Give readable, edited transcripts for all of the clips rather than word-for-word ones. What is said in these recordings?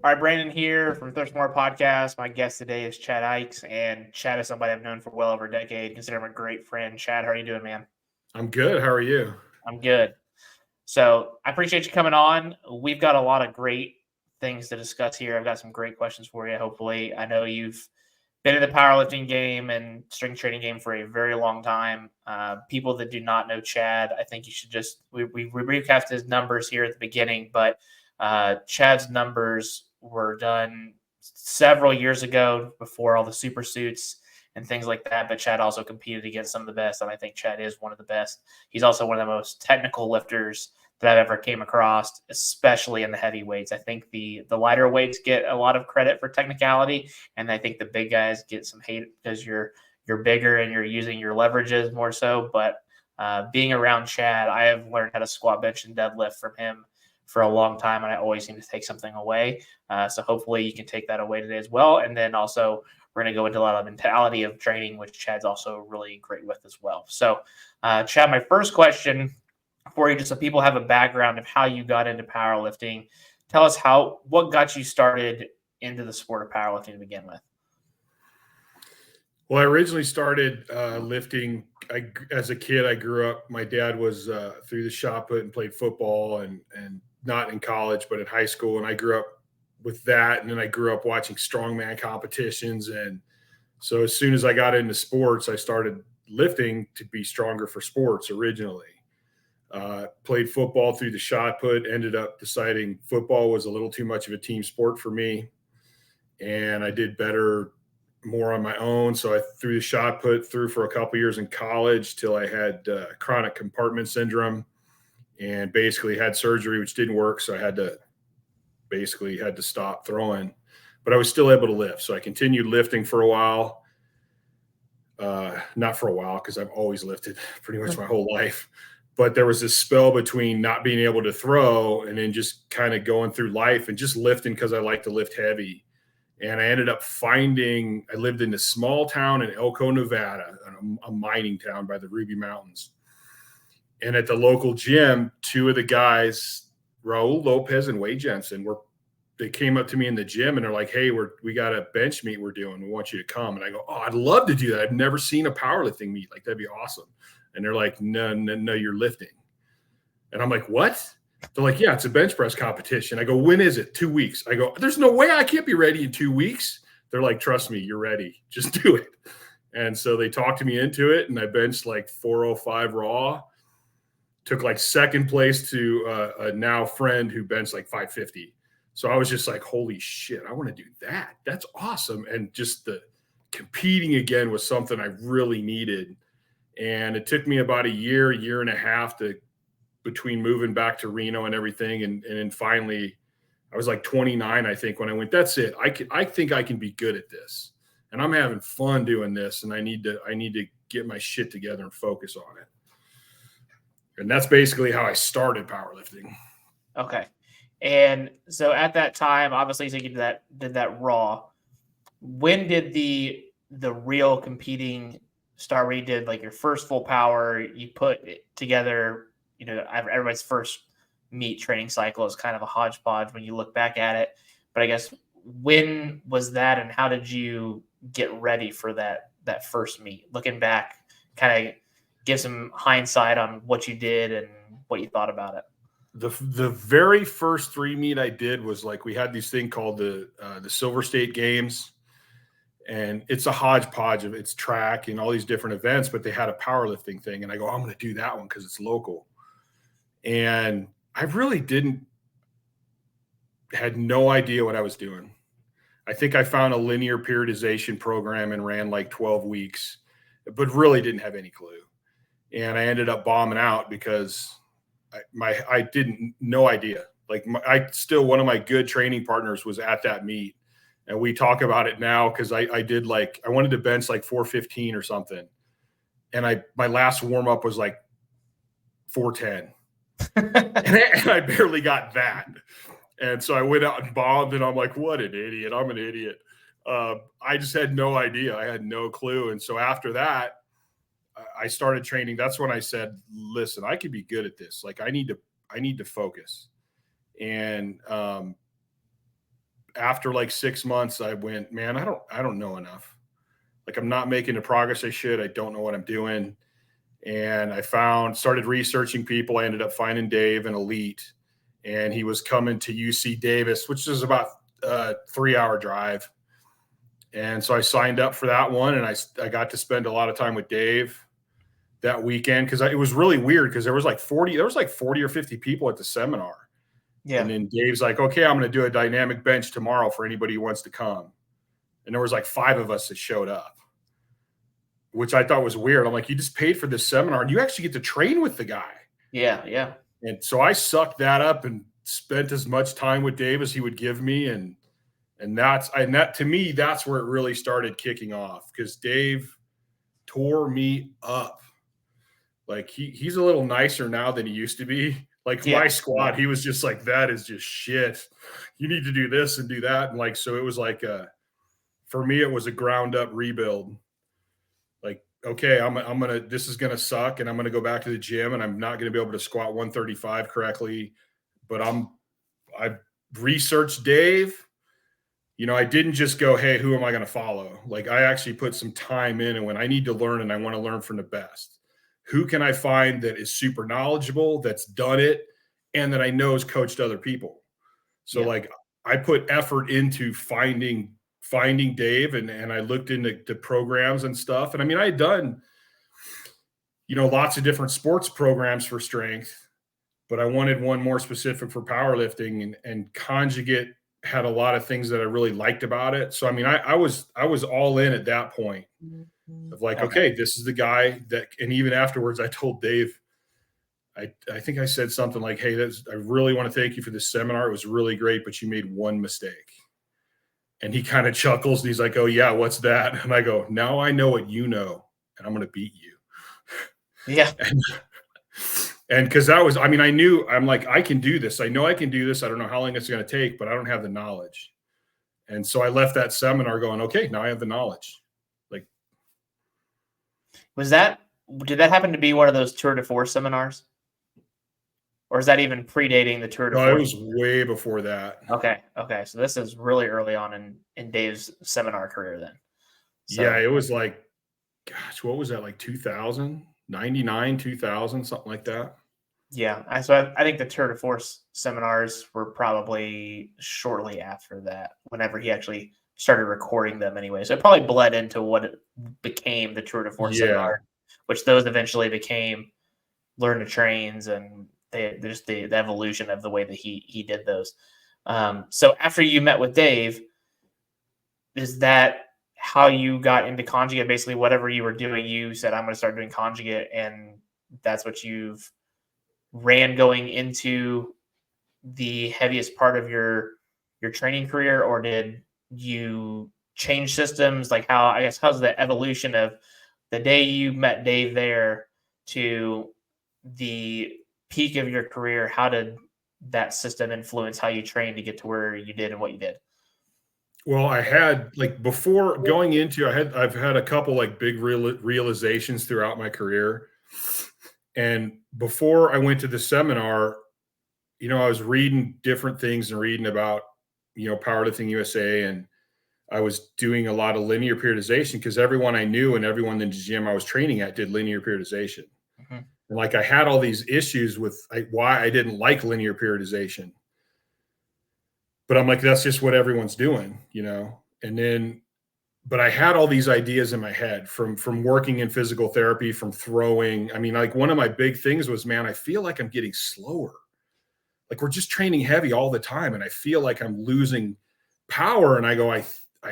All right, Brandon here from Thirst More Podcast. My guest today is Chad Aichs, and Chad is somebody I've known for well over a decade. Consider him a great friend. Chad, how are you doing, man? I'm good. How are you? I'm good. So I appreciate you coming on. We've got a lot of great things to discuss here. I've got some great questions for you. Hopefully, I know you've been in the powerlifting game and strength training game for a very long time. People that do not know Chad, I think you should just we recapped his numbers here at the beginning, but Chad's numbers were done several years ago before all the super suits and things like that. But Chad also competed against some of the best, and I think Chad is one of the best. He's also one of the most technical lifters that I've ever came across, especially in the heavyweights. I think the lighter weights get a lot of credit for technicality, and I think the big guys get some hate because you're bigger and you're using your leverages more so. But being around Chad, I have learned how to squat, bench, and deadlift from him for a long time, and I always seem to take something away. So hopefully you can take that away today as well. And then also we're going to go into a lot of mentality of training, which Chad's also really great with as well. So, Chad, my first question for you, just so people have a background of how you got into powerlifting. Tell us what got you started into the sport of powerlifting to begin with. Well, I originally started lifting. As a kid, I grew up. My dad was through the shot put and played football, and not in college, but in high school. And I grew up with that. And then I grew up watching strongman competitions. And so as soon as I got into sports, I started lifting to be stronger for sports originally. Played football through the shot put, ended up deciding football was a little too much of a team sport for me. And I did better more on my own. So I threw the shot put through for a couple years in college till I had chronic compartment syndrome and basically had surgery, which didn't work. So I had to stop throwing, but I was still able to lift. So I continued lifting for a while. Not for a while, because I've always lifted pretty much my whole life. But there was this spell between not being able to throw and then just kind of going through life and just lifting because I like to lift heavy. And I ended up I lived in this small town in Elko, Nevada, a mining town by the Ruby Mountains. And at the local gym, two of the guys, Raul Lopez and Wade Jensen, they came up to me in the gym and they're like, "Hey, we got a bench meet we're doing. We want you to come." And I go, "Oh, I'd love to do that. I've never seen a powerlifting meet. Like, that'd be awesome." And they're like, no, you're lifting. And I'm like, "What?" They're like, "Yeah, it's a bench press competition." I go, "When is it?" 2 weeks. I go, "There's no way I can't be ready in 2 weeks." They're like, "Trust me, you're ready. Just do it." And so they talked me into it, and I benched like 405 raw. Took like second place to a now friend who benched like 550. So I was just like, holy shit, I want to do that. That's awesome. And just the competing again was something I really needed. And it took me about a year and a half between moving back to Reno and everything. And then finally, I was like 29, I think, when I went, that's it. I think I can be good at this. And I'm having fun doing this. And I need to get my shit together and focus on it. And that's basically how I started powerlifting. Okay. And so at that time, obviously, so you did that raw. When did the real competing start? Where you did like your first full power, you put it together. Everybody's first meet training cycle is kind of a hodgepodge when you look back at it. But I guess when was that, and how did you get ready for that first meet? Looking back, kind of give some hindsight on what you did and what you thought about it. The very first 3 meet I did was like, we had this thing called the Silver State Games, and it's a hodgepodge of it's track and all these different events, but they had a powerlifting thing, and I go, I'm going to do that one because it's local. And I really had no idea what I was doing. I think I found a linear periodization program and ran like 12 weeks, but really didn't have any clue. And I ended up bombing out because I didn't, no idea. Like one of my good training partners was at that meet, and we talk about it now because I wanted to bench like 415 or something, and my last warm up was like 410, and I barely got that. And so I went out and bombed, and I'm like, what an idiot! I'm an idiot. I just had no idea. I had no clue. And so after that, I started training. That's when I said, listen, I could be good at this. Like I need to focus. And after like 6 months, I went, man, I don't know enough. Like, I'm not making the progress I should. I don't know what I'm doing. And I started researching people. I ended up finding Dave in Elite, and he was coming to UC Davis, which is about a 3-hour drive. And so I signed up for that one, and I got to spend a lot of time with Dave that weekend, because it was really weird, because there was like 40 or 50 people at the seminar. Yeah. And then Dave's like, okay, I'm going to do a dynamic bench tomorrow for anybody who wants to come. And there was like 5 of us that showed up, which I thought was weird. I'm like, you just paid for this seminar and you actually get to train with the guy. Yeah. Yeah. And so I sucked that up and spent as much time with Dave as he would give me. And that to me, that's where it really started kicking off, because Dave tore me up. Like, he's a little nicer now than he used to be. Like, my squat, he was just like, that is just shit. You need to do this and do that. And like, so it was like, for me, it was a ground up rebuild. Like, okay, this is going to suck, and I'm going to go back to the gym, and I'm not going to be able to squat 135 correctly, but I researched Dave. You know, I didn't just go, hey, who am I going to follow? Like, I actually put some time in, and when I need to learn and I want to learn from the best, who can I find that is super knowledgeable, that's done it, and that I know has coached other people? So like, I put effort into finding Dave, and I looked into the programs and stuff. And I mean, I had done, lots of different sports programs for strength, but I wanted one more specific for powerlifting, and Conjugate had a lot of things that I really liked about it. So, I mean, I was all in at that point of like, okay, this is the guy that, and even afterwards I told Dave, I think I said something like, hey, I really want to thank you for this seminar. It was really great, but you made one mistake. And he kind of chuckles, and he's like, oh yeah, what's that? And I go, now I know what you know, and I'm going to beat you. Yeah. And because I'm like, I can do this. I know I can do this. I don't know how long it's going to take, but I don't have the knowledge. And so I left that seminar going, okay, now I have the knowledge. Like, did that happen to be one of those Tour de Force seminars? Or is that even predating the Tour de Force? No, it was way before that. Okay. So this is really early on in Dave's seminar career then. So, yeah, it was like, gosh, what was that, like 2000, 99, 2000, something like that? Yeah. So I think the Tour de Force seminars were probably shortly after that, whenever he actually started recording them anyway. So it probably bled into what it became the Tour de Force seminar, which those eventually became Learn to Trains, and just the evolution of the way that he did those. So after you met with Dave, is that how you got into Conjugate? Basically, whatever you were doing, you said, I'm going to start doing Conjugate, and that's what you've ran going into the heaviest part of your training career? Or did you change systems? Like, how's the evolution of the day you met Dave there to the peak of your career? How did that system influence how you trained to get to where you did and what you did? Well, I had, like, before going into, I've had a couple like big realizations throughout my career. And before I went to the seminar, I was reading different things and reading about, Powerlifting USA, and I was doing a lot of linear periodization, because everyone I knew and everyone in the gym I was training at did linear periodization. Mm-hmm. And like, I had all these issues with why I didn't like linear periodization. But I'm like, that's just what everyone's doing, And then, but I had all these ideas in my head from working in physical therapy, from throwing. I mean, like, one of my big things was, man, I feel like I'm getting slower. Like, we're just training heavy all the time, and I feel like I'm losing power. And I go, I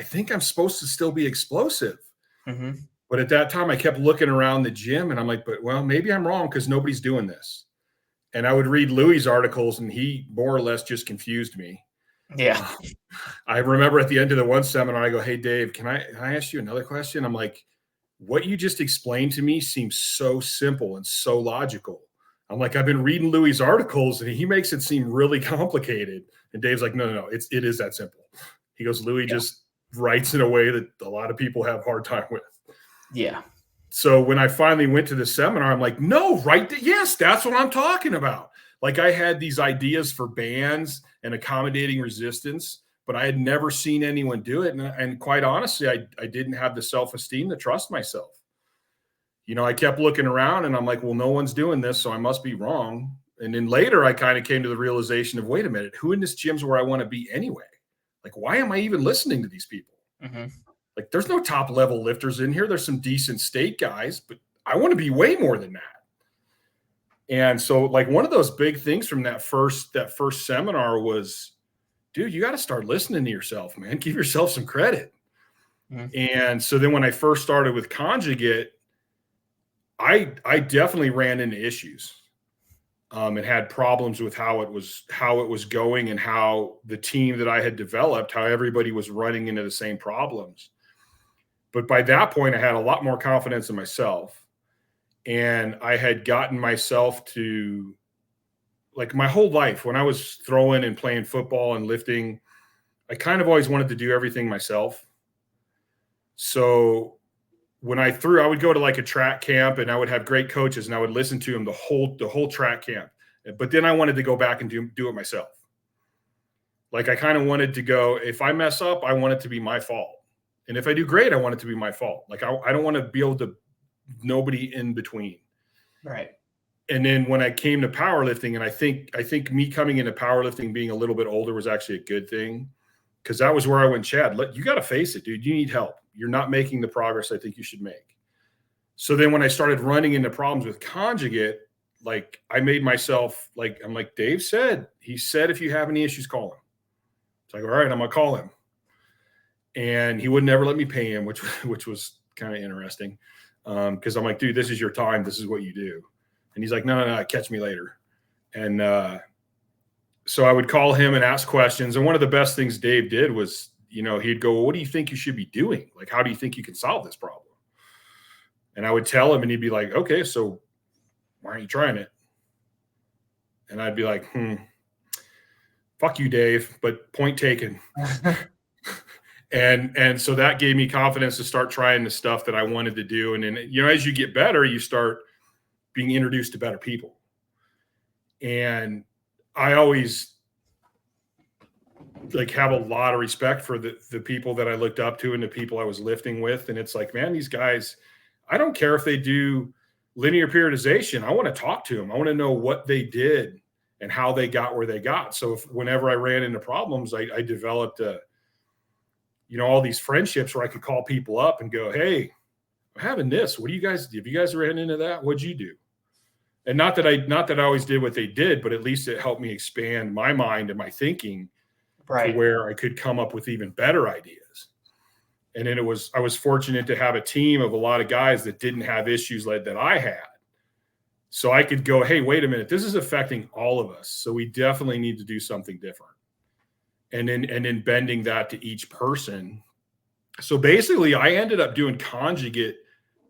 think I'm supposed to still be explosive. Mm-hmm. But at that time, I kept looking around the gym, and I'm like, well, maybe I'm wrong, because nobody's doing this. And I would read Louis' articles, and he more or less just confused me. Yeah. I remember at the end of the one seminar, I go, hey, Dave, can I ask you another question? I'm like, what you just explained to me seems so simple and so logical. I'm like, I've been reading Louis' articles, and he makes it seem really complicated. And Dave's like, no, it is that simple. He goes, Louis just writes in a way that a lot of people have a hard time with. Yeah. So when I finally went to the seminar, I'm like, no, right? Yes, that's what I'm talking about. Like, I had these ideas for bands and accommodating resistance, but I had never seen anyone do it. And quite honestly, I didn't have the self-esteem to trust myself. You know, I kept looking around and I'm like, well, no one's doing this, so I must be wrong. And then later I kind of came to the realization of, wait a minute, who in this gym's where I want to be anyway? Like, why am I even listening to these people? Mm-hmm. Like, there's no top level lifters in here. There's some decent state guys, but I want to be way more than that. And so, like, one of those big things from that first seminar was, dude, you got to start listening to yourself, man. Give yourself some credit. Mm-hmm. And so then when I first started with Conjugate, I definitely ran into issues and had problems with how it was going and how the team that I had developed, how everybody was running into the same problems. But by that point, I had a lot more confidence in myself. And I had gotten myself to, like, my whole life when I was throwing and playing football and lifting, I kind of always wanted to do everything myself. So when I threw, I would go to like a track camp and I would have great coaches and I would listen to them the whole track camp. But then I wanted to go back and do it myself. Like, I kind of wanted to go, if I mess up, I want it to be my fault. And if I do great, I want it to be my fault. Like, I don't want to be able to, nobody in between. Right. And then when I came to powerlifting, and I think me coming into powerlifting being a little bit older was actually a good thing, because that was where I went, Chad, you got to face it, dude. You need help. You're not making the progress I think you should make. So then when I started running into problems with Conjugate, like, I made myself, like, I'm like, Dave said, he said, if you have any issues, call him. It's like, all right, I'm going to call him. And he would never let me pay him, which was kind of interesting. Because I'm like, dude, this is your time. This is what you do. And he's like, no, catch me later. And so I would call him and ask questions. And one of the best things Dave did was, you know, he'd go, well, what do you think you should be doing? Like, how do you think you can solve this problem? And I would tell him and he'd be like, okay, so why aren't you trying it? And I'd be like, fuck you, Dave, but point taken. And so that gave me confidence to start trying the stuff that I wanted to do. And then, you know, as you get better, you start being introduced to better people. And I always, like, have a lot of respect for the people that I looked up to and the people I was lifting with. And it's like, man, these guys, I don't care if they do linear periodization. I want to talk to them. I want to know what they did and how they got where they got. So whenever I ran into problems, I developed all these friendships where I could call people up and go, hey, I'm having this. What do you guys do? Have you guys ran into that? What'd you do? And not that I always did what they did, but at least it helped me expand my mind and my thinking to where I could come up with even better ideas. And then I was fortunate to have a team of a lot of guys that didn't have issues like that I had. So I could go, hey, wait a minute, this is affecting all of us. So we definitely need to do something different. And then bending that to each person. So basically I ended up doing Conjugate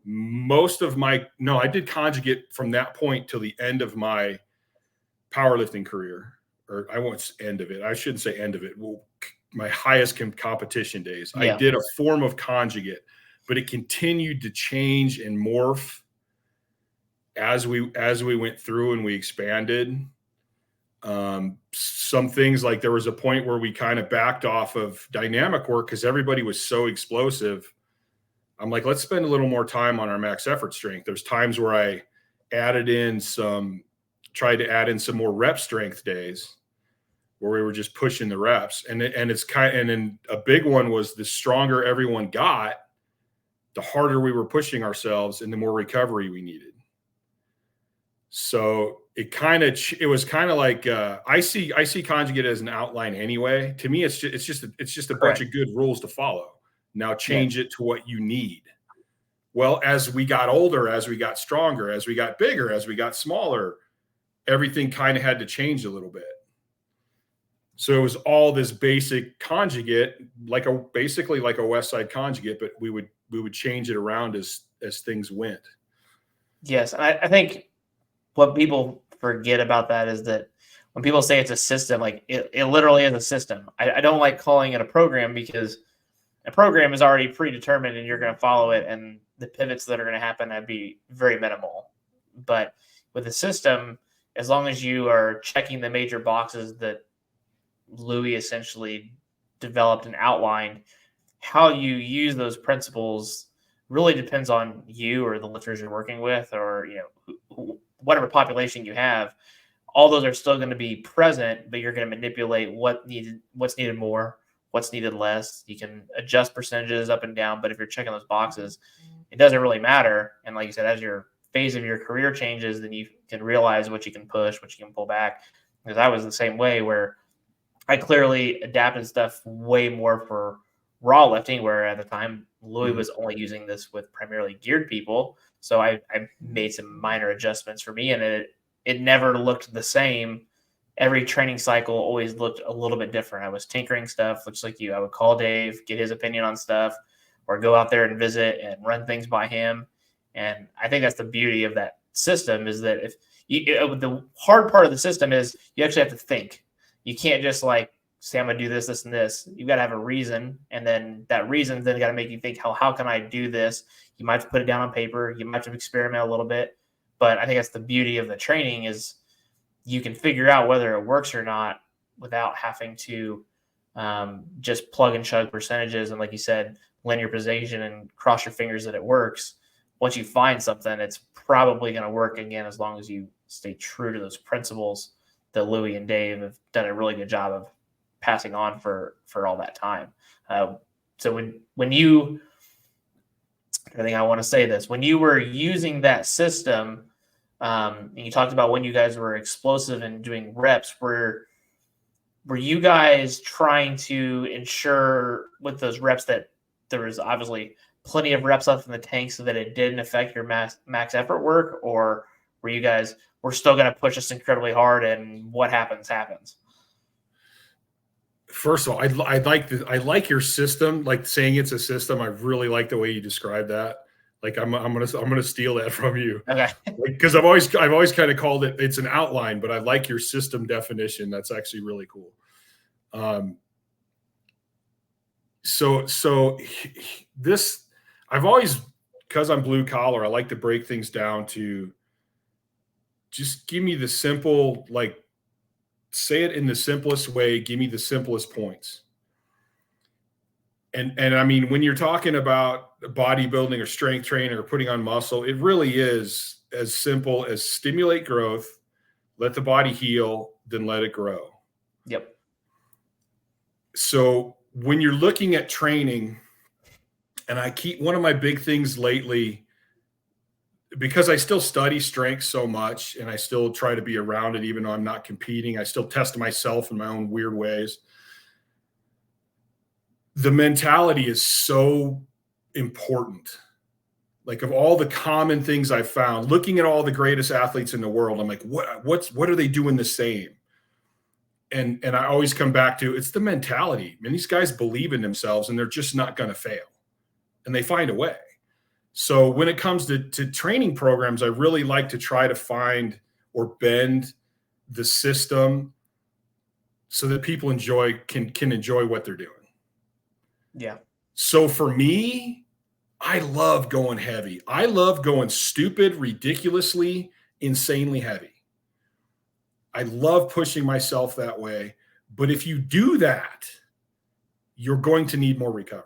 I did Conjugate from that point till the end of my powerlifting career, or I won't end of it. I shouldn't say end of it. Well, my highest competition days. Yeah. I did a form of Conjugate, but it continued to change and morph as we went through and we expanded. Some things, like, there was a point where we kind of backed off of dynamic work because everybody was so explosive. I'm like, let's spend a little more time on our max effort strength. There's times where I tried to add in some more rep strength days where we were just pushing the reps. And then a big one was, the stronger everyone got, the harder we were pushing ourselves and the more recovery we needed. So it was kind of like, I see Conjugate as an outline anyway. To me, it's just a bunch of good rules to follow. Now change it to what you need. Well, as we got older, as we got stronger, as we got bigger, as we got smaller, everything kind of had to change a little bit. So it was all this basic Conjugate, basically like a West Side Conjugate, but we would change it around as things went. Yes, I think what people forget about that is that when people say it's a system, like, it literally is a system. I don't like calling it a program, because a program is already predetermined and you're going to follow it, and the pivots that are going to happen would be very minimal. But with a system, as long as you are checking the major boxes that Louis essentially developed and outlined, how you use those principles really depends on you or the lifters you're working with, or whatever population you have. All those are still going to be present, but you're going to manipulate what's needed more, what's needed less. You can adjust percentages up and down, but if you're checking those boxes, it doesn't really matter. And like you said, as your phase of your career changes, then you can realize what you can push, what you can pull back. Because I was the same way, where I clearly adapted stuff way more for raw lifting, where at the time Louis was only using this with primarily geared people. So I made some minor adjustments for me, and it never looked the same. Every training cycle always looked a little bit different. I was tinkering stuff, just like you. I would call Dave, get his opinion on stuff, or go out there and visit and run things by him. And I think that's the beauty of that system, is that the hard part of the system is you actually have to think. You can't just like say, I'm going to do this, this, and this. You've got to have a reason. And then that reason then got to make you think, how can I do this? You might have to put it down on paper. You might have to experiment a little bit. But I think that's the beauty of the training, is you can figure out whether it works or not without having to just plug and chug percentages. And like you said, linear position and cross your fingers that it works. Once you find something, it's probably going to work again, as long as you stay true to those principles that Louis and Dave have done a really good job of passing on for all that time. So when you, I think I want to say this, when you were using that system, and you talked about when you guys were explosive and doing reps, were you guys trying to ensure with those reps that there was obviously plenty of reps left in the tank so that it didn't affect your max effort work? Or were you guys, we're still going to push this incredibly hard and what happens? First of all, I like your system, like saying it's a system. I really like the way you describe that. Like I'm gonna steal that from you. Okay. Because I've always kind of called it's an outline, but I like your system definition. That's actually really cool. So this, I've always, because I'm blue collar, I like to break things down to just give me the simple, like, say it in the simplest way, give me the simplest points. And I mean, when you're talking about bodybuilding or strength training or putting on muscle, it really is as simple as stimulate growth, let the body heal, then let it grow. Yep. So when you're looking at training, and one of my big things lately, because I still study strength so much and I still try to be around it, even though I'm not competing, I still test myself in my own weird ways. The mentality is so important. Like, of all the common things I've found, looking at all the greatest athletes in the world, I'm like, what are they doing the same? And I always come back to, it's the mentality. I mean, these guys believe in themselves and they're just not going to fail. And they find a way. So when it comes to training programs, I really like to try to find or bend the system so that people can enjoy what they're doing. Yeah. So for me, I love going heavy. I love going stupid, ridiculously, insanely heavy. I love pushing myself that way. But if you do that, you're going to need more recovery.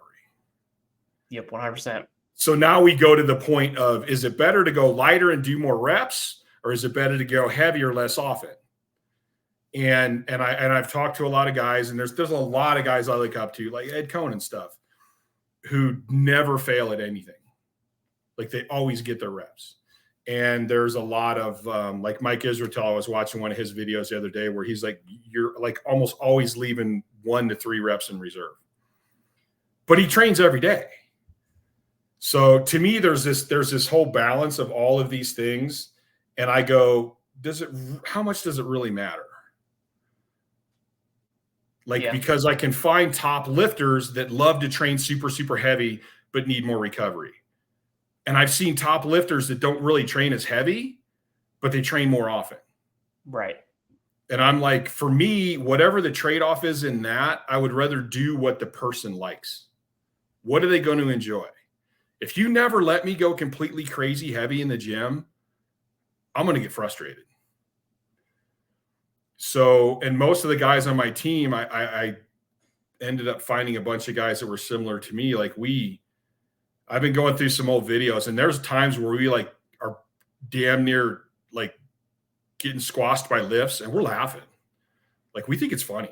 Yep, 100%. So now we go to the point of, is it better to go lighter and do more reps, or is it better to go heavier less often? And I've talked to a lot of guys, and there's a lot of guys I look up to, like Ed Cohn and stuff, who never fail at anything. Like, they always get their reps. And there's a lot of like Mike Israetel. I was watching one of his videos the other day where he's like, you're like almost always leaving 1 to 3 reps in reserve, but he trains every day. So to me, there's this whole balance of all of these things. And I go, how much does it really matter? Like, yeah. Because I can find top lifters that love to train super, super heavy, but need more recovery. And I've seen top lifters that don't really train as heavy, but they train more often. Right. And I'm like, for me, whatever the trade-off is in that, I would rather do what the person likes. What are they going to enjoy? If you never let me go completely crazy heavy in the gym, I'm going to get frustrated. So, and most of the guys on my team, I ended up finding a bunch of guys that were similar to me. Like I've been going through some old videos, and there's times where we like are damn near like getting squashed by lifts, and we're laughing. Like, we think it's funny.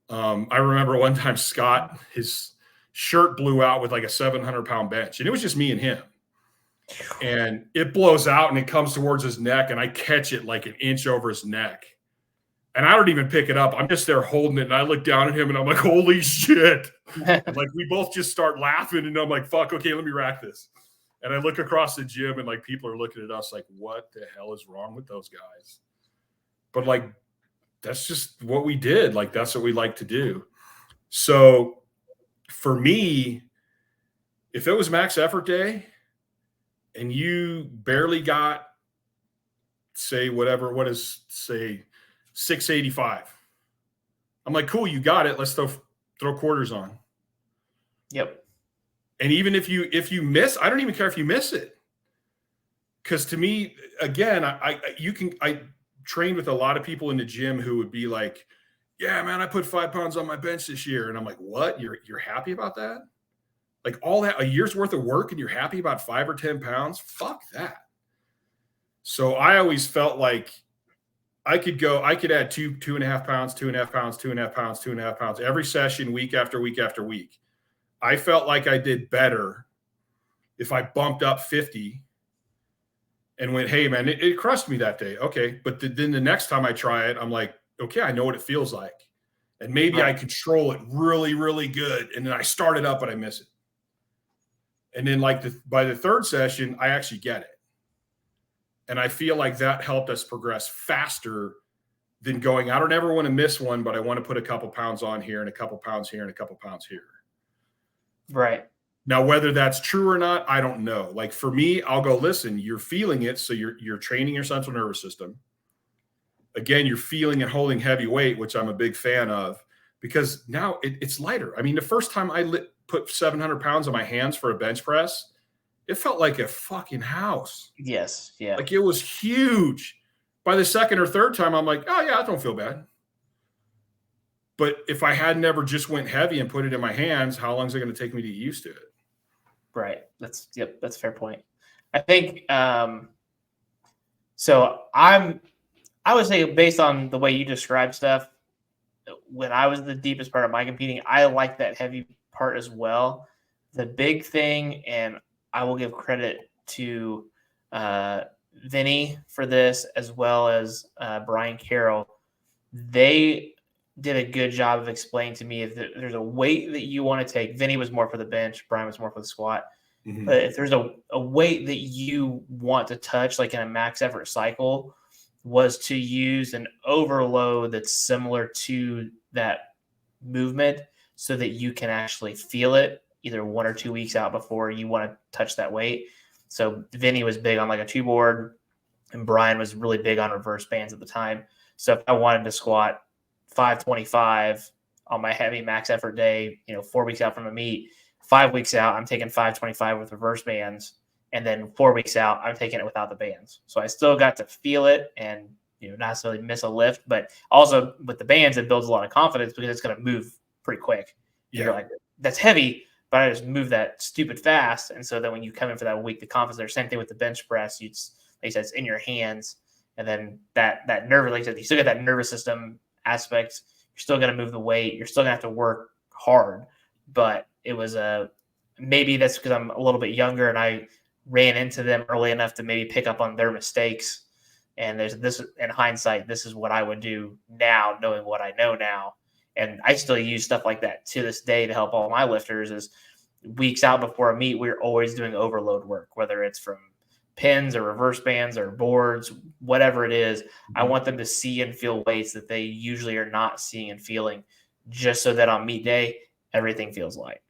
I remember one time Scott, his shirt blew out with like a 700-pound bench, and it was just me and him. And it blows out and it comes towards his neck, and I catch it like an inch over his neck. And I don't even pick it up. I'm just there holding it, and I look down at him, and I'm like, holy shit. Like, we both just start laughing, and I'm like, fuck, okay, let me rack this. And I look across the gym, and like people are looking at us like, what the hell is wrong with those guys? But like, that's just what we did. Like, that's what we like to do. So for me, if it was max effort day and you barely got, say, whatever, what is, say, 685, I'm like, cool, you got it. Let's throw quarters on. Yep. And even if you miss, I don't even care if you miss it. Because to me, again, I trained with a lot of people in the gym who would be like, yeah, man, I put 5 pounds on my bench this year. And I'm like, what? You're happy about that? Like, all that, a year's worth of work, and you're happy about 5 or 10 pounds? Fuck that. So I always felt like I could add 2.5 pounds, 2.5 pounds, 2.5 pounds, 2.5 pounds every session, week after week after week. I felt like I did better if I bumped up 50 and went, hey, man, it crushed me that day. Okay. But then the next time I try it, I'm like, okay, I know what it feels like. And maybe I control it really, really good. And then I start it up, but I miss it. And then like by the third session, I actually get it. And I feel like that helped us progress faster than going, I don't ever want to miss one, but I want to put a couple pounds on here and a couple pounds here and a couple pounds here. Right. Now, whether that's true or not, I don't know. Like, for me, I'll go, listen, you're feeling it. So you're training your central nervous system. Again, you're feeling and holding heavy weight, which I'm a big fan of, because now it's lighter. I mean, the first time I put 700 pounds on my hands for a bench press, it felt like a fucking house. Yes. Yeah. Like, it was huge. By the second or third time, I'm like, oh yeah, I don't feel bad. But if I had never just went heavy and put it in my hands, how long is it going to take me to get used to it? Right. That's a fair point. I think, so I would say, based on the way you describe stuff, when I was the deepest part of my competing, I like that heavy part as well. The big thing, and I will give credit to Vinny for this, as well as Brian Carroll. They did a good job of explaining to me if there's a weight that you want to take. Vinny was more for the bench, Brian was more for the squat. Mm-hmm. But if there's a weight that you want to touch, like in a max effort cycle, was to use an overload that's similar to that movement so that you can actually feel it either 1 or 2 weeks out before you want to touch that weight. So Vinny was big on like a 2-board, and Brian was really big on reverse bands at the time. So if I wanted to squat 525 on my heavy max effort day, 4 weeks out from a meet, 5 weeks out, I'm taking 525 with reverse bands. And then 4 weeks out, I'm taking it without the bands. So I still got to feel it and, not necessarily miss a lift, but also with the bands, it builds a lot of confidence because it's going to move pretty quick. Yeah. You're like, that's heavy, but I just move that stupid fast. And so then when you come in for that week, the confidence there, same thing with the bench press, like you said, it's in your hands. And then that nervous, like I said, you still get that nervous system aspect. You're still going to move the weight. You're still going to have to work hard. But it was maybe that's because I'm a little bit younger and I ran into them early enough to maybe pick up on their mistakes. And there's this, in hindsight, this is what I would do now, knowing what I know now. And I still use stuff like that to this day to help all my lifters. Is weeks out before a meet, we're always doing overload work, whether it's from pins or reverse bands or boards, whatever it is. I want them to see and feel weights that they usually are not seeing and feeling, just so that on meet day, everything feels light.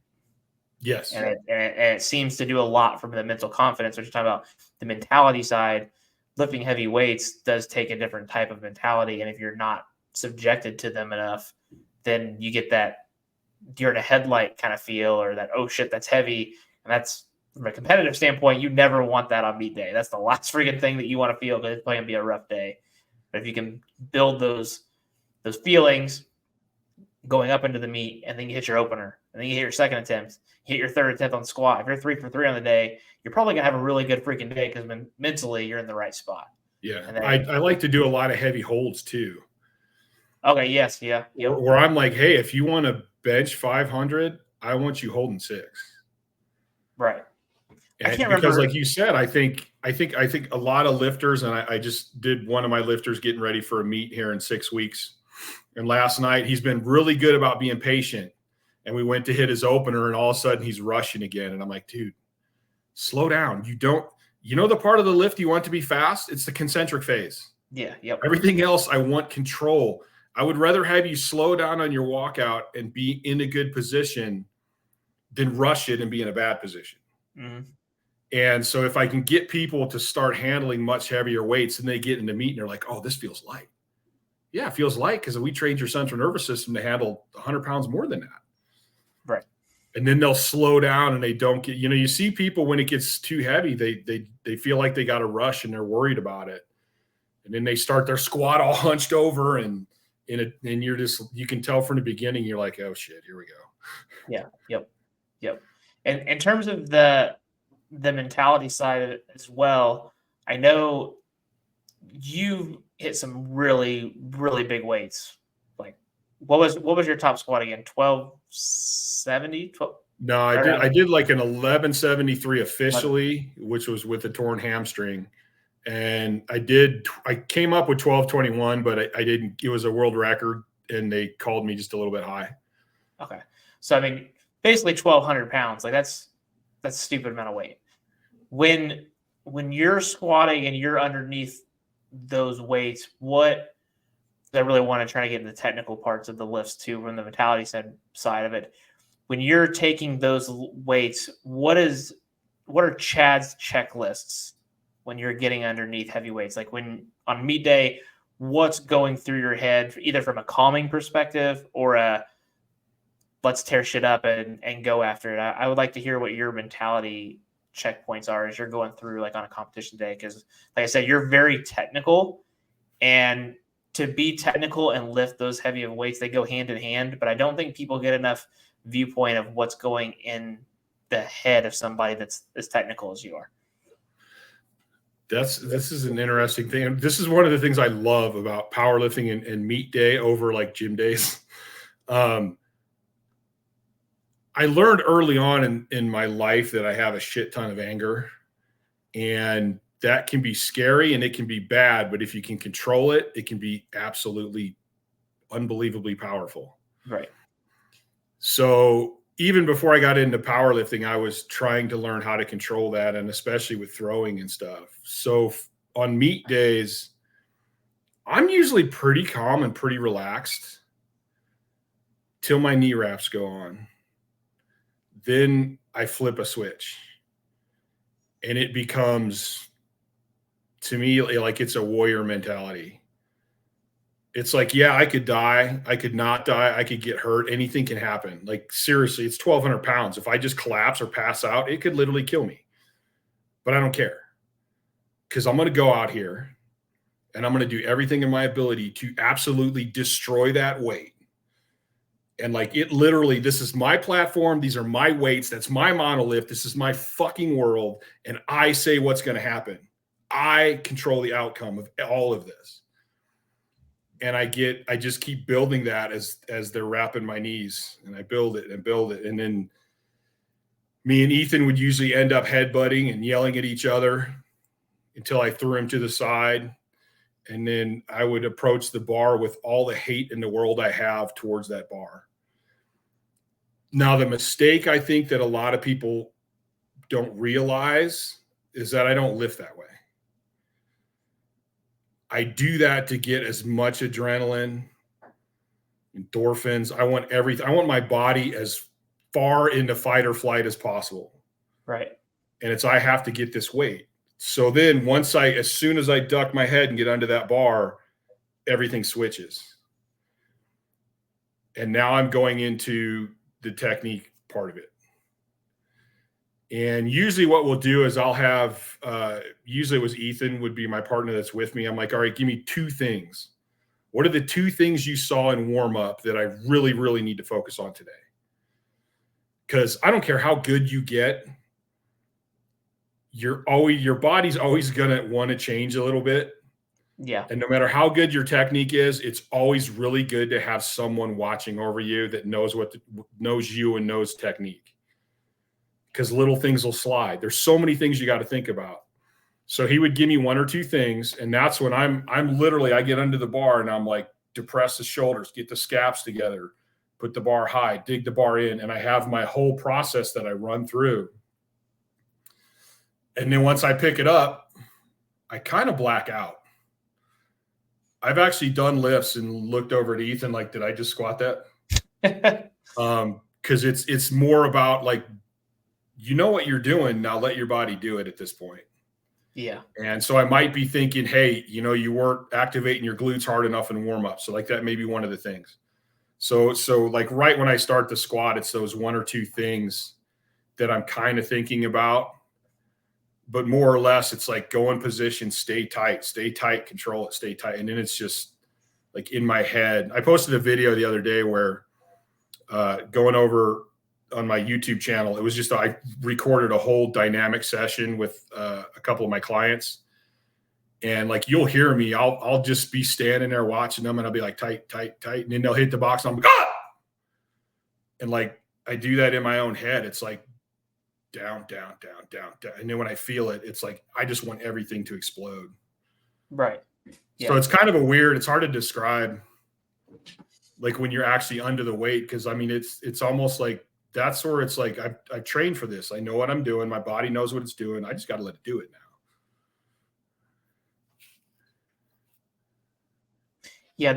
Yes. And it seems to do a lot from the mental confidence, which you're talking about. The mentality side, lifting heavy weights does take a different type of mentality. And if you're not subjected to them enough, then you get that deer in a headlight kind of feel, or that, oh shit, that's heavy. And that's, from a competitive standpoint, you never want that on meet day. That's the last freaking thing that you want to feel, because it's going to be a rough day. But if you can build those feelings, going up into the meet, and then you hit your opener, and then you hit your second attempt, you hit your third attempt on the squat. If you're 3 for 3 on the day, you're probably going to have a really good freaking day because mentally you're in the right spot. Yeah. And then, I like to do a lot of heavy holds too. Okay. Yes. Yeah. Yep. Where I'm like, hey, if you want to bench 500, I want you holding 6. Right. And because like you said, I think a lot of lifters, and I just did one of my lifters getting ready for a meet here in 6 weeks. And last night he's been really good about being patient. And we went to hit his opener, and all of a sudden he's rushing again. And I'm like, dude, slow down. You know the part of the lift you want to be fast? It's the concentric phase. Yeah. Yep. Everything else, I want control. I would rather have you slow down on your walkout and be in a good position than rush it and be in a bad position. Mm-hmm. And so if I can get people to start handling much heavier weights and they get into meet and they're like, oh, this feels light. Yeah, it feels light because we trained your central nervous system to handle 100 pounds more than that. Right. And then they'll slow down and they don't get, you see people when it gets too heavy, they feel like they got to rush and they're worried about it. And then they start their squat all hunched over and you're just, you can tell from the beginning, you're like, oh shit, here we go. Yeah. Yep. And in terms of the mentality side of it as well, I know you hit some really, really big weights. Like what was your top squat again? 1270? No, I did like an 1173 officially, which was with a torn hamstring. And I came up with 1221, but I didn't, it was a world record and they called me just a little bit high. Okay. So, I mean, basically 1,200 pounds, like that's a stupid amount of weight. When you're squatting and you're underneath those weights, I really want to try to get into the technical parts of the lifts too, from the mentality side of it. When you're taking those weights, what are Chad's checklists when you're getting underneath heavy weights? Like when on meet day, what's going through your head, either from a calming perspective or a let's tear shit up and go after it? I would like to hear what your mentality checkpoints are as you're going through like on a competition day. Because like I said, you're very technical, and to be technical and lift those heavy weights, they go hand in hand. But I don't think people get enough viewpoint of what's going in the head of somebody that's as technical as you are. This is an interesting thing. This is one of the things I love about powerlifting and meet day over like gym days. I learned early on in my life that I have a shit ton of anger, and that can be scary and it can be bad, but if you can control it, it can be absolutely unbelievably powerful. Right. So even before I got into powerlifting, I was trying to learn how to control that, and especially with throwing and stuff. So on meet days, I'm usually pretty calm and pretty relaxed till my knee wraps go on. Then I flip a switch and it becomes, to me, like it's a warrior mentality. It's like, yeah, I could die. I could not die. I could get hurt. Anything can happen. Like seriously, it's 1,200 pounds. If I just collapse or pass out, it could literally kill me. But I don't care, because I'm going to go out here and I'm going to do everything in my ability to absolutely destroy that weight. And like it literally, this is my platform. These are my weights. That's my monolift. This is my fucking world. And I say what's going to happen. I control the outcome of all of this. And I just keep building that as they're wrapping my knees, and I build it. And then me and Ethan would usually end up headbutting and yelling at each other until I threw him to the side. And then I would approach the bar with all the hate in the world I have towards that bar. Now, the mistake I think that a lot of people don't realize is that I don't lift that way. I do that to get as much adrenaline, endorphins. I want everything. I want my body as far into fight or flight as possible. Right. And I have to get this weight. So then as soon as I duck my head and get under that bar, everything switches. And now I'm going into the technique part of it. And usually what we'll do is I'll have, usually it was Ethan would be my partner that's with me. I'm like, all right, give me 2 things. What are the 2 things you saw in warm up that I really, really need to focus on today? Because I don't care how good you get, your body's always going to want to change a little bit. Yeah. And no matter how good your technique is, it's always really good to have someone watching over you that knows knows you and knows technique. Because little things will slide. There's so many things you got to think about. So he would give me 1 or 2 things, and that's when I'm literally, I get under the bar and I'm like, depress the shoulders, get the scaps together, put the bar high, dig the bar in, and I have my whole process that I run through. And then once I pick it up, I kind of black out. I've actually done lifts and looked over at Ethan like, did I just squat that? Because it's more about like, you know what you're doing, now let your body do it at this point. Yeah. And so I might be thinking, hey, you weren't activating your glutes hard enough in warm up. So like that may be one of the things. So like right when I start the squat, it's those 1 or 2 things that I'm kind of thinking about. But more or less, it's like go in position, stay tight, control it, stay tight. And then it's just like in my head. I posted a video the other day where going over on my YouTube channel, it was just, I recorded a whole dynamic session with a couple of my clients. And like, you'll hear me, I'll just be standing there watching them and I'll be like, tight. And then they'll hit the box and I'm like, ah! And like, I do that in my own head. It's like down. And then when I feel it, it's like, I just want everything to explode. Right. Yeah. So it's kind of it's hard to describe like when you're actually under the weight. Cause I mean, it's almost like, that's where it's like, I trained for this. I know what I'm doing. My body knows what it's doing. I just got to let it do it now. Yeah.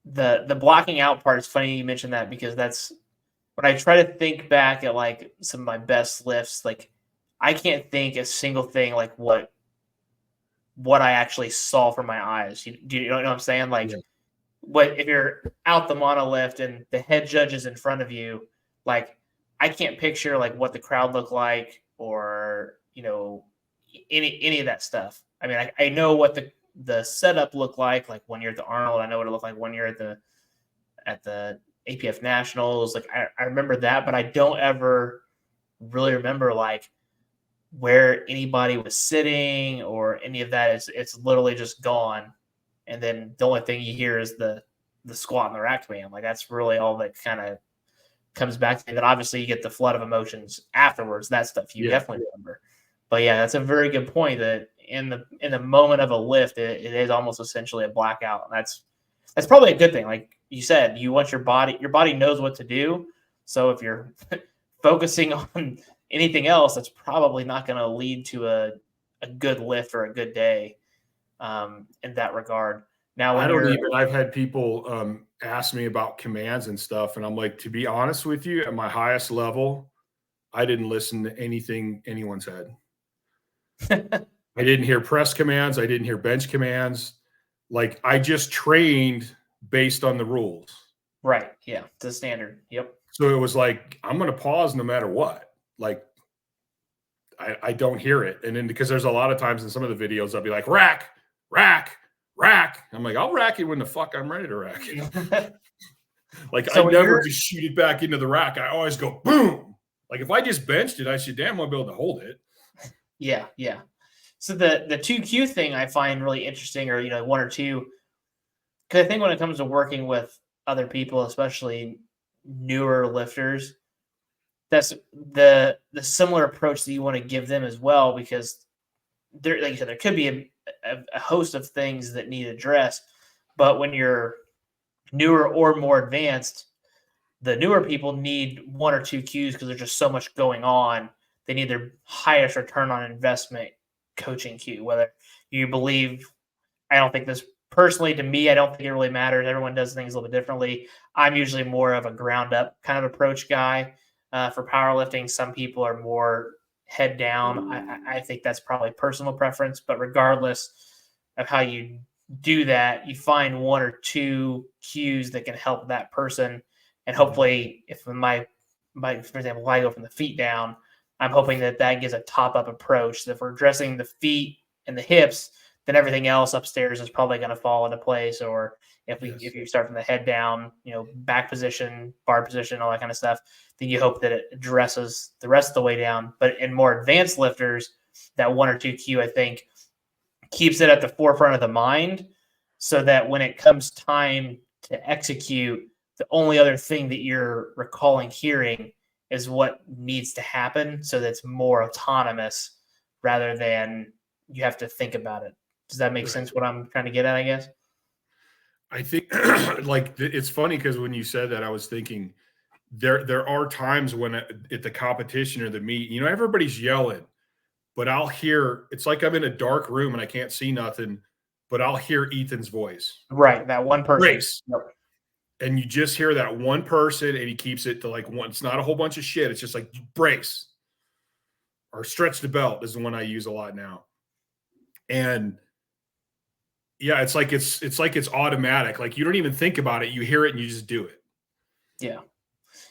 The blocking out part is funny you mentioned that, because that's when I try to think back at like some of my best lifts, like I can't think a single thing like what I actually saw from my eyes. Do you know what I'm saying? Like, Yeah. What if you're out the monolift and the head judge is in front of you? Like, I can't picture like what the crowd looked like, or any of that stuff. I mean, I know what the setup looked like when you're at the Arnold. I know what it looked like when you're at the APF Nationals. Like I remember that, but I don't ever really remember like where anybody was sitting or any of that. It's literally just gone. And then the only thing you hear is the squat and the rack command. Like that's really all that kind of comes back to me. Then obviously you get the flood of emotions afterwards. That stuff you definitely remember. But yeah, that's a very good point. That in the moment of a lift, it is almost essentially a blackout. And that's probably a good thing. Like you said, you want your body knows what to do. So if you're focusing on anything else, that's probably not going to lead to a good lift or a good day. In that regard. Now, I've had people ask me about commands and stuff, and I'm like, to be honest with you, at my highest level, I didn't listen to anything anyone said. I didn't hear press commands. I didn't hear bench commands. Like I just trained based on the rules. Right. Yeah. It's the standard. Yep. So it was like, I'm going to pause no matter what. Like I don't hear it. And then because there's a lot of times in some of the videos, I'll be like, rack. I'm like, I'll rack it when the fuck I'm ready to rack it. Like so I never just shoot it back into the rack. I always go boom. Like if I just benched it, I should damn well be able to hold it. Yeah. So the 2Q thing I find really interesting, or 1 or 2, because I think when it comes to working with other people, especially newer lifters, that's the similar approach that you want to give them as well, because there, like you said, there could be a host of things that need addressed, but when you're newer or more advanced, the newer people need 1 or 2 cues because there's just so much going on. They need their highest return on investment coaching cue. Whether you believe, I don't think this personally, to me, I don't think it really matters. Everyone does things a little bit differently. I'm usually more of a ground up kind of approach guy for powerlifting. Some people are more head down. I think that's probably personal preference, but regardless of how you do that, you find 1 or 2 cues that can help that person. And hopefully if for example, if I go from the feet down, I'm hoping that gives a top up approach. So if we're addressing the feet and the hips, then everything else upstairs is probably going to fall into place. Or if you start from the head down, back position, bar position, all that kind of stuff, then you hope that it addresses the rest of the way down. But in more advanced lifters, that 1 or 2 cue, I think, keeps it at the forefront of the mind, so that when it comes time to execute, the only other thing that you're recalling hearing is what needs to happen, so that's more autonomous rather than you have to think about it. Does that make sense what I'm trying to get at, I guess? I think it's funny because when you said that, I was thinking there are times when at the competition or the meet, everybody's yelling, but I'll hear, it's like I'm in a dark room and I can't see nothing, but I'll hear Ethan's voice. Right. That one person. Brace. Yep. And you just hear that one person, and he keeps it to like one. It's not a whole bunch of shit. It's just like brace or stretch the belt is the one I use a lot now. And yeah, it's like it's automatic. Like you don't even think about it. You hear it and you just do it. Yeah.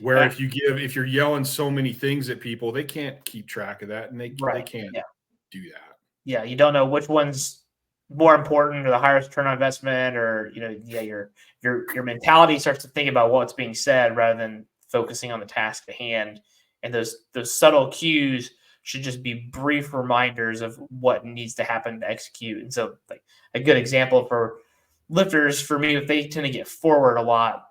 Where if you're yelling so many things at people, they can't keep track of that, and they can't do that. Yeah, you don't know which one's more important or the highest return on investment, or your mentality starts to think about what's being said rather than focusing on the task at hand. And those subtle cues should just be brief reminders of what needs to happen to execute. And so, like a good example for lifters, for me, if they tend to get forward a lot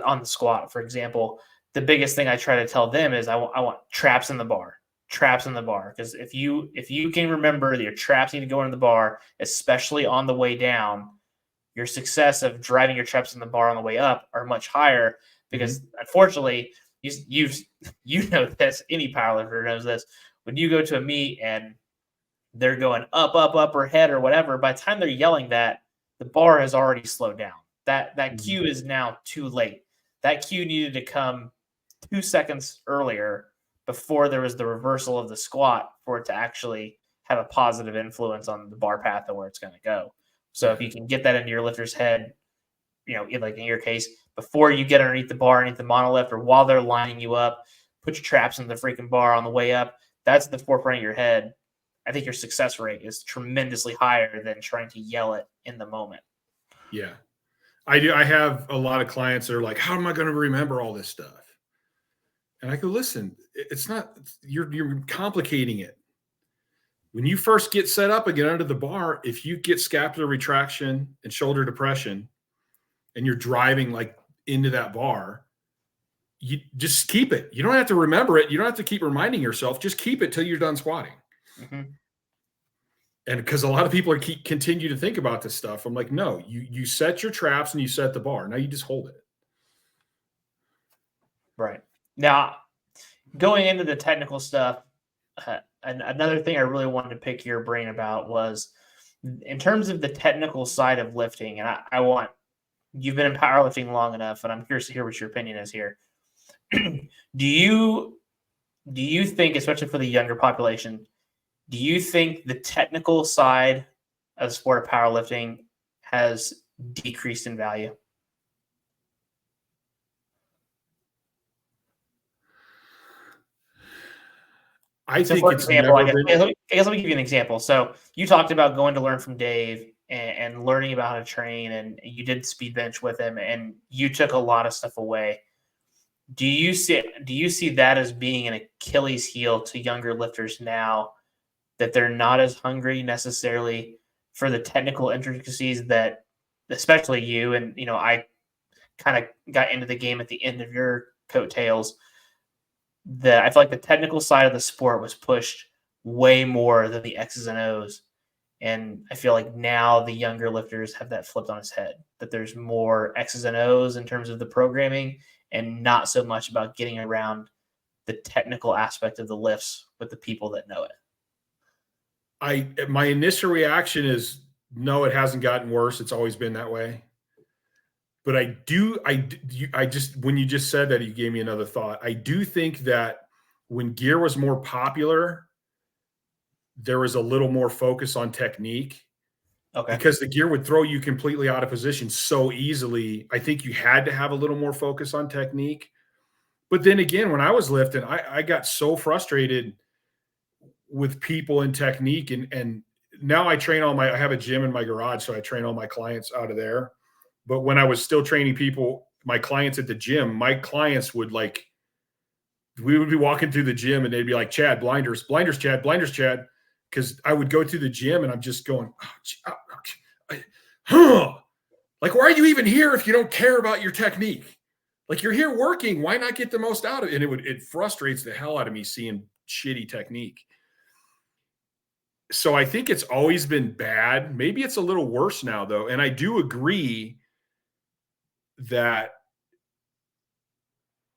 on the squat, for example, the biggest thing I try to tell them is I want traps in the bar. Because if you can remember that your traps need to go into the bar, especially on the way down, your success of driving your traps in the bar on the way up are much higher. Because unfortunately, you know this, any powerlifter knows this, when you go to a meet and they're going up, or head or whatever, by the time they're yelling that, the bar has already slowed down. That cue is now too late. That cue needed to come 2 seconds earlier, before there was the reversal of the squat, for it to actually have a positive influence on the bar path and where it's going to go. So if you can get that into your lifter's head, like in your case, before you get underneath the bar, underneath the monolift, or while they're lining you up, put your traps in the freaking bar on the way up. That's the forefront of your head. I think your success rate is tremendously higher than trying to yell it in the moment. Yeah, I do. I have a lot of clients that are like, how am I going to remember all this stuff? And I go, listen, it's not, you're complicating it. When you first get set up and get under the bar, if you get scapular retraction and shoulder depression and you're driving like into that bar, you just keep it. You don't have to remember it. You don't have to keep reminding yourself. Just keep it till you're done squatting. Mm-hmm. And because a lot of people continue to think about this stuff, I'm like, no, you set your traps and you set the bar. Now you just hold it. Right. Now, going into the technical stuff, another thing I really wanted to pick your brain about was in terms of the technical side of lifting. And you've been in powerlifting long enough, and I'm curious to hear what your opinion is here. Do you think, especially for the younger population, do you think the technical side of the sport of powerlifting has decreased in value? I think for it's example, never been. I guess let me give you an example. So you talked about going to learn from Dave and learning about how to train, and you did speed bench with him, and you took a lot of stuff away. Do you see that as being an Achilles heel to younger lifters now, that they're not as hungry necessarily for the technical intricacies that, especially you, and I kind of got into the game at the end of your coattails, that I feel like the technical side of the sport was pushed way more than the X's and O's. And I feel like now the younger lifters have that flipped on its head, that there's more X's and O's in terms of the programming and not so much about getting around the technical aspect of the lifts with the people that know it. My initial reaction is no, it hasn't gotten worse. It's always been that way. But I just, when you just said that, you gave me another thought. I do think that when gear was more popular, there was a little more focus on technique. Okay. Because the gear would throw you completely out of position so easily. I think you had to have a little more focus on technique. But then again, when I was lifting, I got so frustrated with people and technique, and now I train I have a gym in my garage, so I train all my clients out of there. But when I was still training people, my clients at the gym, my clients would we would be walking through the gym and they'd be like, Chad, blinders, Chad, blinders, Chad. Because I would go through the gym and I'm just going, like, why are you even here if you don't care about your technique? Like, you're here working. Why not get the most out of it? And it frustrates the hell out of me seeing shitty technique. So I think it's always been bad. Maybe it's a little worse now, though. And I do agree that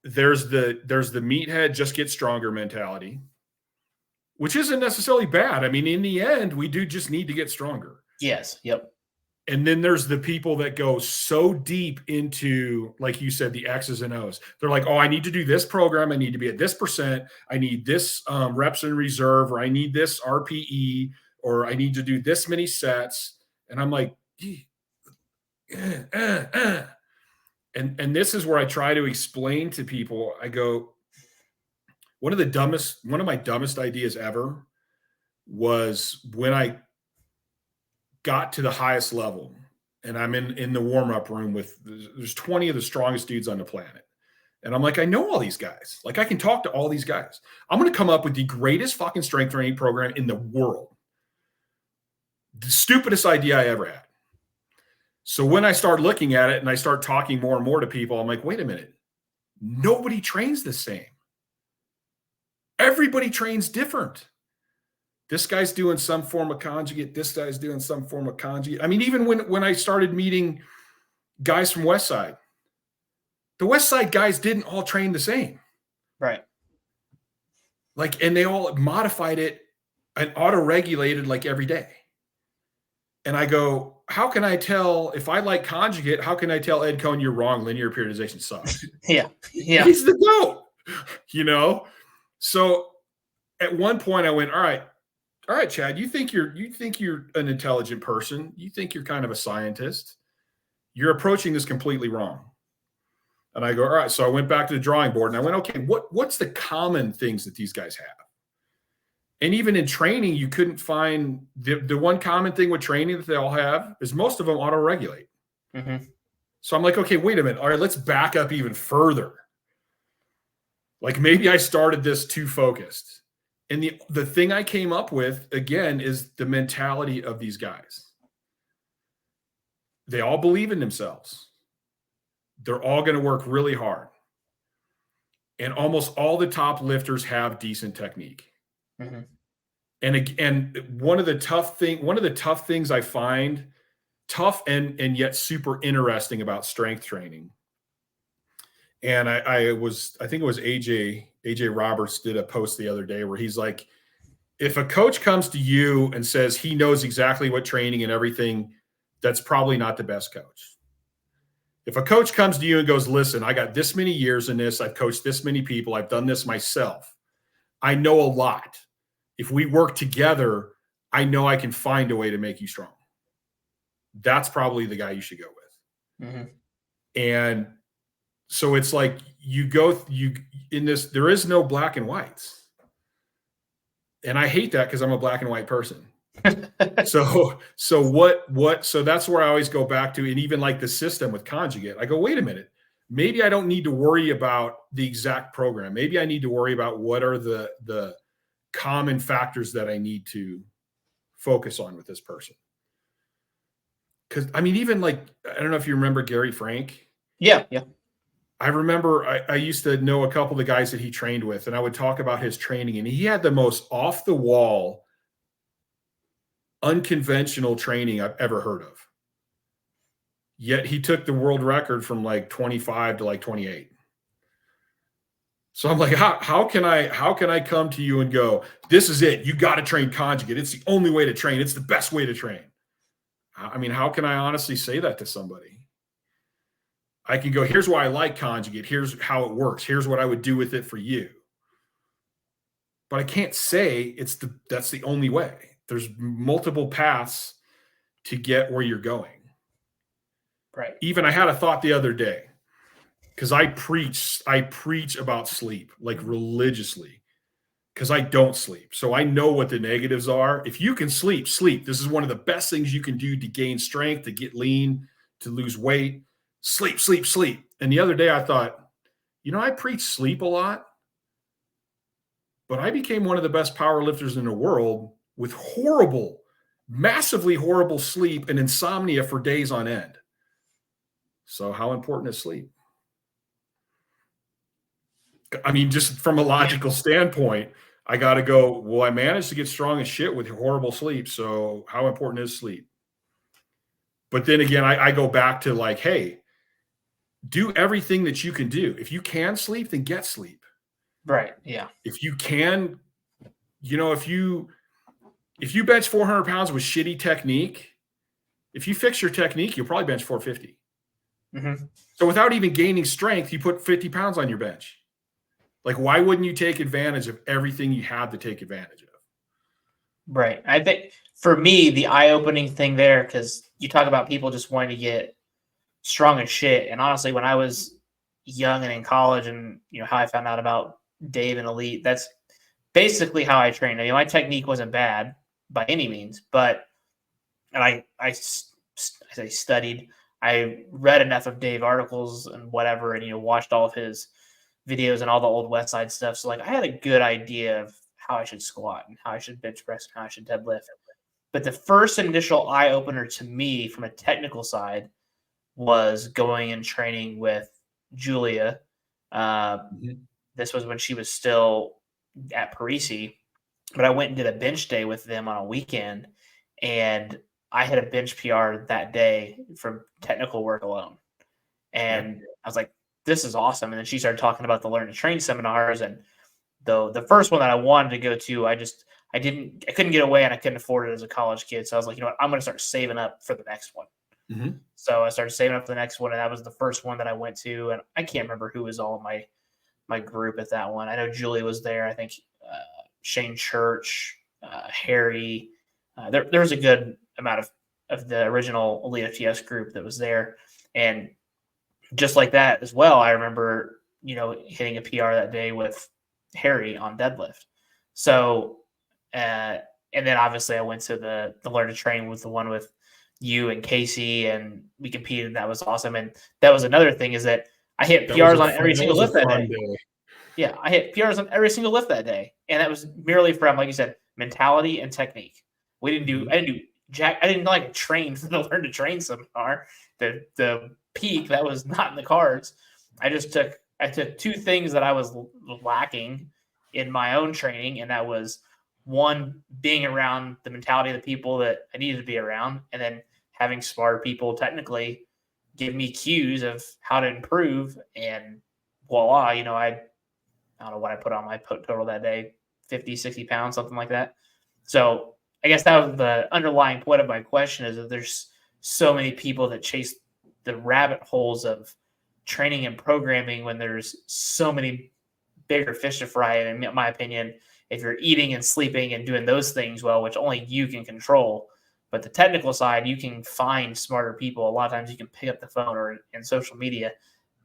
there's the meathead just get stronger mentality, which isn't necessarily bad. I mean, in the end, we do just need to get stronger. Yes. Yep. And then there's the people that go so deep into, like you said, the X's and O's. They're like, oh, I need to do this program. I need to be at this percent. I need this reps in reserve, or I need this RPE, or I need to do this many sets. And I'm like, And this is where I try to explain to people. I go, one of my dumbest ideas ever was when I got to the highest level and I'm in the warm-up room there's 20 of the strongest dudes on the planet. And I'm like, I know all these guys. Like, I can talk to all these guys. I'm going to come up with the greatest fucking strength training program in the world. The stupidest idea I ever had. So when I start looking at it and I start talking more and more to people, I'm like, wait a minute. Nobody trains the same. Everybody trains different. This guy's doing some form of conjugate. This guy's doing some form of conjugate. I mean, even when I started meeting guys from Westside, the Westside guys didn't all train the same. Right. Like, and they all modified it and auto-regulated like every day. And I go, how can I tell if I like conjugate? How can I tell Ed Cohn you're wrong? Linear periodization sucks. Yeah. He's the GOAT, So at one point I went, all right, Chad, you think you're an intelligent person. You think you're kind of a scientist. You're approaching this completely wrong. And I go, all right. So I went back to the drawing board and I went, okay, what's the common things that these guys have? And even in training, you couldn't find the one common thing with training that they all have is most of them auto-regulate. Mm-hmm. So I'm like, okay, wait a minute. All right, let's back up even further. Like, maybe I started this too focused. And the thing I came up with, again, is the mentality of these guys. They all believe in themselves. They're all going to work really hard. And almost all the top lifters have decent technique. Mm-hmm. And one of the tough things I find tough and yet super interesting about strength training. And I think it was AJ Roberts did a post the other day where he's like, if a coach comes to you and says he knows exactly what training and everything, that's probably not the best coach. If a coach comes to you and goes, listen, I got this many years in this, I've coached this many people, I've done this myself, I know a lot. If we work together, I know I can find a way to make you strong. That's probably the guy you should go with. Mm-hmm. And so it's like there is no black and whites. And I hate that because I'm a black and white person. So that's where I always go back to, and even like the system with conjugate, I go, wait a minute, maybe I don't need to worry about the exact program. Maybe I need to worry about what are the common factors that I need to focus on with this person. Because I mean, even like, I don't know if you remember Gary Frank. Yeah. I remember I used to know a couple of the guys that he trained with, and I would talk about his training, and he had the most off the wall, unconventional training I've ever heard of. Yet he took the world record from like 25 to like 28. So I'm like, how can I come to you and go, this is it. You got to train conjugate. It's the only way to train. It's the best way to train. I mean, how can I honestly say that to somebody? I can go, here's why I like conjugate. Here's how it works. Here's what I would do with it for you. But I can't say that's the only way. There's multiple paths to get where you're going. Right. Even I had a thought the other day, because I preach about sleep like religiously. because I don't sleep. So I know what the negatives are. If you can sleep, sleep. This is one of the best things you can do to gain strength, to get lean, to lose weight. Sleep, sleep, sleep. And the other day I thought, I preach sleep a lot, but I became one of the best power lifters in the world with horrible, massively horrible sleep and insomnia for days on end. So how important is sleep? I mean, just from a logical standpoint, I got to go, well, I managed to get strong as shit with horrible sleep. So how important is sleep? But then again, I go back to like, hey, do everything that you can do. If you can sleep, then get sleep. Right. Yeah. If you can, if you bench 400 pounds with shitty technique, if you fix your technique, you'll probably bench 450. Mm-hmm. So without even gaining strength, you put 50 pounds on your bench. Like, why wouldn't you take advantage of everything you had to take advantage of? Right. I think for me, the eye-opening thing there, because you talk about people just wanting to get strong as shit. And honestly, when I was young and in college and, how I found out about Dave and Elite, that's basically how I trained. I mean, my technique wasn't bad by any means, but I studied. I read enough of Dave articles and whatever, and, watched all of his videos and all the old West Side stuff. So like I had a good idea of how I should squat and how I should bench press and how I should deadlift. But the first initial eye opener to me from a technical side was going and training with Julia. This was when she was still at Parisi, but I went and did a bench day with them on a weekend, and I had a bench PR that day from technical work alone. And I was like, this is awesome. And then she started talking about the Learn to Train seminars. And the first one that I wanted to go to, I couldn't get away and I couldn't afford it as a college kid. So I was like, I'm going to start saving up for the next one. Mm-hmm. So I started saving up for the next one. And that was the first one that I went to. And I can't remember who was all in my group at that one. I know Julie was there. I think Shane Church, Harry. There was a good amount of the original Elite FTS group that was there. And just like that as well, I remember, hitting a PR that day with Harry on deadlift. So, and then obviously I went to the Learn to Train with the one with you and Casey, and we competed. That was awesome. And that was another thing, is that I hit PRs on every single lift that day. Yeah, I hit PRs on every single lift that day. And that was merely from, like you said, mentality and technique. I didn't do jack. I didn't like train for the Learn to Train seminar. The peak, that was not in the cards. I took two things that I was lacking in my own training, and that was one, being around the mentality of the people that I needed to be around, and then having smart people technically give me cues of how to improve. And voila, I don't know what I put on my total that day, 50, 60 pounds, something like that. So I guess that was the underlying point of my question, is that there's so many people that chase the rabbit holes of training and programming when there's so many bigger fish to fry. And in my opinion, if you're eating and sleeping and doing those things well, which only you can control, but the technical side, you can find smarter people. A lot of times you can pick up the phone or in social media,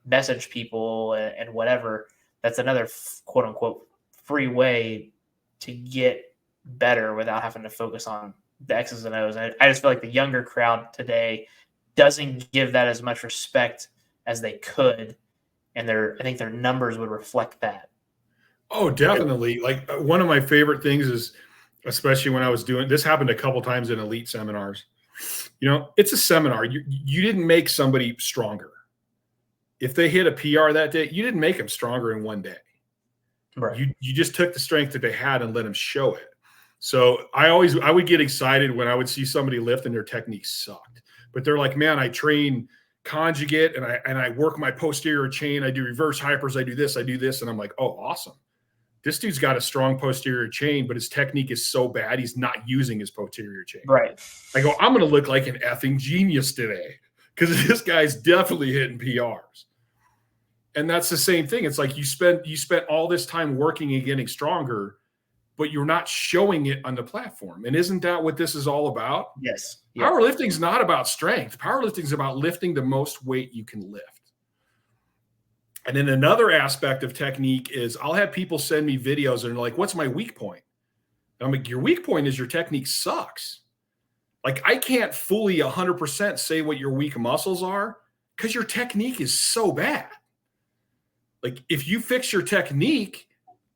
message people and whatever. That's another quote unquote free way to get better without having to focus on the X's and O's. And I just feel like the younger crowd today doesn't give that as much respect as they could. And I think their numbers would reflect that. Oh, definitely. Like one of my favorite things is, especially when I was doing this, happened a couple times in elite seminars. It's a seminar. You didn't make somebody stronger. If they hit a PR that day, you didn't make them stronger in one day. Right. You just took the strength that they had and let them show it. So I would get excited when I would see somebody lift and their technique sucked. But they're like, man, I train conjugate and I work my posterior chain. I do reverse hypers. I do this. And I'm like, oh, awesome. This dude's got a strong posterior chain, but his technique is so bad, he's not using his posterior chain. Right. I go, I'm going to look like an effing genius today because this guy's definitely hitting PRs. And that's the same thing. It's like you spent all this time working and getting stronger, but you're not showing it on the platform. And isn't that what this is all about? Yes. Powerlifting is not about strength. Powerlifting is about lifting the most weight you can lift. And then another aspect of technique is I'll have people send me videos and they're like, what's my weak point? And I'm like, your weak point is your technique sucks. Like, I can't fully 100% say what your weak muscles are because your technique is so bad. Like, if you fix your technique,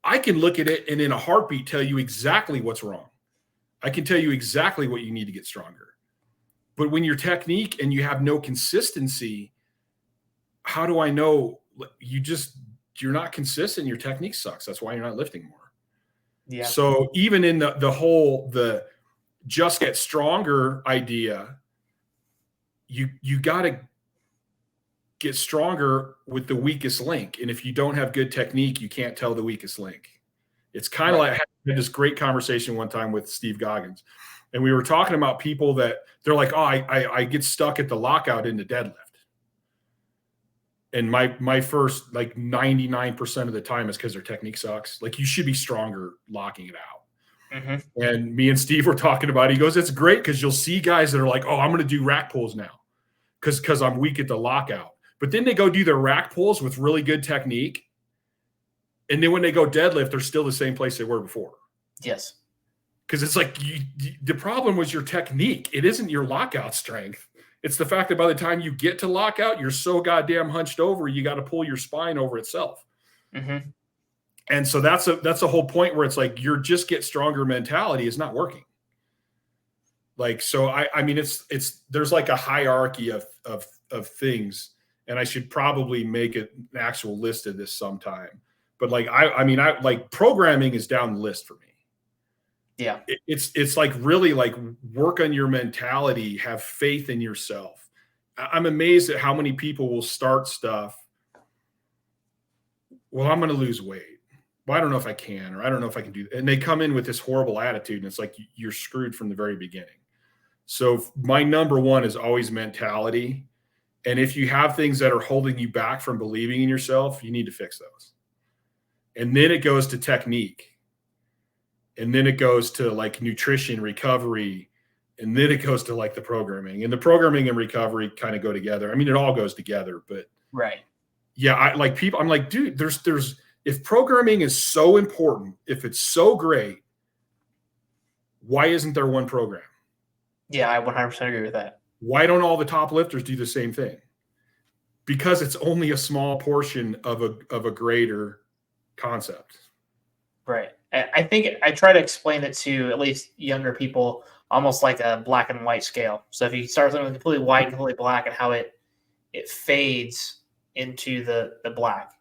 I can look at it and in a heartbeat tell you exactly what's wrong. I can tell you exactly what you need to get stronger. But when your technique and you have no consistency, how do I know? You're not consistent. Your technique sucks. That's why you're not lifting more. Yeah. So even in the whole just get stronger idea, you got to get stronger with the weakest link. And if you don't have good technique, you can't tell the weakest link. It's kind of like I had this great conversation one time with Steve Goggins, and we were talking about people that they're like, oh, I get stuck at the lockout in the deadlift. And my first, like 99% of the time is because their technique sucks. Like, you should be stronger locking it out. Mm-hmm. And me and Steve were talking about it. He goes, it's great because you'll see guys that are like, oh, I'm going to do rack pulls now because I'm weak at the lockout. But then they go do their rack pulls with really good technique. And then when they go deadlift, they're still the same place they were before. Yes. Because it's like the problem was your technique. It isn't your lockout strength. It's the fact that by the time you get to lockout, you're so goddamn hunched over, you got to pull your spine over itself. Mm-hmm. And so that's a whole point where it's like your just get stronger mentality is not working. Like, so I mean, it's there's like a hierarchy of things, and I should probably make an actual list of this sometime. But like, I mean, like programming is down the list for me. Yeah. It's like really like work on your mentality, have faith in yourself. I'm amazed at how many people will start stuff. Well, I'm going to lose weight. Well, I don't know if I can, or I don't know if I can do that. And they come in with this horrible attitude, and it's like you're screwed from the very beginning. So my number one is always mentality. And if you have things that are holding you back from believing in yourself, you need to fix those. And then it goes to technique. And then it goes to like nutrition, recovery. And then it goes to like the programming. And the programming and recovery kind of go together. I mean, it all goes together, but right. Yeah, I'm like, dude, there's if programming is so important, if it's so great, why isn't there one program? Yeah, I 100% agree with that. Why don't all the top lifters do the same thing? Because it's only a small portion of a greater concept. Right. I think I try to explain it to at least younger people almost like a black and white scale. So if you start something with completely white and completely black and how it fades into the black,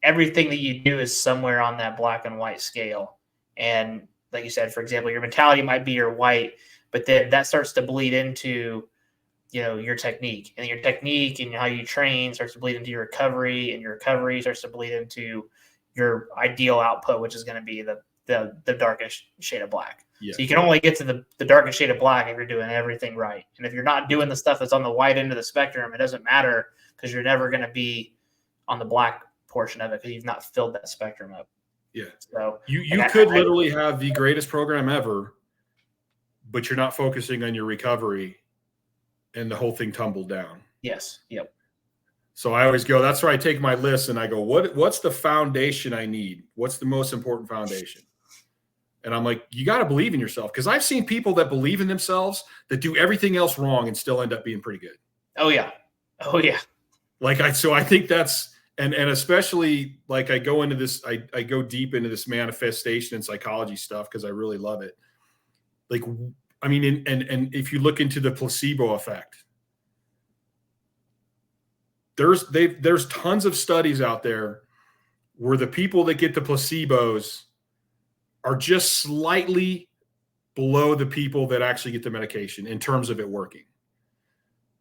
everything that you do is somewhere on that black and white scale. And like you said, for example, your mentality might be your white, but then that starts to bleed into, your technique, and your technique and how you train starts to bleed into your recovery, and your recovery starts to bleed into your ideal output, which is going to be the darkest shade of black. Yeah. So you can only get to the darkest shade of black if you're doing everything right. And if you're not doing the stuff that's on the white end of the spectrum, it doesn't matter because you're never going to be on the black portion of it because you've not filled that spectrum up. Yeah. So you could literally have the greatest program ever, but you're not focusing on your recovery, and the whole thing tumbled down. Yes. Yep. So I always go, that's where I take my list and I go, what's the foundation I need? What's the most important foundation? And I'm like, you got to believe in yourself. Because I've seen people that believe in themselves that do everything else wrong and still end up being pretty good. Oh, yeah. Oh, yeah. So I think that's, and especially like I go into this, I go deep into this manifestation and psychology stuff because I really love it. Like, I mean, and if you look into the placebo effect, there's tons of studies out there where the people that get the placebos are just slightly below the people that actually get the medication in terms of it working.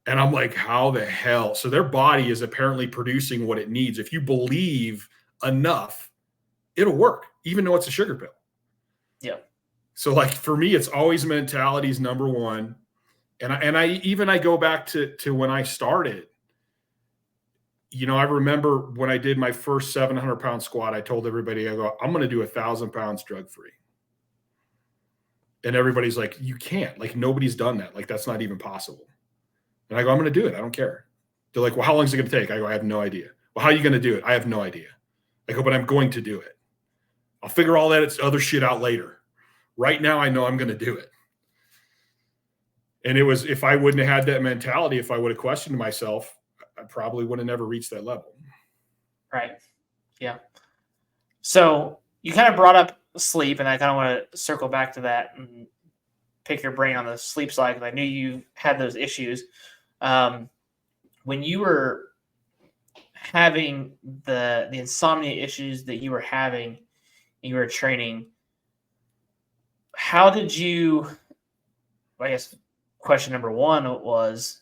And I'm like, how the hell? So their body is apparently producing what it needs. If you believe enough, it'll work, even though it's a sugar pill. Yeah. So like for me, it's always mentality is number one. And I go back to when I started. I remember when I did my first 700-pound squat, I told everybody, I go, I'm going to do 1,000 pounds drug-free. And everybody's like, you can't. Like, nobody's done that. Like, that's not even possible. And I go, I'm going to do it. I don't care. They're like, well, how long is it going to take? I go, I have no idea. Well, how are you going to do it? I have no idea. I go, but I'm going to do it. I'll figure all that other shit out later. Right now, I know I'm going to do it. And it was, if I wouldn't have had that mentality, if I would have questioned myself, I probably would have never reached that level. Right. Yeah. So you kind of brought up sleep, and I kind of want to circle back to that and pick your brain on the sleep side, because I knew you had those issues. When you were having the insomnia issues that you were having, you were training, how did you, I guess question number one was,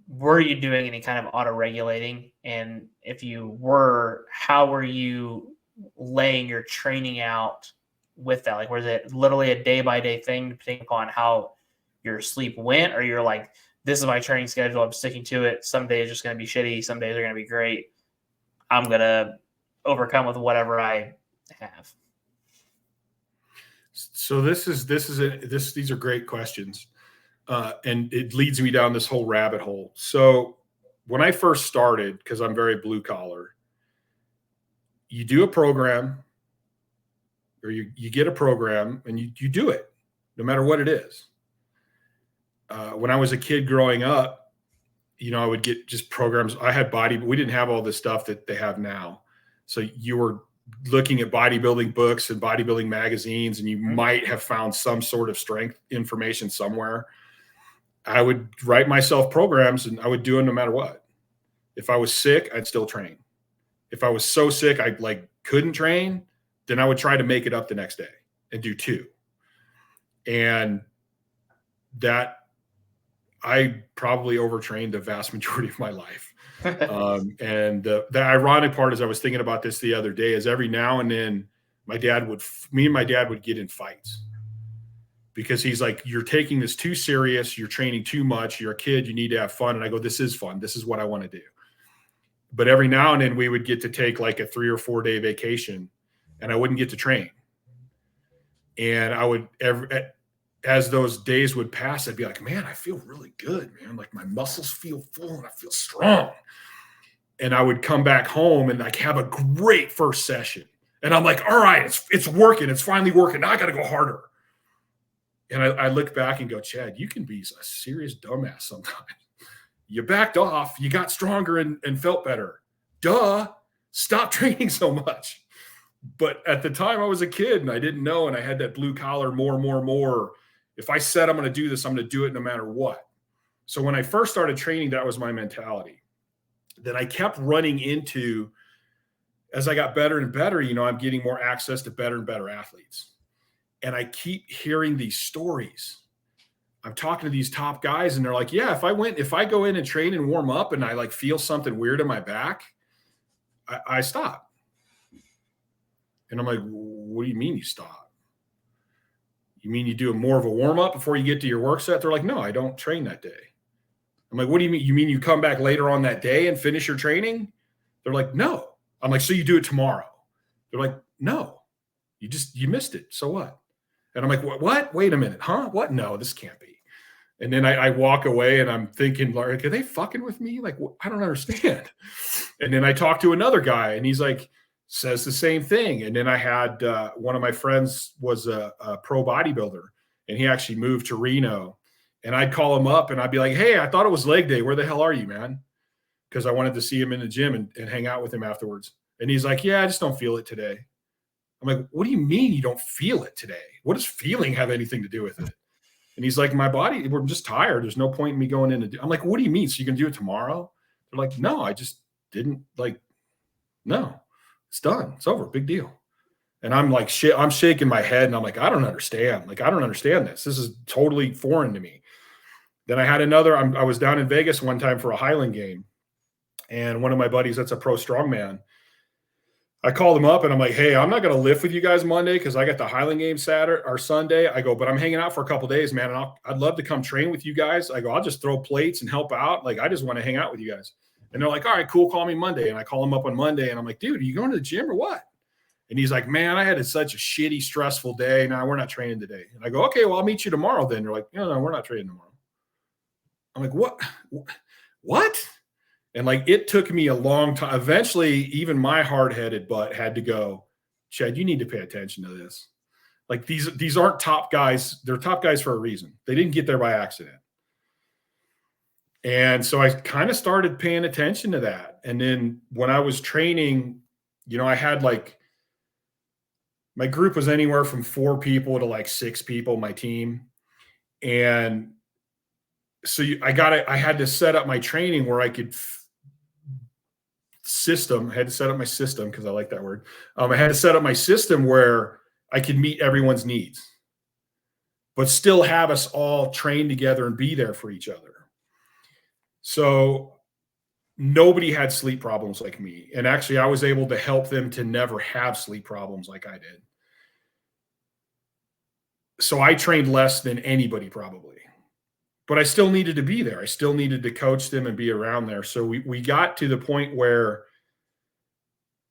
were you doing any kind of auto-regulating? And if you were, how were you laying your training out with that? Like, was it literally a day-by-day thing depending upon how your sleep went? Or you're like, this is my training schedule, I'm sticking to it. Some days are just going to be shitty. Some days are going to be great. I'm going to overcome with whatever I have. So these are great questions. And it leads me down this whole rabbit hole. So when I first started, because I'm very blue collar, you do a program, or you get a program, and you do it no matter what it is. When I was a kid growing up, I would get just programs. I had but we didn't have all the stuff that they have now. So you were looking at bodybuilding books and bodybuilding magazines, and you might have found some sort of strength information somewhere. I would write myself programs, and I would do it no matter what. If I was sick, I'd still train. If I was so sick I couldn't train, then I would try to make it up the next day and do 2. And that, I probably overtrained the vast majority of my life. And the ironic part is, I was thinking about this the other day, is every now and then me and my dad would get in fights, because he's like, you're taking this too serious. You're training too much. You're a kid. You need to have fun. And I go, this is fun. This is what I want to do. But every now and then we would get to take like a 3 or 4 day vacation, and I wouldn't get to train. And I would, as those days would pass, I'd be like, man, I feel really good, man. Like, my muscles feel full and I feel strong. And I would come back home and like have a great first session. And I'm like, all right, it's working. It's finally working. Now I got to go harder. And I look back and go, Chad, you can be a serious dumbass sometimes. You backed off, you got stronger and felt better. Duh, stop training so much. But at the time I was a kid and I didn't know, and I had that blue collar, more. If I said I'm going to do this, I'm going to do it no matter what. So when I first started training, that was my mentality. Then I kept running into, as I got better and better, I'm getting more access to better and better athletes. And I keep hearing these stories. I'm talking to these top guys, and they're like, yeah, if I go in and train and warm up and I like feel something weird in my back, I stop. And I'm like, what do you mean you stop? You mean you do more of a warm up before you get to your work set? They're like, no, I don't train that day. I'm like, what do you mean? You mean you come back later on that day and finish your training? They're like, no. I'm like, so you do it tomorrow? They're like, no, you missed it. So what? And I'm like, what? Wait a minute. Huh? What? No, this can't be. And then I walk away and I'm thinking, like, are they fucking with me? Like, I don't understand. And then I talk to another guy and he's like, says the same thing. And then I had one of my friends was a pro bodybuilder, and he actually moved to Reno. And I'd call him up and I'd be like, hey, I thought it was leg day. Where the hell are you, man? Because I wanted to see him in the gym and hang out with him afterwards. And he's like, yeah, I just don't feel it today. I'm like, what do you mean you don't feel it today? What does feeling have anything to do with it? And he's like, my body, we're just tired. There's no point in me going in to do. I'm like, what do you mean? So you can do it tomorrow? They're like, no, I just didn't no, it's done. It's over. Big deal. And I'm like, shit, I'm shaking my head and I'm like, I don't understand. Like, I don't understand this. This is totally foreign to me. Then I had I was down in Vegas one time for a Highland game. And one of my buddies, that's a pro strongman, I called him up and I'm like, hey, I'm not going to lift with you guys Monday because I got the Highland Games Saturday or Sunday. I go, but I'm hanging out for a couple days, man. And I'd love to come train with you guys. I go, I'll just throw plates and help out. Like, I just want to hang out with you guys. And they're like, all right, cool. Call me Monday. And I call him up on Monday and I'm like, dude, are you going to the gym or what? And he's like, man, I had such a shitty, stressful day. No, we're not training today. And I go, okay, well, I'll meet you tomorrow then. They're like, no, we're not training tomorrow. I'm like, what? And like, it took me a long time. Eventually, even my hard-headed butt had to go, Chad, you need to pay attention to this. Like, these aren't top guys. They're top guys for a reason. They didn't get there by accident. And so I kind of started paying attention to that. And then when I was training, you know, I had like, my group was anywhere from 4 people to like 6 people, my team. And so I had to set up my training where I could I had to set up my system, because I like that word. I had to set up my system where I could meet everyone's needs, but still have us all train together and be there for each other. So nobody had sleep problems like me. And actually, I was able to help them to never have sleep problems like I did. So I trained less than anybody probably, but I still needed to be there. I still needed to coach them and be around there. So we got to the point where,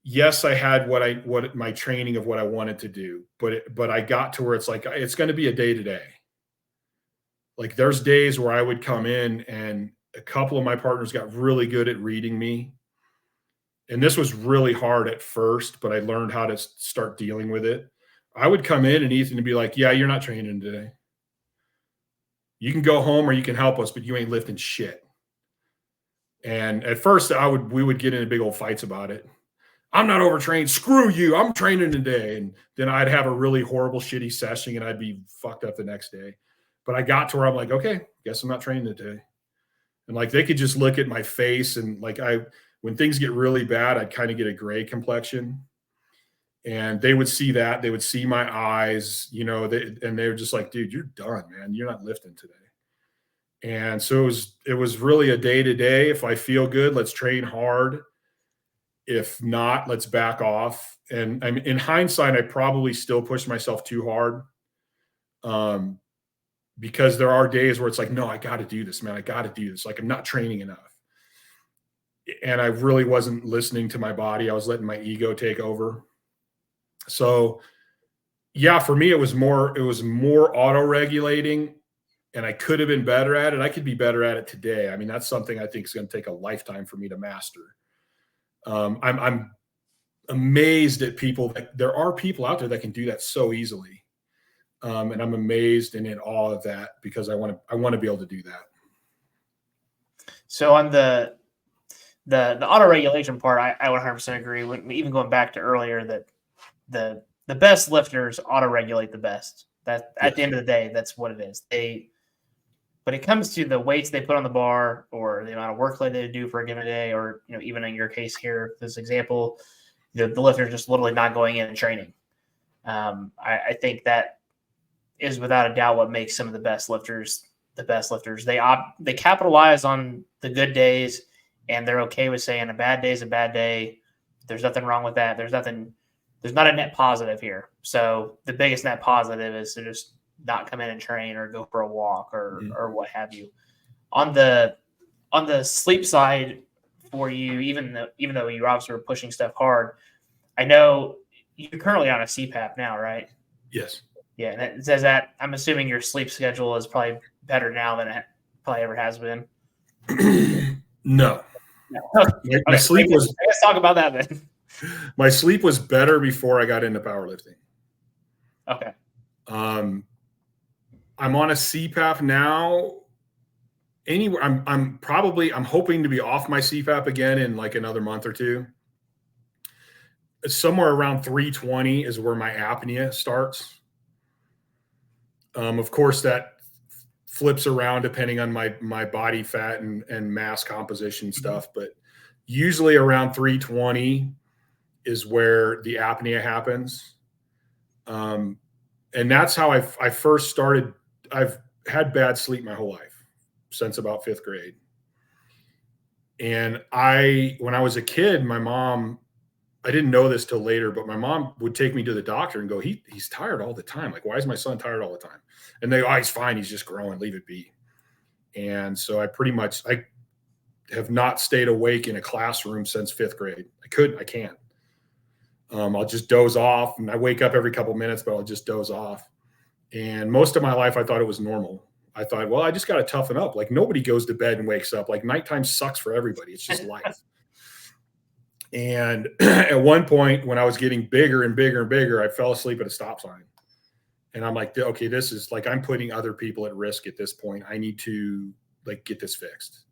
yes, I had what my training of what I wanted to do, but I got to where it's like, it's going to be a day to day. Like, there's days where I would come in and a couple of my partners got really good at reading me. And this was really hard at first, but I learned how to start dealing with it. I would come in and Ethan would be like, yeah, you're not training today. You can go home or you can help us, but you ain't lifting shit. And at first we would get into big old fights about it. I'm not overtrained. Screw you. I'm training today. And then I'd have a really horrible, shitty session and I'd be fucked up the next day. But I got to where I'm like, okay, guess I'm not training today. And like, they could just look at my face, and like, when things get really bad, I'd kind of get a gray complexion, and they would see that. They would see my eyes, you know, and they were just like, dude, you're done, man. You're not lifting today. And so it was really a day to day. If I feel good, let's train hard. If not, let's back off. And I mean, in hindsight, I probably still pushed myself too hard. Because there are days where it's like, no, I got to do this, man. I got to do this. Like, I'm not training enough. And I really wasn't listening to my body. I was letting my ego take over. So yeah, for me, it was more auto-regulating, and I could have been better at it. I could be better at it today. I mean, that's something I think is going to take a lifetime for me to master. I'm amazed at people. There are people out there that can do that so easily. And I'm amazed and in awe of that, because I want to be able to do that. So on the auto regulation part, I 100% agree. Even going back to earlier, that the best lifters auto regulate the best. That at the end of the day, that's what it is. When it comes to the weights they put on the bar, or the amount of work they do for a given day, or, you know, even in your case here, this example, the lifter just literally not going in and training. I think that is without a doubt what makes some of the best lifters the best lifters. They capitalize on the good days, and they're okay with saying a bad day is a bad day. There's nothing wrong with that. There's not a net positive here. So the biggest net positive is to just not come in and train or go for a walk or what have you. On the sleep side for you, even though you obviously were pushing stuff hard, I know you're currently on a CPAP now, right? Yes. Yeah, and it says that I'm assuming your sleep schedule is probably better now than it probably ever has been. No. My sleep was. Let's talk about that then. My sleep was better before I got into powerlifting. Okay. I'm on a CPAP now. Anywhere, I'm hoping to be off my CPAP again in like another month or two. Somewhere around 320 is where my apnea starts. Of course, that flips around depending on my body fat and mass composition stuff, but usually around 320 is where the apnea happens. And that's how I first started. I've had bad sleep my whole life, since about 5th grade. And when I was a kid, my mom, I didn't know this till later, but my mom would take me to the doctor and go, he's tired all the time. Like, why is my son tired all the time? And they go, oh, he's fine. He's just growing. Leave it be. And so I have not stayed awake in a classroom since 5th grade. I can't. I'll just doze off, and I wake up every couple minutes, but I'll just doze off. And most of my life, I thought it was normal. I thought, well, I just got to toughen up. Like nobody goes to bed and wakes up. Like nighttime sucks for everybody. It's just life. And at one point when I was getting bigger and bigger and bigger, I fell asleep at a stop sign. And I'm like, okay, this is like, I'm putting other people at risk at this point. I need to like get this fixed.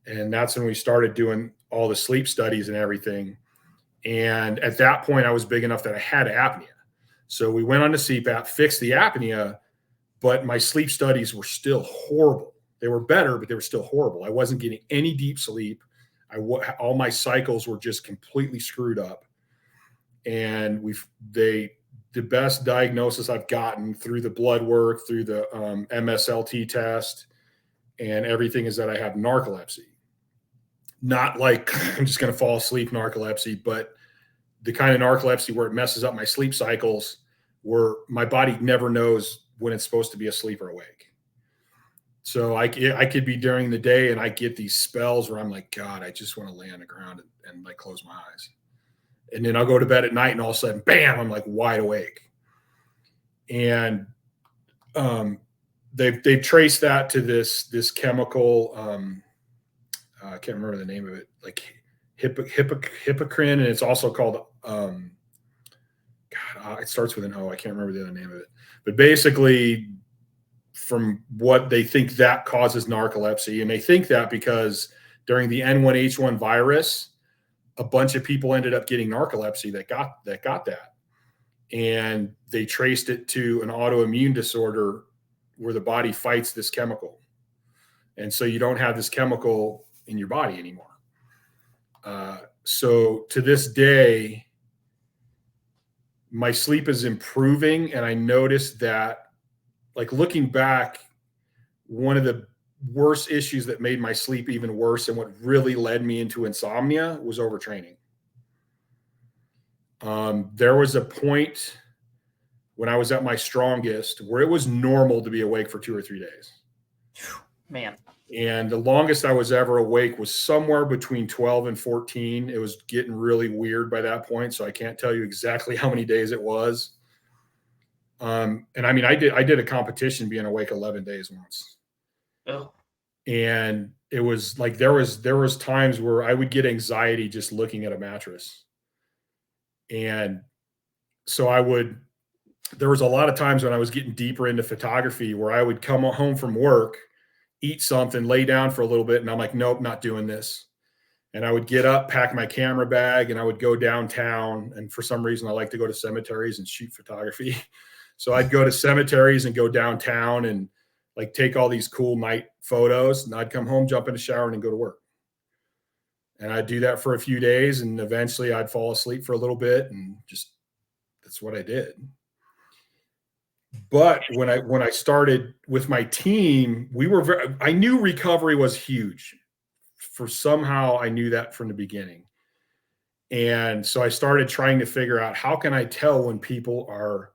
And that's when we started doing all the sleep studies and everything. And at that point I was big enough that I had apnea. So we went on to CPAP, fixed the apnea, but my sleep studies were still horrible. They were better, but they were still horrible. I wasn't getting any deep sleep. All my cycles were just completely screwed up. And the best diagnosis I've gotten through the blood work, through the MSLT test and everything is that I have narcolepsy. Not like I'm just going to fall asleep narcolepsy, but the kind of narcolepsy where it messes up my sleep cycles, where my body never knows when it's supposed to be asleep or awake. So I could be during the day and I get these spells where I'm like, God, I just want to lay on the ground and like close my eyes. And then I'll go to bed at night and all of a sudden, bam, I'm like wide awake. And they've traced that to this chemical. I can't remember the name of it, like hypocrine, and it's also called it starts with an O. I can't remember the other name of it, but basically, from what they think that causes narcolepsy, and they think that because during the N1H1 virus, a bunch of people ended up getting narcolepsy that got that, and they traced it to an autoimmune disorder where the body fights this chemical, and so you don't have this chemical in your body anymore. So to this day, my sleep is improving, and I noticed that, like looking back, one of the worst issues that made my sleep even worse and what really led me into insomnia was overtraining. There was a point when I was at my strongest where it was normal to be awake for 2 or 3 days. Man. And the longest I was ever awake was somewhere between 12 and 14. It was getting really weird by that point, so I can't tell you exactly how many days it was. And I mean, I did a competition being awake 11 days once. Oh. And it was like there was times where I would get anxiety just looking at a mattress. And so there was a lot of times when I was getting deeper into photography where I would come home from work, eat something, lay down for a little bit, and I'm like, nope, not doing this. And I would get up, pack my camera bag, and I would go downtown. And for some reason, I like to go to cemeteries and shoot photography. So I'd go to cemeteries and go downtown and like take all these cool night photos. And I'd come home, jump in the shower, and then go to work. And I'd do that for a few days, and eventually I'd fall asleep for a little bit, and just that's what I did. But when I started with my team, I knew recovery was huge. Somehow I knew that from the beginning. And so I started trying to figure out, how can I tell when people are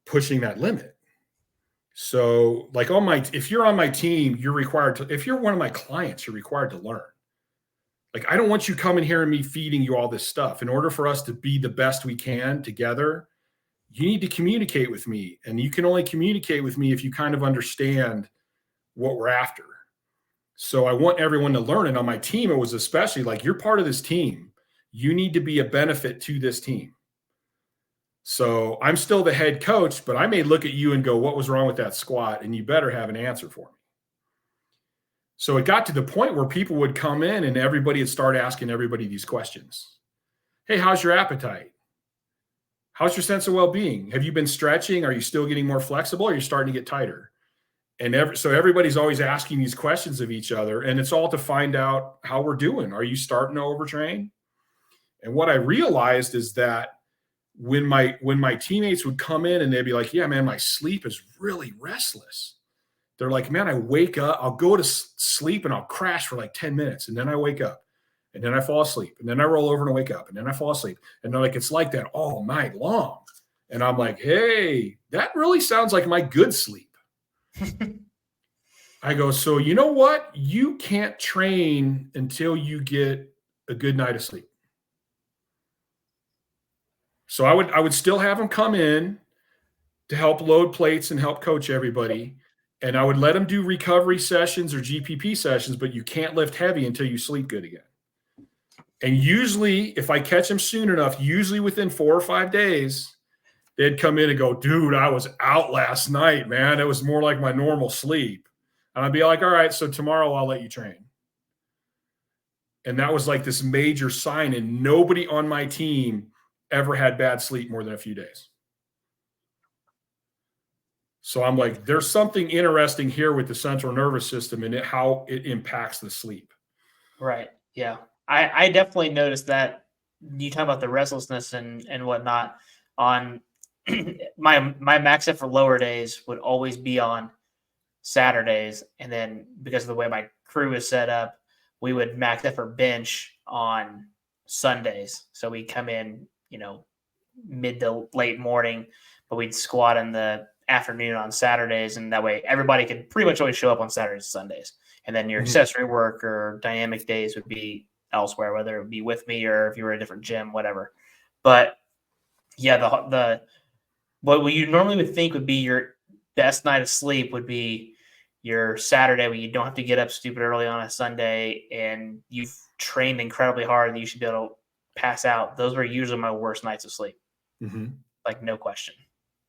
pushing that limit? So like if you're on my team, you're required to, if you're one of my clients, you're required to learn. Like, I don't want you coming here and me feeding you all this stuff. In order for us to be the best we can together, you need to communicate with me. And you can only communicate with me if you kind of understand what we're after. So I want everyone to learn. And on my team, it was especially like, you're part of this team. You need to be a benefit to this team. So I'm still the head coach, but I may look at you and go, what was wrong with that squat? And you better have an answer for me. So it got to the point where people would come in and everybody would start asking everybody these questions. Hey, how's your appetite? How's your sense of well-being? Have you been stretching? Are you still getting more flexible? Or are you starting to get tighter? And so everybody's always asking these questions of each other, and it's all to find out how we're doing. Are you starting to overtrain? And what I realized is that when my teammates would come in and they'd be like, yeah, man, my sleep is really restless. They're like, man, I wake up, I'll go to sleep and I'll crash for like 10 minutes. And then I wake up and then I fall asleep and then I roll over and I wake up and then I fall asleep. And they're like, it's like that all night long. And I'm like, hey, that really sounds like my good sleep. I go, so you know what? You can't train until you get a good night of sleep. So I would still have them come in to help load plates and help coach everybody. And I would let them do recovery sessions or GPP sessions, but you can't lift heavy until you sleep good again. And usually, if I catch them soon enough, usually within 4 or 5 days, they'd come in and go, dude, I was out last night, man. It was more like my normal sleep. And I'd be like, all right, so tomorrow I'll let you train. And that was like this major sign. And nobody on my team ever had bad sleep more than a few days. So I'm like, there's something interesting here with the central nervous system and how it impacts the sleep. Right. Yeah. I definitely noticed that. You talk about the restlessness and whatnot on my max effort lower days would always be on Saturdays. And then because of the way my crew is set up, we would max effort bench on Sundays. So we'd come in, mid to late morning, but we'd squat in the afternoon on Saturdays. And that way everybody could pretty much always show up on Saturdays and Sundays. And then your accessory work or dynamic days would be elsewhere, whether it would be with me or if you were at a different gym, whatever. But yeah, the what you normally would think would be your best night of sleep would be your Saturday when you don't have to get up stupid early on a Sunday and you've trained incredibly hard and you should be able to pass out. Those were usually my worst nights of sleep. Like no question.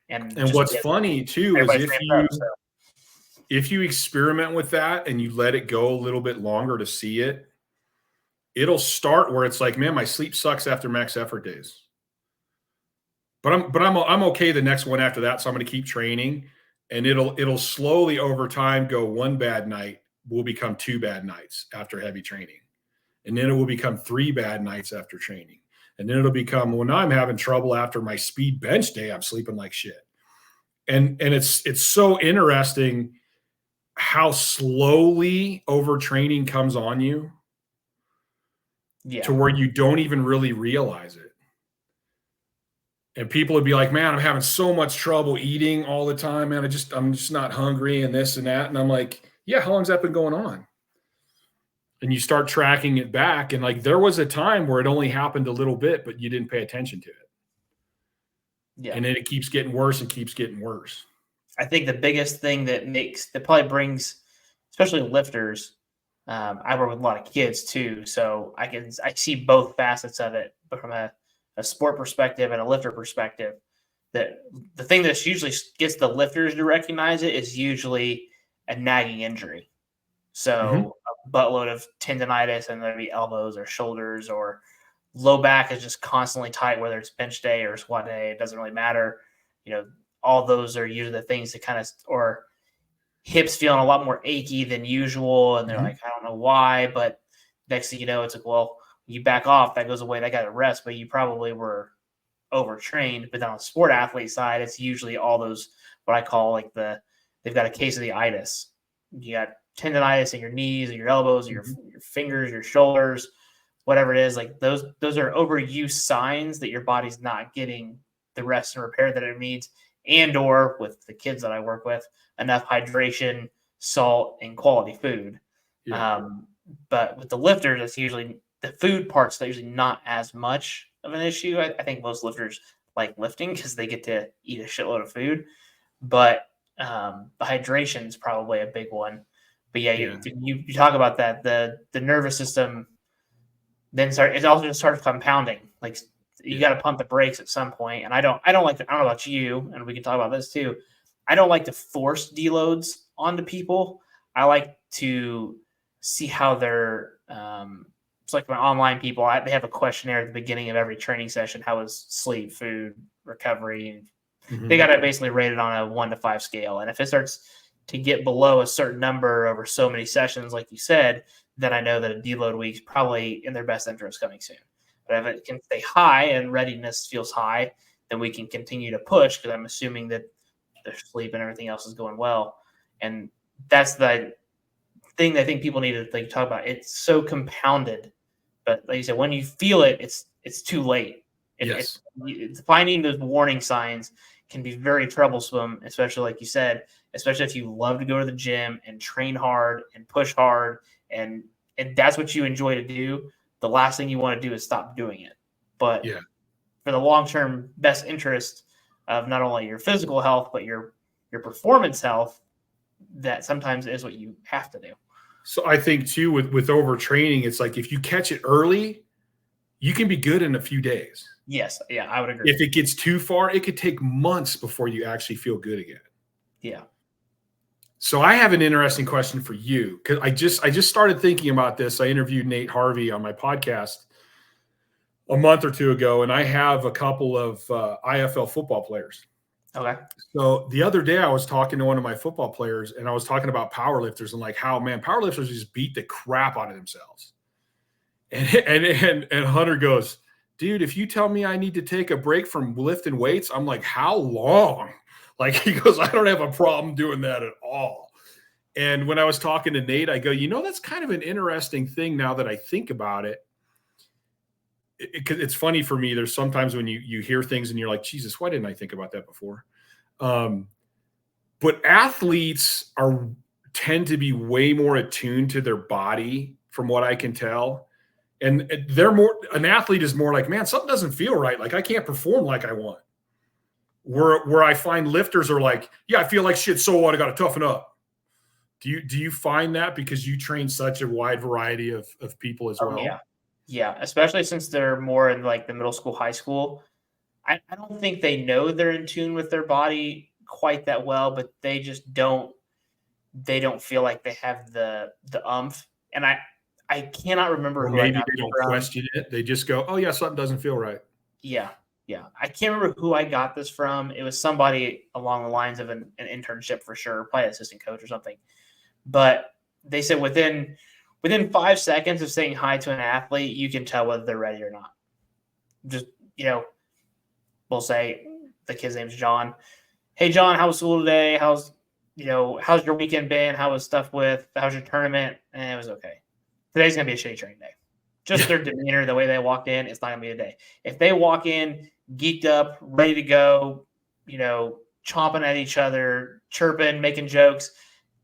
And what's funny too is if you experiment with that and you let it go a little bit longer to see it, it'll start where it's like, man, my sleep sucks after max effort days. But I'm okay the next one after that. So I'm going to keep training, and it'll slowly over time go, one bad night will become 2 bad nights after heavy training. And then it will become 3 bad nights after training. And then it'll become, well, now I'm having trouble after my speed bench day. I'm sleeping like shit. And it's so interesting how slowly overtraining comes on you. Yeah. To where you don't even really realize it. And people would be like, man, I'm having so much trouble eating all the time, man. I'm just not hungry and this and that. And I'm like, yeah, how long's that been going on? And you start tracking it back. And like, there was a time where it only happened a little bit, but you didn't pay attention to it. Yeah. And then it keeps getting worse and keeps getting worse. I think the biggest thing that probably brings, especially lifters, I work with a lot of kids too, so I see both facets of it, but from a sport perspective and a lifter perspective, that the thing that usually gets the lifters to recognize it is usually a nagging injury. So a buttload of tendonitis, and there'd be elbows or shoulders, or low back is just constantly tight, whether it's bench day or squat day, it doesn't really matter. All those are usually the things that kind of, or hips feeling a lot more achy than usual. And they're like, I don't know why, but next thing you know, it's like, well, you back off, that goes away, that got to rest, but you probably were overtrained. But then on the sport athlete side, it's usually all those, what I call like they've got a case of the itis. You got tendonitis in your knees or your elbows or your fingers, your shoulders, whatever it is. Like those are overuse signs that your body's not getting the rest and repair that it needs. And or with the kids that I work with, enough hydration, salt, and quality food. Yeah. But with the lifters, it's usually the food part's usually not as much of an issue. I think most lifters like lifting because they get to eat a shitload of food. But the hydration is probably a big one. But yeah, you talk about that. The nervous system then it also just starts compounding. Like you got to pump the brakes at some point. And I don't like to, I don't know about you, and we can talk about this too. I don't like to force deloads onto people. I like to see how they're, it's like my online people, they have a questionnaire at the beginning of every training session. How was sleep, food, recovery? They got to basically rate it on a 1 to 5 scale. And if it starts to get below a certain number over so many sessions, like you said, then I know that a deload week's probably in their best interest coming soon. But if it can stay high and readiness feels high, then we can continue to push because I'm assuming that their sleep and everything else is going well. And that's the thing that I think people need to talk about. It's so compounded. But like you said, when you feel it, it's too late. It's finding those warning signs can be very troublesome, especially like you said, especially if you love to go to the gym and train hard and push hard and that's what you enjoy to do. The last thing you want to do is stop doing it. But for the long-term best interest of not only your physical health, but your performance health, that sometimes is what you have to do. So I think too, with overtraining, it's like if you catch it early, you can be good in a few days. Yes. Yeah, I would agree. If it gets too far, it could take months before you actually feel good again. Yeah. So I have an interesting question for you, because I just started thinking about this. I interviewed Nate Harvey on my podcast a month or two ago, and I have a couple of IFL football players. Okay. So the other day I was talking to one of my football players, and I was talking about powerlifters and like how, man, powerlifters just beat the crap out of themselves. And Hunter goes, dude, if you tell me I need to take a break from lifting weights, I'm like, how long? Like, he goes, I don't have a problem doing that at all. And when I was talking to Nate, I go, that's kind of an interesting thing now that I think about it. It's funny for me. There's sometimes when you hear things and you're like, Jesus, why didn't I think about that before? But athletes tend to be way more attuned to their body, from what I can tell. And an athlete is more like, man, something doesn't feel right. Like I can't perform like I want. Where I find lifters are like, yeah, I feel like shit. So what? I got to toughen up. Do you find that because you train such a wide variety of people as well? Yeah. Yeah. Especially since they're more in like the middle school, high school. I don't think they know they're in tune with their body quite that well, but they just don't feel like they have the umph. And I cannot remember who maybe they don't question it. They just go, oh yeah, something doesn't feel right. Yeah. Yeah. I can't remember who I got this from. It was somebody along the lines of an internship for sure, probably an assistant coach or something. But they said within 5 seconds of saying hi to an athlete, you can tell whether they're ready or not. Just, we'll say the kid's name's John. Hey, John, how was school today? How's your weekend been? How's your tournament? And it was okay. Today's going to be a shitty training day. Just their demeanor, the way they walked in, it's not going to be a day. If they walk in geeked up, ready to go, chomping at each other, chirping, making jokes,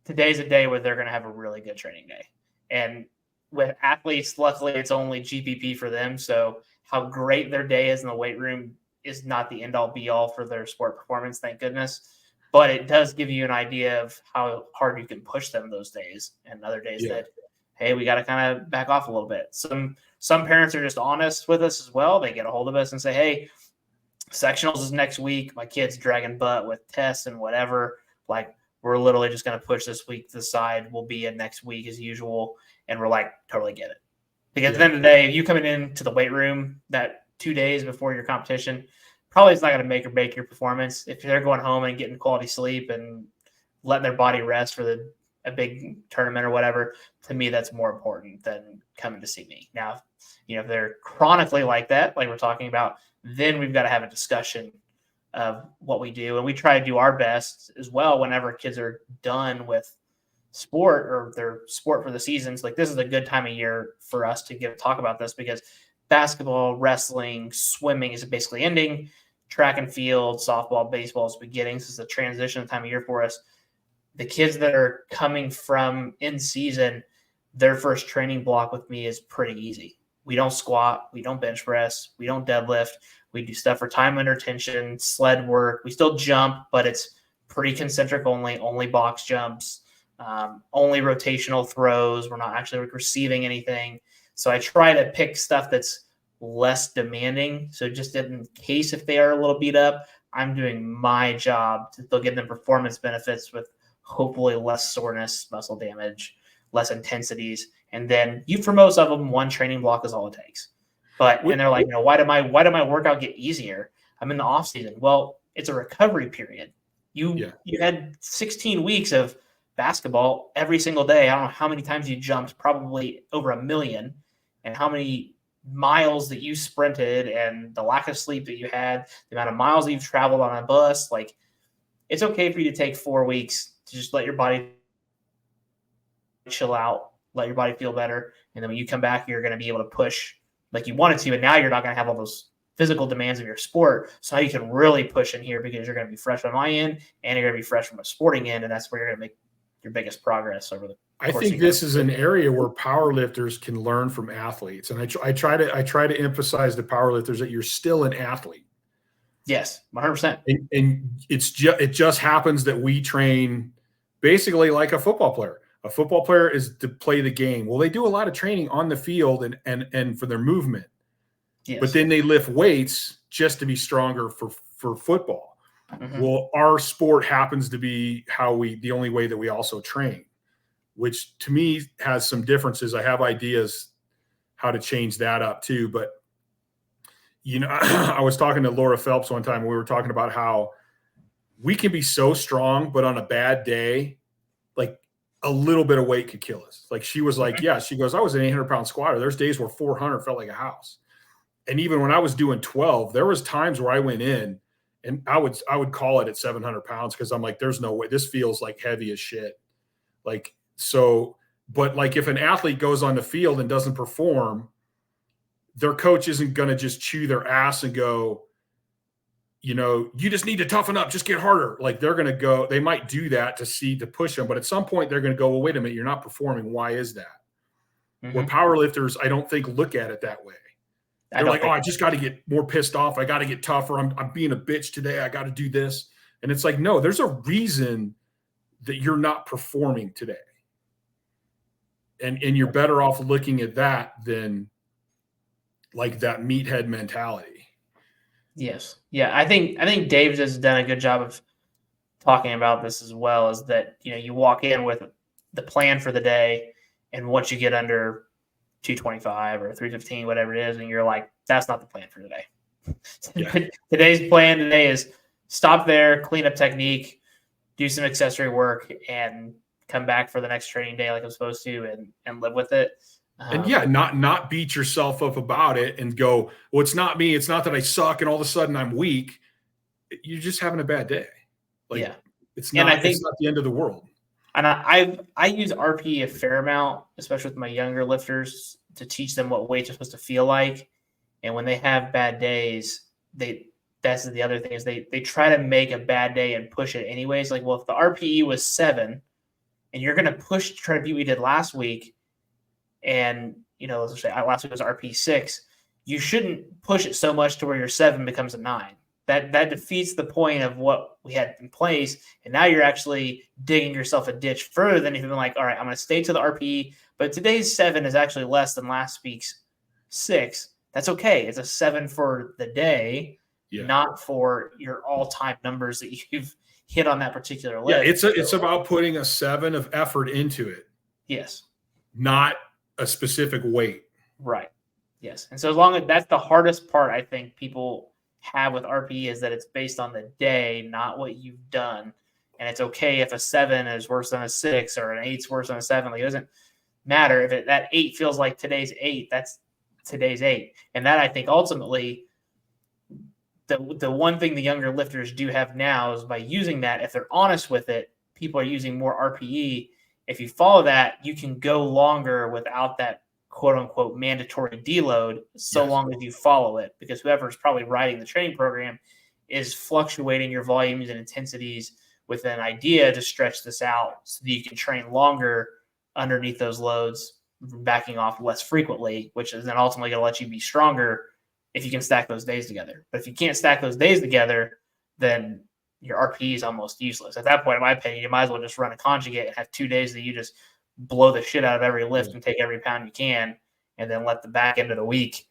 today's a day where they're going to have a really good training day. And with athletes, luckily, it's only GPP for them. So how great their day is in the weight room is not the end-all, be-all for their sport performance, thank goodness. But it does give you an idea of how hard you can push them those days, and other days that, hey, we got to kind of back off a little bit. Some parents are just honest with us as well. They get a hold of us and say, hey, sectionals is next week. My kid's dragging butt with tests and whatever. Like, we're literally just going to push this week to the side. We'll be in next week as usual. And we're like, totally get it. Because at the end of the day, you coming into the weight room that 2 days before your competition, probably it's not going to make or break your performance. If they're going home and getting quality sleep and letting their body rest for a big tournament or whatever, to me, that's more important than coming to see me. Now, if they're chronically like that, like we're talking about, then we've got to have a discussion of what we do. And we try to do our best as well whenever kids are done with sport or their sport for the seasons. Like, this is a good time of year for us to talk about this, because basketball, wrestling, swimming is basically ending. Track and field, softball, baseball is beginning. This is a transition time of year for us. The kids that are coming from in season, their first training block with me is pretty easy. We don't squat. We don't bench press. We don't deadlift. We do stuff for time under tension, sled work. We still jump, but it's pretty concentric only box jumps, only rotational throws. We're not actually receiving anything. So I try to pick stuff that's less demanding. So just in case if they are a little beat up, I'm doing my job to still give them performance benefits with hopefully less soreness, muscle damage, less intensities. And then for most of them, one training block is all it takes. And they're like, why did my workout get easier? I'm in the off season. Well, it's a recovery period. You had 16 weeks of basketball every single day. I don't know how many times you jumped, probably over 1 million, and how many miles that you sprinted, and the lack of sleep that you had, the amount of miles that you've traveled on a bus. Like, it's okay for you to take 4 weeks to just let your body chill out, let your body feel better. And then when you come back, you're going to be able to push like you wanted to. And now you're not going to have all those physical demands of your sport. So now you can really push in here, because you're going to be fresh on my end and you're going to be fresh from a sporting end. And that's where you're going to make your biggest progress over the course. I think this is an area where powerlifters can learn from athletes. And I try to emphasize to powerlifters that you're still an athlete. Yes, 100%. And it just happens that we train basically like a football player. A football player is to play the game. Well, they do a lot of training on the field and for their movement. Yes. But then they lift weights just to be stronger for football. Mm-hmm. Well, our sport happens to be the only way that we also train, which to me has some differences. I have ideas how to change that up too. But, I was talking to Laura Phelps one time, and we were talking about how we can be so strong, but on a bad day, like a little bit of weight could kill us. Like she was like, yeah, she goes, I was an 800-pound squatter. There's days where 400 felt like a house. And even when I was doing 12, there was times where I went in and I would call it at 700 pounds. Cause I'm like, there's no way, this feels like heavy as shit. Like, so, but like if an athlete goes on the field and doesn't perform, their coach isn't going to just chew their ass and go, you just need to toughen up, just get harder. Like they're going to go, they might do that to push them. But at some point they're going to go, well, wait a minute, you're not performing. Why is that? Mm-hmm. Where powerlifters, I don't think look at it that way. They're like, I just got to get more pissed off. I got to get tougher. I'm being a bitch today. I got to do this. And it's like, no, there's a reason that you're not performing today. And you're better off looking at that than like that meathead mentality. Yes. Yeah. I think Dave has done a good job of talking about this as well, is that, you walk in with the plan for the day, and once you get under 225 or 315, whatever it is, and you're like, that's not the plan for today. Yeah. Today's plan today is stop there, clean up technique, do some accessory work, and come back for the next training day like I'm supposed to, and live with it. And not beat yourself up about it and go, well, it's not me. It's not that I suck and all of a sudden I'm weak. You're just having a bad day. Like, it's not the end of the world. And I use RPE a fair amount, especially with my younger lifters, to teach them what weights are supposed to feel like. And when they have bad days, that's the other thing, is they try to make a bad day and push it anyways. Like, well, if the RPE was 7 and you're going to push to try to beat what we did last week, and, let's say last week was RP 6, you shouldn't push it so much to where your 7 becomes a 9. That defeats the point of what we had in place. And now you're actually digging yourself a ditch further than if you've been like, all right, I'm going to stay to the RPE, but today's 7 is actually less than last week's 6. That's okay. It's a 7 for the day, not for your all-time numbers that you've hit on that particular list. Yeah, it's about putting a 7 of effort into it. Yes. Not a specific weight. Right. Yes. And so as long as that's the hardest part, I think people have with RPE, is that it's based on the day, not what you've done. And it's okay if a 7 is worse than a 6 or an 8's worse than a 7. Like, it doesn't matter if that 8 feels like today's 8. That's today's 8. And that, I think, ultimately, the one thing the younger lifters do have now is, by using that, if they're honest with it, people are using more RPE. If you follow that, you can go longer without that quote unquote mandatory deload, so long as you follow it, because whoever's probably writing the training program is fluctuating your volumes and intensities with an idea to stretch this out so that you can train longer underneath those loads, backing off less frequently, which is then ultimately going to let you be stronger if you can stack those days together. But if you can't stack those days together, then your RPE is almost useless. At that point, in my opinion, you might as well just run a conjugate and have 2 days that you just blow the shit out of every lift and take every pound you can, and then let the back end of the week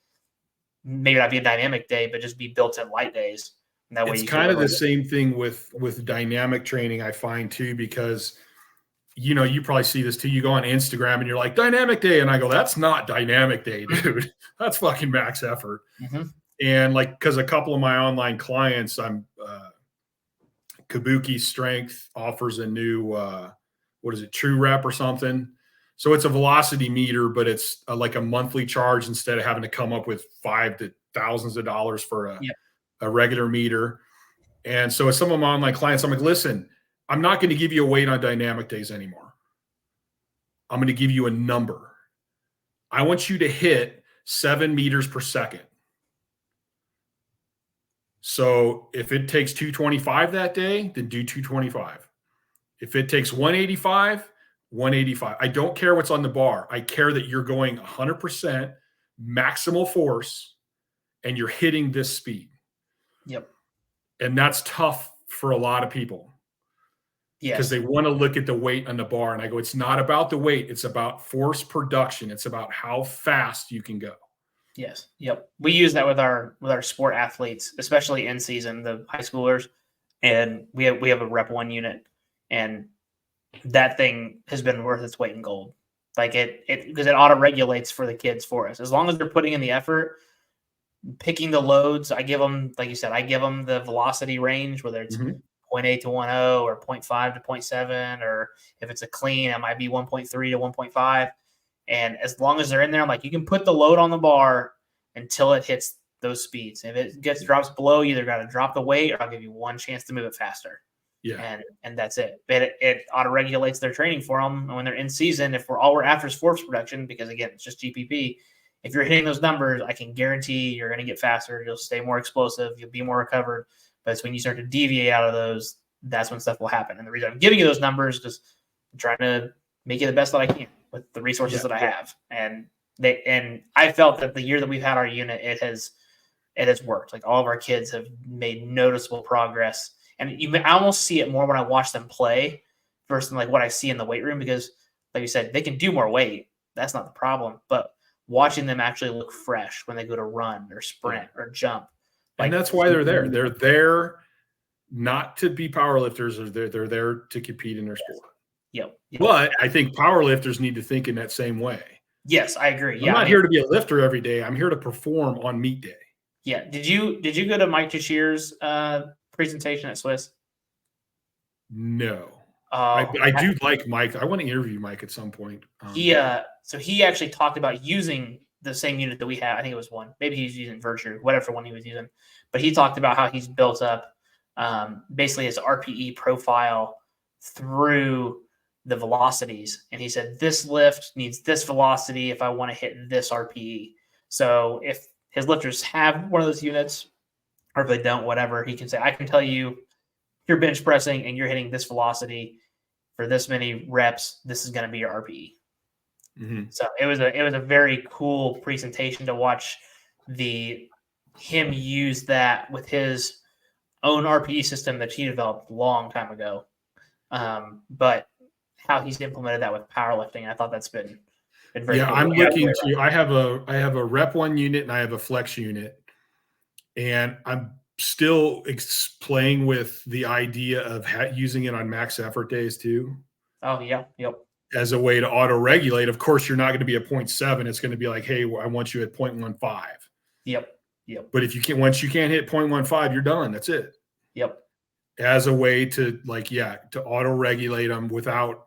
maybe not be a dynamic day, but just be built-in light days. And that way, it's kind of the same thing with dynamic training, I find too, because you probably see this too. You go on Instagram and you're like, dynamic day, and I go, that's not dynamic day, dude. That's fucking max effort. Mm-hmm. And like, because a couple of my online clients, Kabuki Strength offers a new True Rep or something. So it's a velocity meter, but it's like a monthly charge instead of having to come up with $5,000 to thousands of dollars for a regular meter. And so as some of my online clients, I'm like, listen, I'm not going to give you a weight on dynamic days anymore. I'm going to give you a number. I want you to hit 7 meters per second. So if it takes 225 that day, then do 225. If it takes 185, 185. I don't care what's on the bar. I care that you're going 100% maximal force and you're hitting this speed. Yep. And that's tough for a lot of people. because Yes. they want to look at the weight on the bar. And I go, it's not about the weight. It's about force production. It's about how fast you can go. Yes. Yep. We use that with our sport athletes, especially in season, the high schoolers, and we have a rep 1 unit, and that thing has been worth its weight in gold. Like it because it auto regulates for the kids for us. As long as they're putting in the effort, picking the loads, I give them, like you said, I give them the velocity range, whether it's 0.8 to 1.0 or 0.5 to 0.7, or if it's a clean, it might be 1.3 to 1.5. And as long as they're in there, I'm like, you can put the load on the bar until it hits those speeds. If it drops below, you either got to drop the weight or I'll give you one chance to move it faster. Yeah. And that's it. But it auto regulates their training for them. And when they're in season, if all we're after is force production, because again, it's just GPP. If you're hitting those numbers, I can guarantee you're going to get faster. You'll stay more explosive. You'll be more recovered. But it's when you start to deviate out of those, that's when stuff will happen. And the reason I'm giving you those numbers is I'm trying to make you the best that I can with the resources that I have. And I felt that the year that we've had our unit, it has worked. Like all of our kids have made noticeable progress. And I almost see it more when I watch them play versus like what I see in the weight room, because like you said, they can do more weight. That's not the problem. But watching them actually look fresh when they go to run or sprint or jump. And that's why they're there. They're there not to be powerlifters, or they're there to compete in their sport. Yep. But I think powerlifters need to think in that same way. Yes, I agree. I'm not here to be a lifter every day. I'm here to perform on meet day. Yeah. Did you go to Mike Tashir's presentation at Swiss? No. I do like Mike. I want to interview Mike at some point. So he actually talked about using the same unit that we had. I think it was one. Maybe he's using Virtue, whatever one he was using. But he talked about how he's built up basically his RPE profile through the velocities. And he said, this lift needs this velocity if I want to hit this RPE. So if his lifters have one of those units, or if they don't, whatever, he can say, I can tell you you're bench pressing and you're hitting this velocity for this many reps. This is going to be your RPE. Mm-hmm. So it was a very cool presentation to watch him use that with his own RPE system that he developed a long time ago. But how he's implemented that with powerlifting, I thought that's been very cool. I'm looking to. I have a rep 1 unit and I have a flex unit, and I'm still playing with the idea of using it on max effort days too. Oh yeah, yep. As a way to auto regulate. Of course, you're not going to be at 0.7. It's going to be like, hey, I want you at 0.15. Yep. But once you can't hit 0.15, you're done. That's it. Yep. As a way to to auto regulate them without,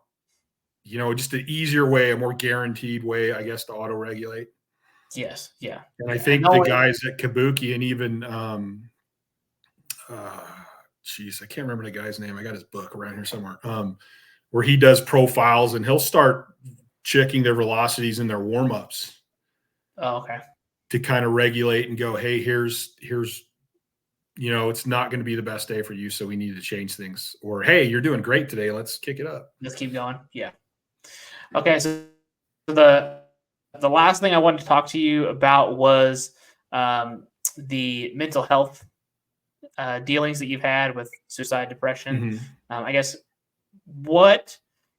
just an easier way, a more guaranteed way, I guess, to auto regulate. Yes. Yeah. And I think the guys at Kabuki and even, I can't remember the guy's name. I got his book around here somewhere. Where he does profiles and he'll start checking their velocities in their warm-ups. Oh, okay. To kind of regulate and go, hey, here's it's not going to be the best day for you, so we need to change things. Or, hey, you're doing great today. Let's kick it up. Let's keep going. Yeah. Okay, so the last thing I wanted to talk to you about was the mental health dealings that you've had with suicide, depression. Mm-hmm. I guess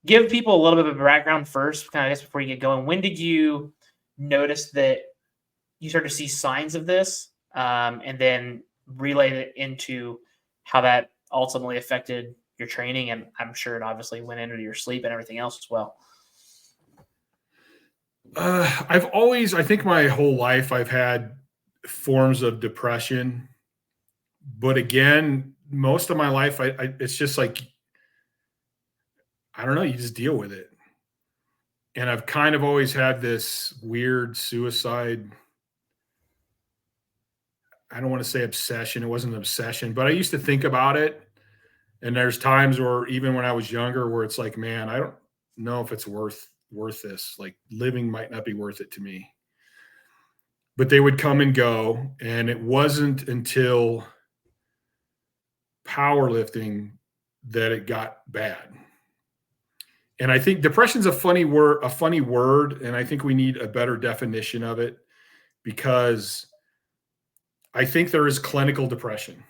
give people a little bit of a background first, kind of, I guess, before you get going. When did you notice that you started to see signs of this, and then relay it into how that ultimately affected your training? And I'm sure it obviously went into your sleep and everything else as well. I think my whole life I've had forms of depression, but again, most of my life, it's just like, I don't know, you just deal with it. And I've kind of always had this weird suicide. I don't want to say obsession. It wasn't an obsession, but I used to think about it. And there's times where even when I was younger, where it's like, man, I don't know if it's worth this. Like, living might not be worth it to me. But they would come and go. And it wasn't until powerlifting that it got bad. And I think depression's a funny word, and I think we need a better definition of it, because I think there is clinical depression,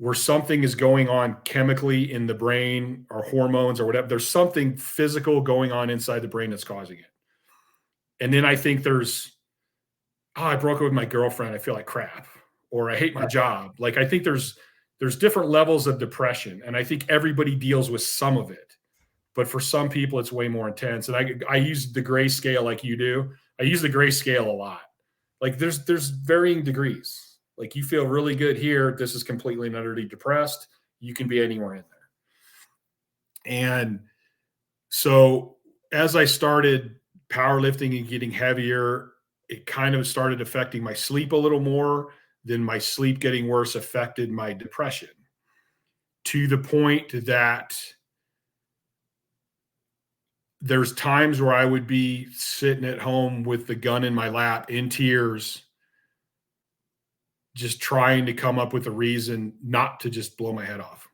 where something is going on chemically in the brain or hormones or whatever. There's something physical going on inside the brain that's causing it. And then I think there's, I broke up with my girlfriend, I feel like crap, or I hate my job. Like, I think there's different levels of depression, and I think everybody deals with some of it. But for some people, it's way more intense. And I use the gray scale like you do. I use the gray scale a lot. Like, there's varying degrees. Like, you feel really good here. This is completely and utterly depressed. You can be anywhere in there. And so as I started powerlifting and getting heavier, it kind of started affecting my sleep a little more. Then my sleep getting worse affected my depression, to the point that there's times where I would be sitting at home with the gun in my lap in tears, just trying to come up with a reason not to just blow my head off,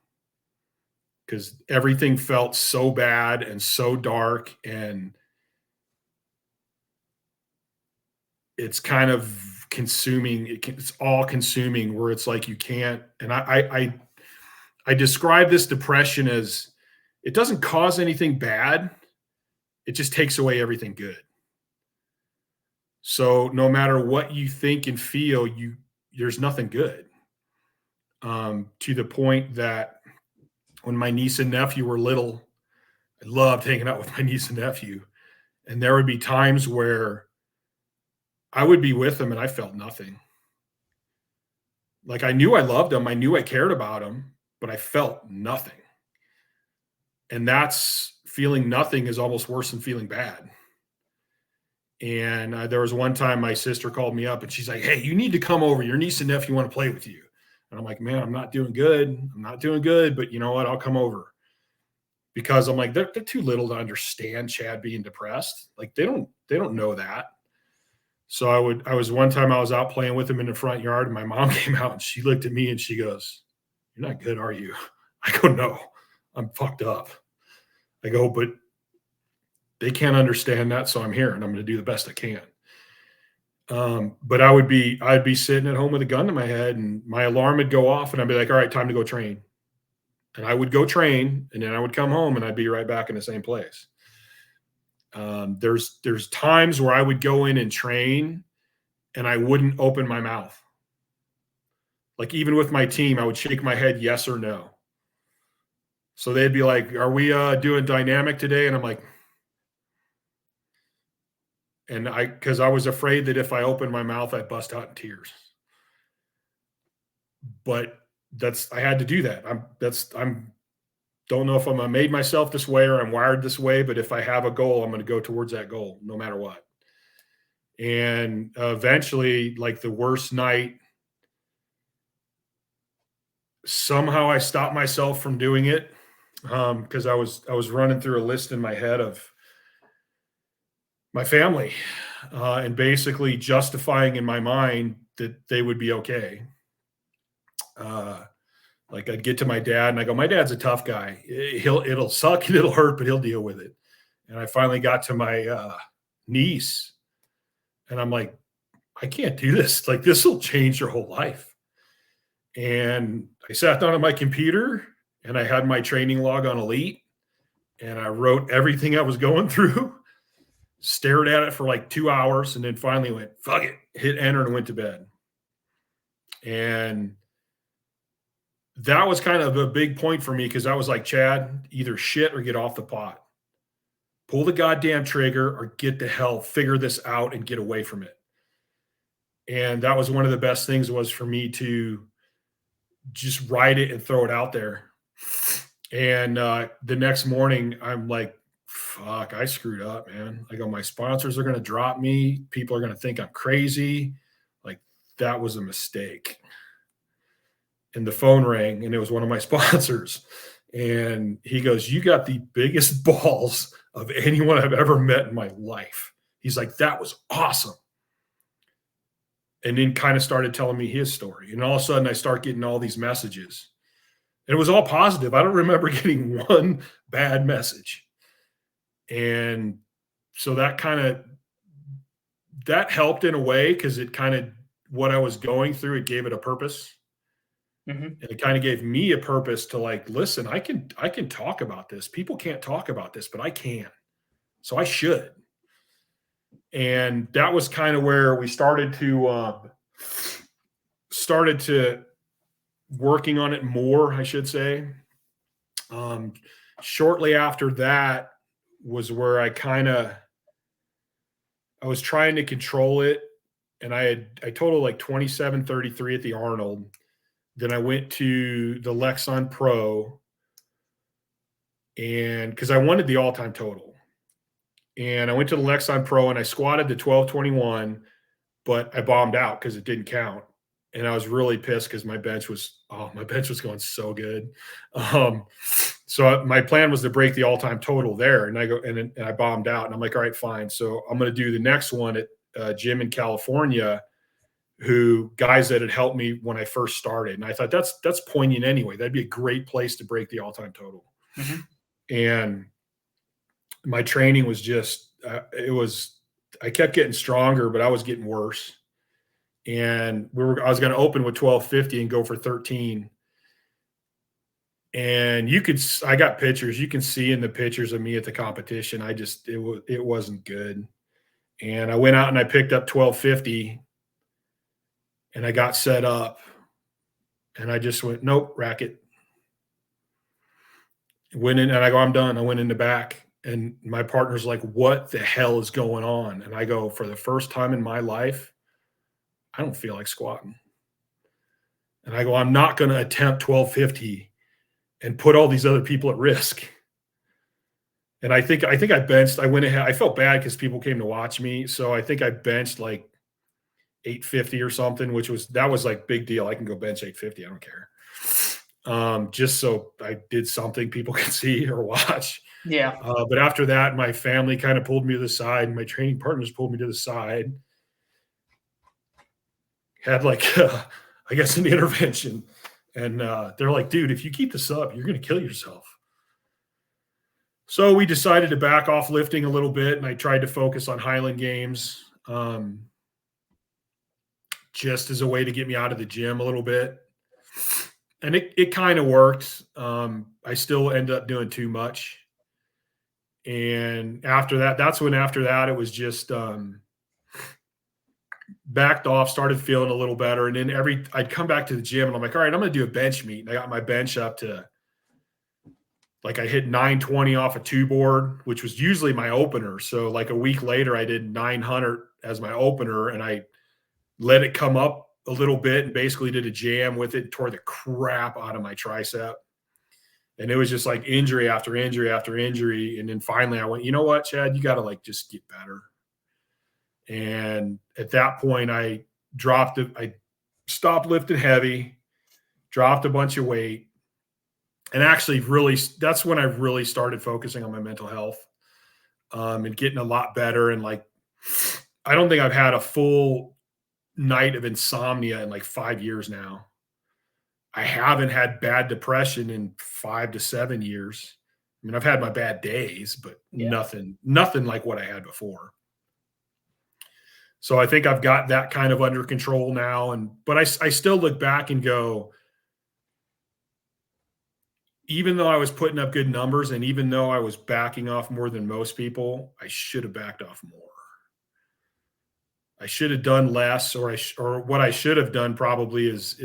because everything felt so bad and so dark, and it's kind of consuming. It's all consuming, where it's like you can't. And I describe this depression as, it doesn't cause anything bad. It just takes away everything good. So no matter what you think and feel, there's nothing good. To the point that when my niece and nephew were little, I loved hanging out with my niece and nephew. And there would be times where I would be with them and I felt nothing. Like, I knew I loved them. I knew I cared about them, but I felt nothing. And feeling nothing is almost worse than feeling bad. And there was one time my sister called me up and she's like, "Hey, you need to come over. Your niece and nephew want to play with you." And I'm like, "Man, I'm not doing good. I'm not doing good, but you know what? I'll come over." Because I'm like, they're too little to understand Chad being depressed. Like, they don't know that. So I was one time I was out playing with him in the front yard, and my mom came out and she looked at me and she goes, "You're not good, are you?" I go, "No, I'm fucked up." I go, "But they can't understand that, so I'm here and I'm going to do the best I can." But I'd be sitting at home with a gun to my head, and my alarm would go off, and I'd be like, "All right, time to go train." And I would go train, and then I would come home and I'd be right back in the same place. There's times where I would go in and train and I wouldn't open my mouth. Like, even with my team, I would shake my head yes or no. So they'd be like, "Are we doing dynamic today?" And I'm like, because I was afraid that if I opened my mouth, I'd bust out in tears. But I had to do that. I'm don't know if I made myself this way or I'm wired this way, but if I have a goal, I'm going to go towards that goal no matter what. And eventually, like, the worst night, somehow I stopped myself from doing it, because I was running through a list in my head of my family, and basically justifying in my mind that they would be okay. Like, I'd get to my dad and I go, "My dad's a tough guy. It'll suck and it'll hurt, but he'll deal with it." And I finally got to my niece, and I'm like, "I can't do this. Like, this will change your whole life." And I sat down at my computer and I had my training log on Elite, and I wrote everything I was going through, stared at it for like 2 hours, and then finally went, "Fuck it," hit enter and went to bed. And that was kind of a big point for me, because I was like, "Chad, either shit or get off the pot. Pull the goddamn trigger or get the hell, figure this out and get away from it." And that was one of the best things, was for me to just write it and throw it out there. And the next morning, I'm like, "Fuck, I screwed up, man." I go, "My sponsors are going to drop me. People are going to think I'm crazy. Like, that was a mistake." And the phone rang, and it was one of my sponsors. And he goes, "You got the biggest balls of anyone I've ever met in my life." He's like, "That was awesome." And then kind of started telling me his story. And all of a sudden I start getting all these messages. And it was all positive. I don't remember getting one bad message. And so that helped in a way, because it kind of, what I was going through, it gave it a purpose. Mm-hmm. And it kind of gave me a purpose to like, listen, I can talk about this. People can't talk about this, but I can. So I should. And that was kind of where we started to working on it more, I should say. Shortly after that was where I was trying to control it. And I totaled like 27:33 at the Arnold. Then I went to the Lexon Pro, and because I wanted the all-time total. And I went to the Lexon Pro and I squatted the 1221, but I bombed out because it didn't count. And I was really pissed because my bench was going so good. So my plan was to break the all-time total there, and I bombed out. And I'm like, all right, fine. So I'm going to do the next one at a gym in California, guys that had helped me when I first started. And I thought that's poignant anyway. That'd be a great place to break the all-time total. Mm-hmm. And my training was just, I kept getting stronger, but I was getting worse. And I was going to open with 1250 and go for 13. And I got pictures. You can see in the pictures of me at the competition. It wasn't good. And I went out and I picked up 1250 and I got set up and I just went, nope, racket. Went in and I go, I'm done. I went in the back and my partner's like, what the hell is going on? And I go, for the first time in my life, I don't feel like squatting. And I go, I'm not going to attempt 1250 and put all these other people at risk. And I think I benched, I went ahead. I felt bad because people came to watch me. So I think I benched like 850 or something, that was like big deal. I can go bench 850. I don't care. Just so I did something people could see or watch. Yeah. But after that, my family kind of pulled me to the side and my training partners pulled me to the side. Had like, I guess an intervention. And they're like, dude, if you keep this up, you're going to kill yourself. So we decided to back off lifting a little bit. And I tried to focus on Highland Games. Just as a way to get me out of the gym a little bit. And it kind of worked. I still ended up doing too much. And after that, it was just backed off, started feeling a little better. And then I'd come back to the gym and I'm like, all right, I'm going to do a bench meet. And I got my bench up to like, I hit 920 off a 2-board, which was usually my opener. So like a week later, I did 900 as my opener and I let it come up a little bit and basically did a jam with it, tore the crap out of my tricep. And it was just like injury after injury after injury. And then finally I went, you know what, Chad, you got to like just get better. And at that point I stopped lifting heavy, dropped a bunch of weight. And actually that's when I really started focusing on my mental health and getting a lot better. And like, I don't think I've had a full night of insomnia in like 5 years now. I haven't had bad depression in 5 to 7 years. I mean, I've had my bad days, but nothing like what I had before. So I think I've got that kind of under control now. But I still look back and go, even though I was putting up good numbers and even though I was backing off more than most people, I should have backed off more. I should have done less, or what I should have done probably is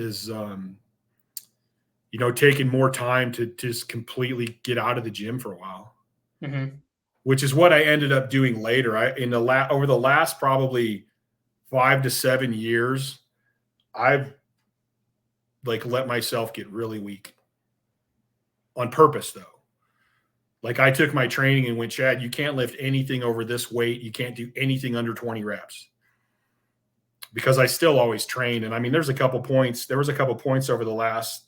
taking more time to just completely get out of the gym for a while, which is what I ended up doing later. Over the last probably 5 to 7 years, I've like let myself get really weak on purpose though. Like I took my training and went, Chad, you can't lift anything over this weight. You can't do anything under 20 reps. Because I still always train. And I mean, there was a couple points over the last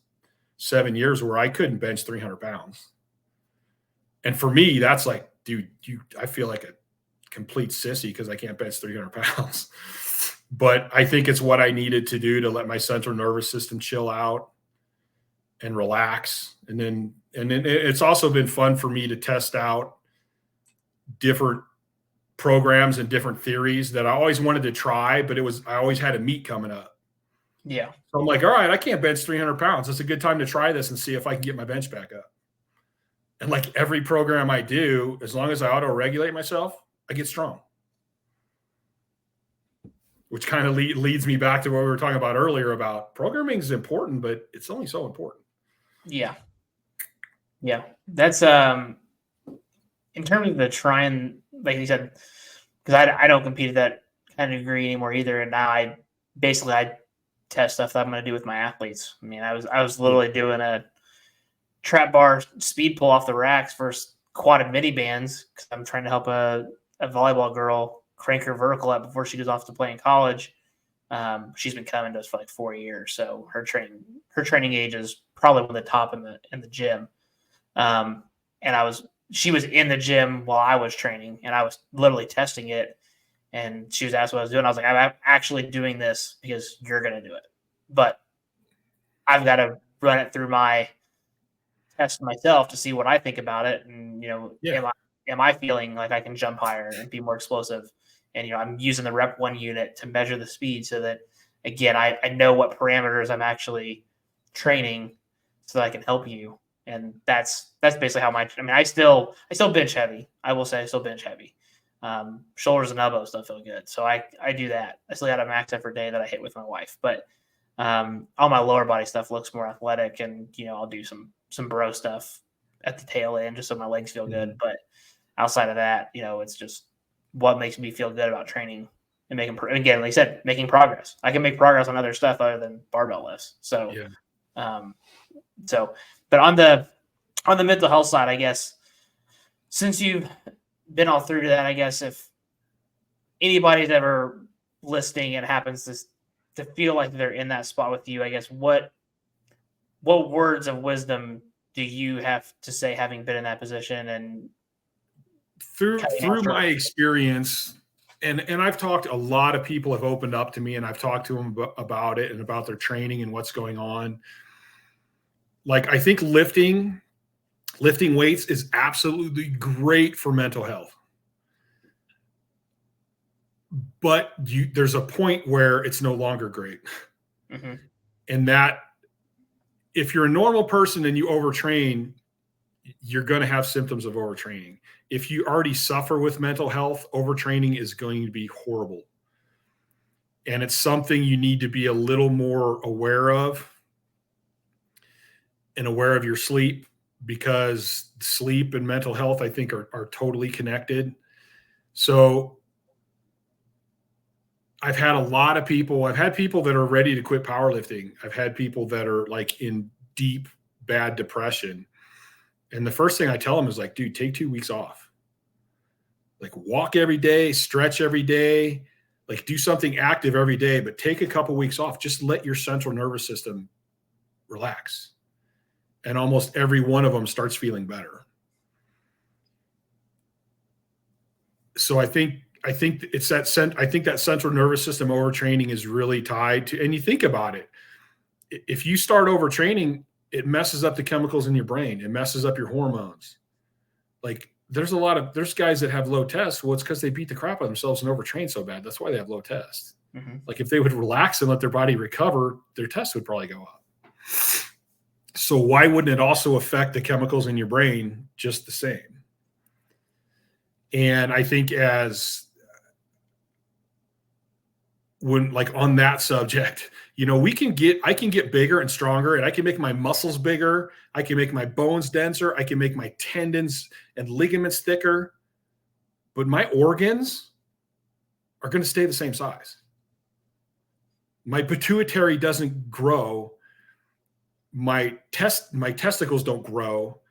7 years where I couldn't bench 300 pounds. And for me, that's like, dude, I feel like a complete sissy because I can't bench 300 pounds. But I think it's what I needed to do to let my central nervous system chill out and relax. And then it's also been fun for me to test out different programs and different theories that I always wanted to try, but I always had a meet coming up. Yeah. So I'm like, all right, I can't bench 300 pounds. It's a good time to try this and see if I can get my bench back up. And like every program I do, as long as I auto-regulate myself, I get strong. Which kind of leads me back to what we were talking about earlier about programming is important, but it's only so important. Yeah. Yeah. That's in terms of the trying, like you said, because I don't compete at that kind of degree anymore either. And now I test stuff that I'm going to do with my athletes. I mean, I was literally doing a trap bar speed pull off the racks versus quadded mini bands because I'm trying to help a volleyball girl crank her vertical up before she goes off to play in college. She's been coming to us for like 4 years, so her training age is probably one of the top in the gym. And she was in the gym while I was training, and I was literally testing it. And she was asked what I was doing. I was like, I'm actually doing this because you're going to do it, but I've got to run it through my test myself to see what I think about it. And, am I feeling like I can jump higher and be more explosive? And, I'm using the rep 1 unit to measure the speed so that, again, I know what parameters I'm actually training so that I can help you. And that's basically how I still bench heavy. I will say I still bench heavy. Shoulders and elbows don't feel good. So I do that. I still got a max effort day that I hit with my wife, but all my lower body stuff looks more athletic, and, I'll do some bro stuff at the tail end just so my legs feel good. But outside of that, it's just what makes me feel good about training and making, again, like I said, making progress. I can make progress on other stuff other than barbell lifts. So, but on the mental health side, I guess, since you've been all through to that, I guess if anybody's ever listening and happens to feel like they're in that spot with you, I guess, what words of wisdom do you have to say, having been in that position? And through my experience, and I've talked, a lot of people have opened up to me, and I've talked to them about it and about their training and what's going on. Like, I think lifting weights is absolutely great for mental health. But there's a point where it's no longer great. Mm-hmm. And that if you're a normal person and you overtrain, you're going to have symptoms of overtraining. If you already suffer with mental health, overtraining is going to be horrible. And it's something you need to be a little more aware of, and aware of your sleep, because sleep and mental health, I think, are totally connected. So I've had people that are ready to quit powerlifting. I've had people that are like in deep, bad depression. And the first thing I tell them is like, dude, take 2 weeks off. Like, walk every day, stretch every day, like do something active every day, but take a couple weeks off. Just let your central nervous system relax. And almost every one of them starts feeling better. So I think it's I think that central nervous system overtraining is really tied to, and you think about it, if you start overtraining, it messes up the chemicals in your brain. It messes up your hormones. Like, there's guys that have low tests. Well, it's because they beat the crap out of themselves and overtrain so bad. That's why they have low tests. Mm-hmm. Like, if they would relax and let their body recover, their tests would probably go up. So why wouldn't it also affect the chemicals in your brain just the same? And I think on that subject, I can get bigger and stronger, and I can make my muscles bigger. I can make my bones denser. I can make my tendons and ligaments thicker, but my organs are going to stay the same size. My pituitary doesn't grow. My testicles don't grow.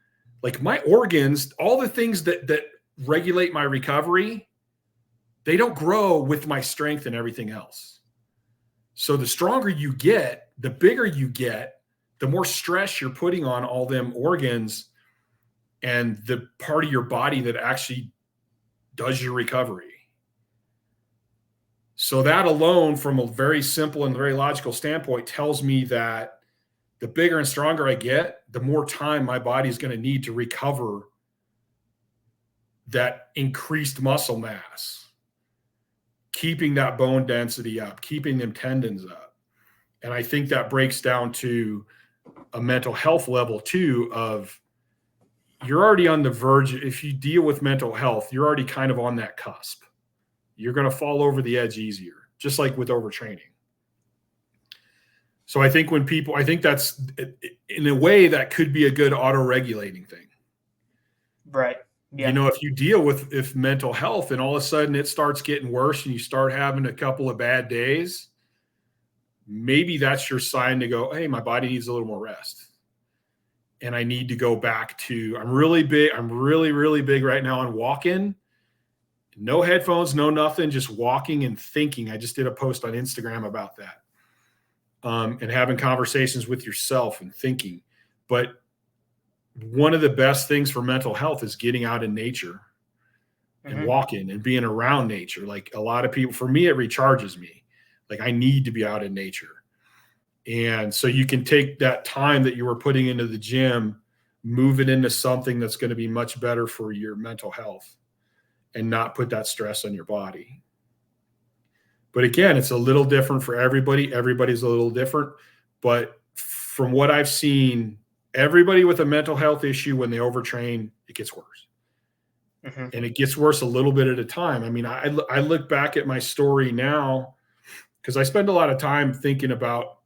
Like, my organs, all the things that regulate my recovery, they don't grow with my strength and everything else. So the stronger you get, the bigger you get, the more stress you're putting on all them organs and the part of your body that actually does your recovery. So that alone, from a very simple and very logical standpoint, tells me that the bigger and stronger I get, the more time my body is going to need to recover that increased muscle mass, keeping that bone density up, keeping them tendons up. And I think that breaks down to a mental health level too, of you're already on the verge. If you deal with mental health, you're already kind of on that cusp. You're going to fall over the edge easier, just like with overtraining. So I think that's, in a way, that could be a good auto-regulating thing. Right. Yeah. If you deal with mental health and all of a sudden it starts getting worse and you start having a couple of bad days, maybe that's your sign to go, hey, my body needs a little more rest. And I need to go back to, I'm really, really big right now on walking. No headphones, no nothing, just walking and thinking. I just did a post on Instagram about that. And having conversations with yourself and thinking. But one of the best things for mental health is getting out in nature and walking and being around nature. Like a lot of people, for me, it recharges me. Like I need to be out in nature. And so you can take that time that you were putting into the gym, move it into something that's going to be much better for your mental health and not put that stress on your body. But again, it's a little different for everybody. Everybody's a little different. But from what I've seen, everybody with a mental health issue, when they overtrain, it gets worse. And it gets worse a little bit at a time. I mean, I look back at my story now because I spend a lot of time thinking about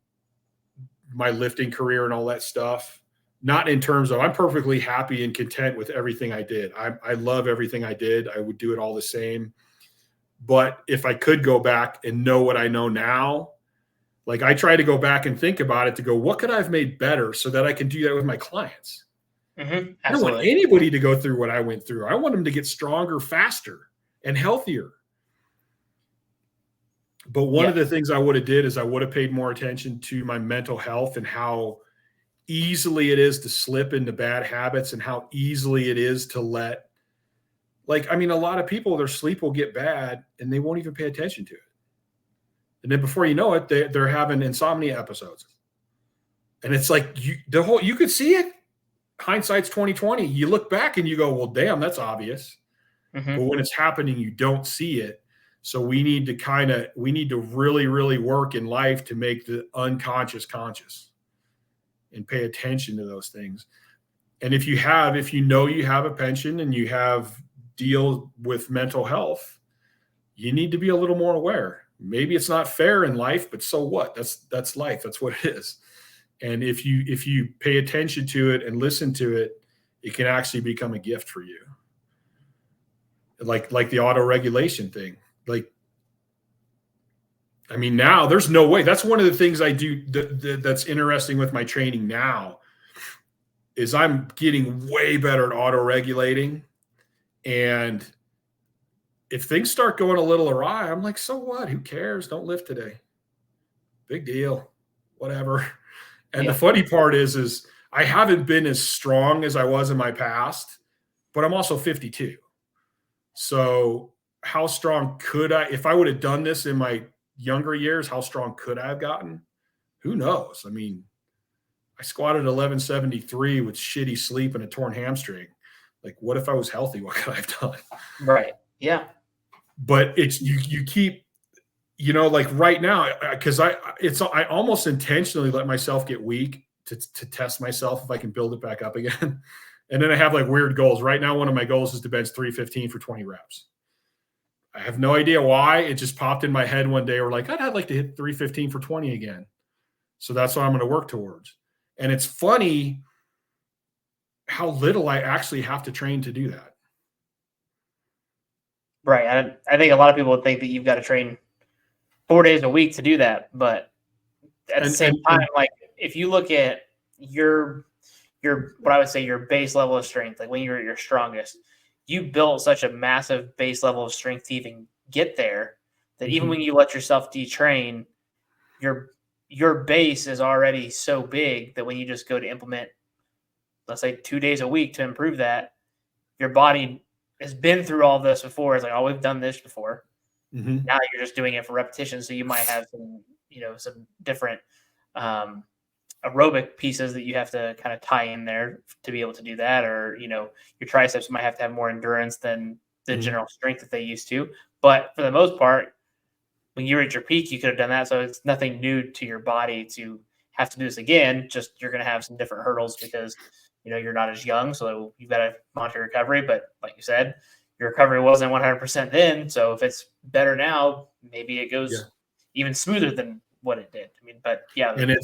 my lifting career and all that stuff. Not in terms of, I'm perfectly happy and content with everything I did. I love everything I did. I would do it all the same. But if I could go back and know what I know now, like I try to go back and think about it to go, what could I have made better so that I can do that with my clients? I don't want anybody to go through what I went through. I want them to get stronger, faster, and healthier. But one of the things I would have did is I would have paid more attention to my mental health and how easily it is to slip into bad habits and how easily it is to let, like, I mean, a lot of people, their sleep will get bad and they won't even pay attention to it. And then before you know it, they're having insomnia episodes. And it's like you could see it. Hindsight's 2020. You look back and you go, well, damn, that's obvious. But when it's happening, you don't see it. So we need to really, really work in life to make the unconscious conscious and pay attention to those things. And if you know you have a pension and you have deal with mental health, you need to be a little more aware. Maybe it's not fair in life, but so what? That's life. That's what it is. And if you pay attention to it and listen to it, it can actually become a gift for you. Like the auto-regulation thing. Like, I mean, now there's no way. That's one of the things I do that's interesting with my training now is I'm getting way better at auto-regulating. And if things start going a little awry, I'm like, so what? Who cares? Don't lift today. Big deal. Whatever. And the funny part is I haven't been as strong as I was in my past, but I'm also 52. So how strong could I, if I would have done this in my younger years, how strong could I have gotten? Who knows? I mean, I squatted 1173 with shitty sleep and a torn hamstring. Like, what if I was healthy? What could I have done? Right. Yeah. But it's, you keep, like right now, because I almost intentionally let myself get weak to test myself if I can build it back up again. And then I have like weird goals. Right now, one of my goals is to bench 315 for 20 reps. I have no idea why. It just popped in my head one day. We're like, I'd like to hit 315 for 20 again. So that's what I'm going to work towards. And it's funny how little I actually have to train to do that. Right. I think a lot of people would think that you've got to train 4 days a week to do that. But at the same time, like if you look at your what I would say your base level of strength, like when you're at your strongest, you built such a massive base level of strength to even get there that even when you let yourself detrain, your base is already so big that when you just go to implement, let's say 2 days a week to improve that, your body has been through all this before. It's like, oh, we've done this before. Now you're just doing it for repetition. So you might have some, some different aerobic pieces that you have to kind of tie in there to be able to do that. Or, your triceps might have to have more endurance than the general strength that they used to. But for the most part, when you were at your peak, you could have done that. So it's nothing new to your body to have to do this again. Just you're going to have some different hurdles because, you're not as young. So you've got to monitor recovery. But like you said, your recovery wasn't 100% then. So if it's better now, maybe it goes even smoother than what it did. I mean, but yeah. And I've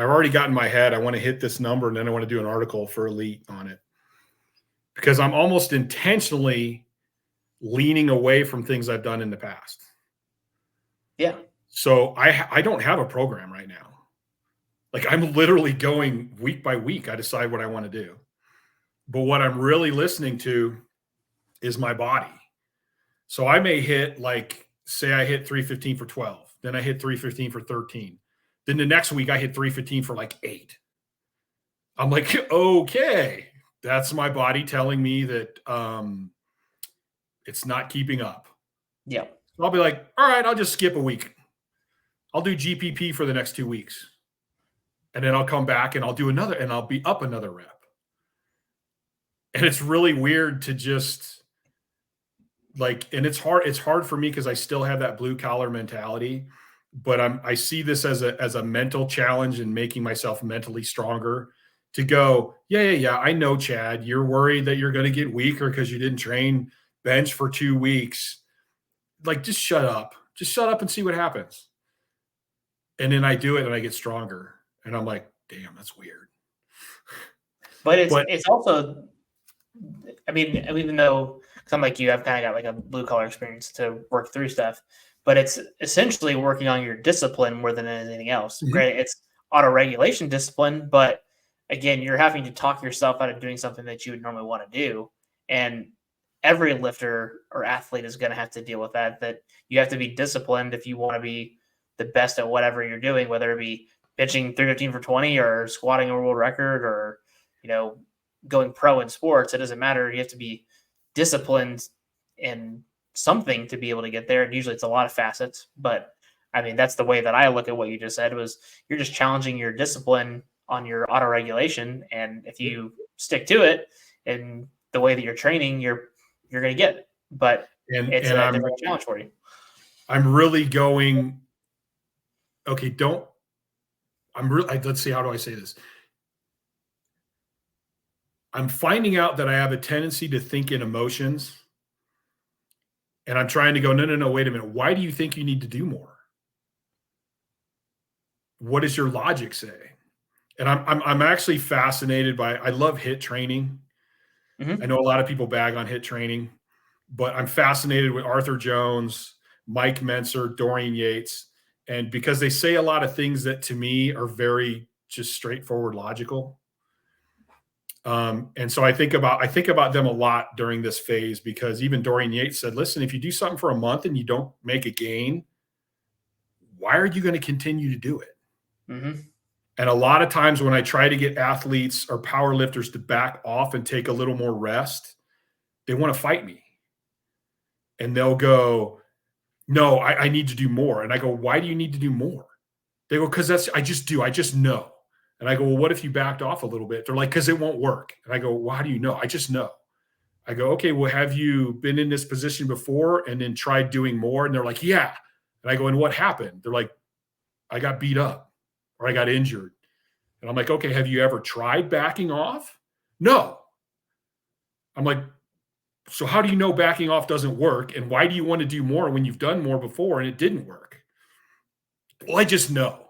already got in my head, I want to hit this number and then I want to do an article for Elite on it. Because I'm almost intentionally leaning away from things I've done in the past. Yeah. So I don't have a program right now. Like I'm literally going week by week. I decide what I want to do. But what I'm really listening to is my body. So I may hit say I hit 315 for 12. Then I hit 315 for 13. Then the next week I hit 315 for 8. I'm like, okay, that's my body telling me that it's not keeping up. Yeah. So I'll be like, all right, I'll just skip a week. I'll do GPP for the next 2 weeks. And then I'll come back and I'll do another and I'll be up another rep. And it's really weird to just and it's hard for me because I still have that blue collar mentality, but I see this as a mental challenge and making myself mentally stronger to go, yeah. I know, Chad, you're worried that you're going to get weaker because you didn't train bench for 2 weeks. Just shut up. Just shut up and see what happens. And then I do it and I get stronger. And I'm like, damn, that's weird. But it's also, I mean, even though, because I'm like you, I've kind of got a blue collar experience to work through stuff, but it's essentially working on your discipline more than anything else. Mm-hmm. Granted, it's auto-regulation discipline, but again, you're having to talk yourself out of doing something that you would normally want to do. And every lifter or athlete is going to have to deal with that you have to be disciplined if you want to be the best at whatever you're doing, whether it be pitching 315 for 20 or squatting a world record or, going pro in sports. It doesn't matter. You have to be disciplined in something to be able to get there. And usually it's a lot of facets, but I mean, that's the way that I look at what you just said was you're just challenging your discipline on your auto regulation. And if you stick to it and the way that you're training, you're going to get it, but it's a different challenge for you. I'm really going, okay, let's see, how do I say this? I'm finding out that I have a tendency to think in emotions, and I'm trying to go, no, wait a minute. Why do you think you need to do more? What does your logic say? And I'm actually fascinated by, I love HIIT training. Mm-hmm. I know a lot of people bag on HIIT training, but I'm fascinated with Arthur Jones, Mike Menser, Dorian Yates, and because they say a lot of things that to me are very just straightforward, logical. And so I think about them a lot during this phase, because even Dorian Yates said, listen, if you do something for a month and you don't make a gain, why are you going to continue to do it? Mm-hmm. And a lot of times when I try to get athletes or power lifters to back off and take a little more rest, they want to fight me. And they'll go, no, I need to do more. And I go, why do you need to do more? They go, because I just know. And I go, well, what if you backed off a little bit? They're like, because it won't work. And I go, well, how do you know? I just know. I go, okay, well, have you been in this position before and then tried doing more? And they're like, yeah. And I go, and what happened? They're like, I got beat up or I got injured. And I'm like, okay, have you ever tried backing off? No. I'm like, so how do you know backing off doesn't work? And why do you want to do more when you've done more before and it didn't work? Well, I just know.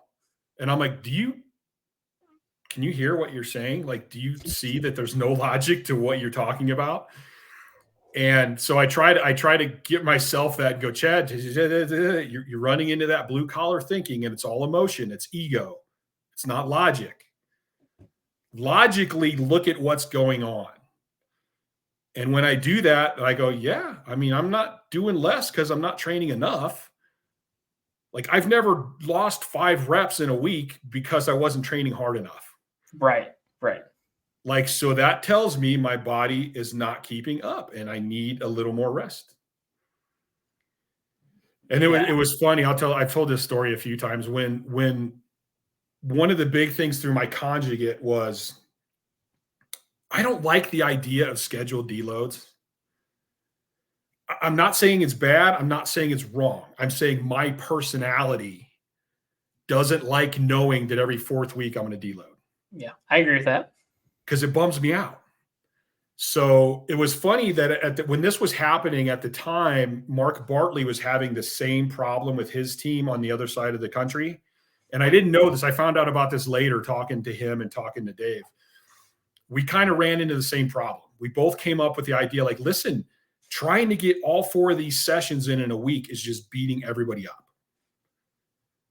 And I'm like, can you hear what you're saying? Like, do you see that there's no logic to what you're talking about? And so I try to get myself that and go, Chad, you're running into that blue collar thinking, and it's all emotion. It's ego. It's not logic. Logically look at what's going on. And when I do that, I go, yeah, I mean, I'm not doing less because I'm not training enough. Like, I've never lost 5 reps in a week because I wasn't training hard enough. Right. Like, so that tells me my body is not keeping up and I need a little more rest. And it was funny. I've told this story a few times when one of the big things through my conjugate was I don't like the idea of scheduled deloads. I'm not saying it's bad. I'm not saying it's wrong. I'm saying my personality doesn't like knowing that every 4th week I'm going to deload. Yeah, I agree with that. Because it bums me out. So it was funny that when this was happening at the time, Mark Bartley was having the same problem with his team on the other side of the country. And I didn't know this. I found out about this later talking to him and talking to Dave. We kind of ran into the same problem. We both came up with the idea like, listen, trying to get all 4 of these sessions in a week is just beating everybody up.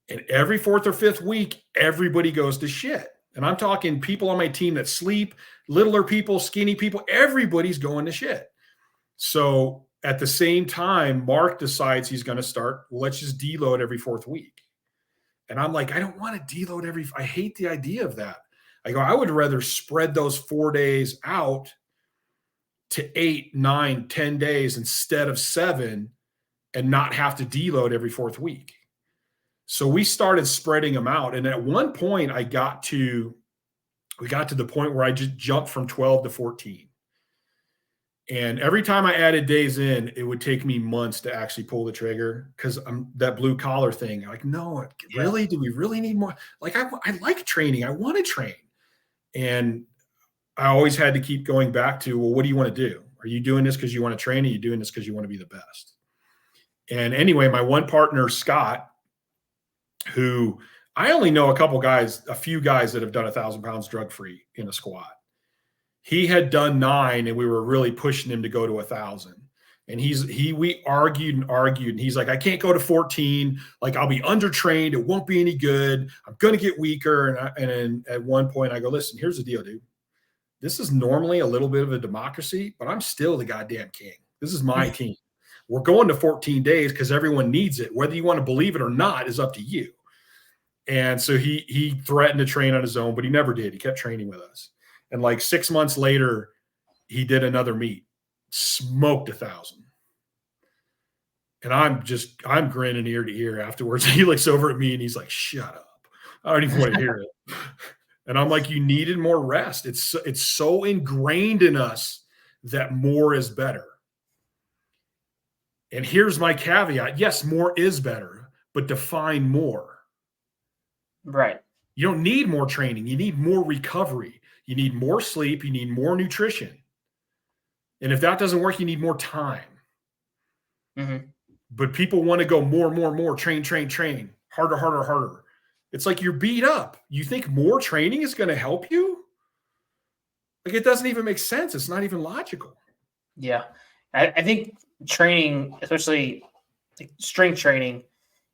And every 4th or 5th week, everybody goes to shit. And I'm talking people on my team that sleep, littler people, skinny people, everybody's going to shit. So at the same time, Mark decides he's going to start, let's just deload every 4th week. And I'm like, I don't want to deload I hate the idea of that. I go, I would rather spread those 4 days out to 8, 9, 10 days instead of 7 and not have to deload every 4th week. So we started spreading them out. And at one point we got to the point where I just jumped from 12 to 14. And every time I added days in, it would take me months to actually pull the trigger because I'm that blue collar thing. Like, no, really? Do we really need more? Like, I like training. I want to train. And I always had to keep going back to, well, what do you want to do? Are you doing this because you want to train? Or are you doing this because you want to be the best? And anyway, my one partner, Scott, who I only know a few guys that have done 1,000 pounds drug-free in a squat. He had done 9 and we were really pushing him to go to 1,000. And we argued and argued. And he's like, I can't go to 14. Like, I'll be undertrained. It won't be any good. I'm going to get weaker. And at one point I go, listen, here's the deal, dude. This is normally a little bit of a democracy, but I'm still the goddamn king. This is my team. We're going to 14 days because everyone needs it. Whether you want to believe it or not is up to you. And so he threatened to train on his own, but he never did. He kept training with us. And like 6 months later, he did another meet, smoked 1,000. And I'm grinning ear to ear afterwards. He looks over at me and he's like, shut up. I don't even want to hear it. And I'm like, you needed more rest. It's so ingrained in us that more is better. And here's my caveat. Yes, more is better, but define more. Right. You don't need more training. You need more recovery. You need more sleep. You need more nutrition. And if that doesn't work, you need more time. Mm-hmm. But people want to go more, train, harder. It's like you're beat up. You think more training is going to help you? Like, it doesn't even make sense. It's not even logical. Yeah. I think training, especially like strength training,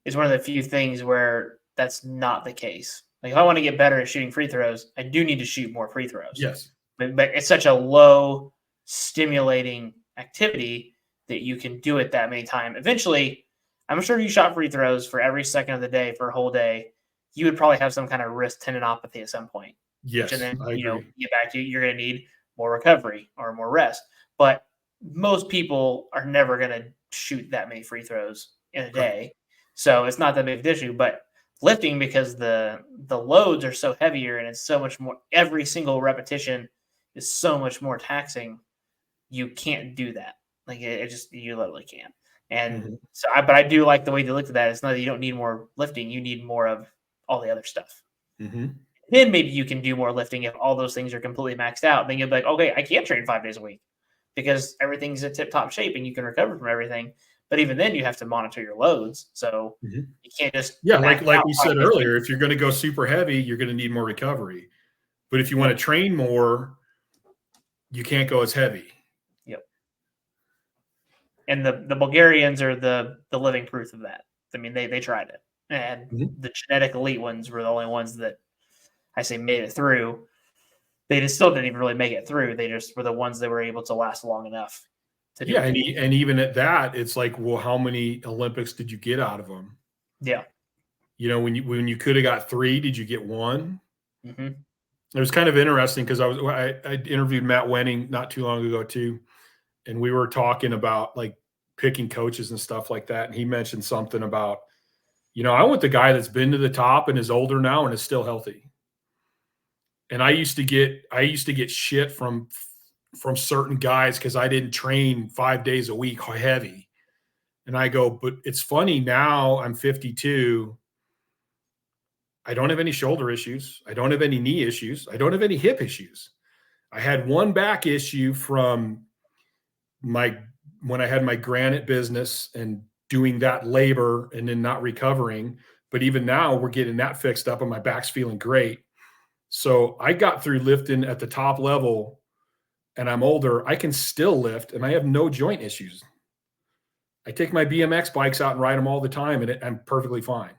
is one of the few things where that's not the case. Like, if I want to get better at shooting free throws, I do need to shoot more free throws. Yes. But it's such a low stimulating activity that you can do it that many times. Eventually, I'm sure you shot free throws for every second of the day for a whole day. You would probably have some kind of wrist tendinopathy at some point. Yes. And then, I agree. Get back to you're going to need more recovery or more rest. But most people are never going to shoot that many free throws in a day. So it's not that big of an issue. But lifting, because the loads are so heavier and it's so much more, every single repetition is so much more taxing, you can't do that. Like, you literally can't. And but I do like the way they looked at that. It's not that you don't need more lifting, you need more of all the other stuff. Mm-hmm. Then maybe you can do more lifting if all those things are completely maxed out. Then you'll be like, okay, I can't train 5 days a week because everything's in tip-top shape and you can recover from everything. But even then, you have to monitor your loads. So you can't just like we said earlier, if you're going to go super heavy, you're going to need more recovery. But if you want to train more, you can't go as heavy. Yep. And the Bulgarians are the living proof of that. I mean, they tried it. And the genetic elite ones were the only ones that I say made it through. They just still didn't even really make it through. They just were the ones that were able to last long enough to do it. And even at that, it's like, well, how many Olympics did you get out of them? Yeah. When you could have got 3, did you get 1? Mm-hmm. It was kind of interesting because I interviewed Matt Wenning not too long ago too, and we were talking about like picking coaches and stuff like that. And he mentioned something about, I want the guy that's been to the top and is older now and is still healthy. And I used to get shit from from certain guys because I didn't train 5 days a week heavy. And I go, but it's funny now I'm 52. I don't have any shoulder issues. I don't have any knee issues. I don't have any hip issues. I had one back issue from when I had my granite business and doing that labor and then not recovering. But even now we're getting that fixed up and my back's feeling great. So I got through lifting at the top level and I'm older. I can still lift and I have no joint issues. I take my BMX bikes out and ride them all the time and I'm perfectly fine.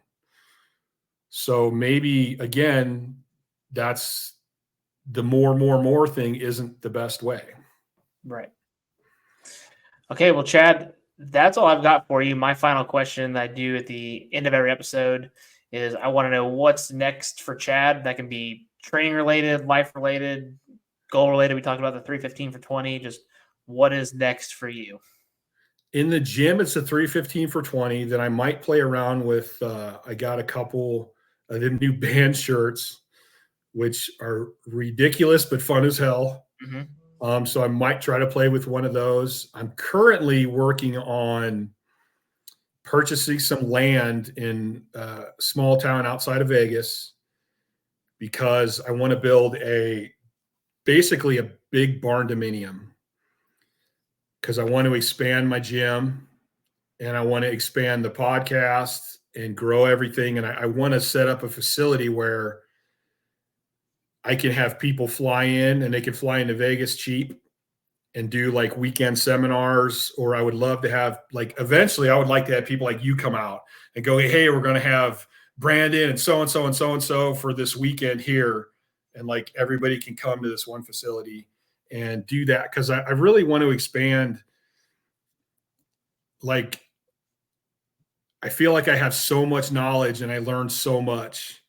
So maybe again, that's the more thing isn't the best way. Right. Okay, well, Chad, that's all I've got for you. My final question that I do at the end of every episode is I want to know what's next for Chad. That can be training related, life related, goal related. We talked about the 315 for 20. Just what is next for you? In the gym, it's a 315 for 20. Then I might play around with, I got a couple of the new band shirts, which are ridiculous, but fun as hell. Mm-hmm. So I might try to play with one of those. I'm currently working on purchasing some land in a small town outside of Vegas because I want to build basically a big barn dominium because I want to expand my gym and I want to expand the podcast and grow everything. And I want to set up a facility where I can have people fly in and they can fly into Vegas cheap and do like weekend seminars, or I would love to have eventually I would like to have people like you come out and go, hey, we're going to have Brandon and so-and-so and so-and-so for this weekend here. And like everybody can come to this one facility and do that. Cause I really want to expand. Like, I feel like I have so much knowledge and I learned so much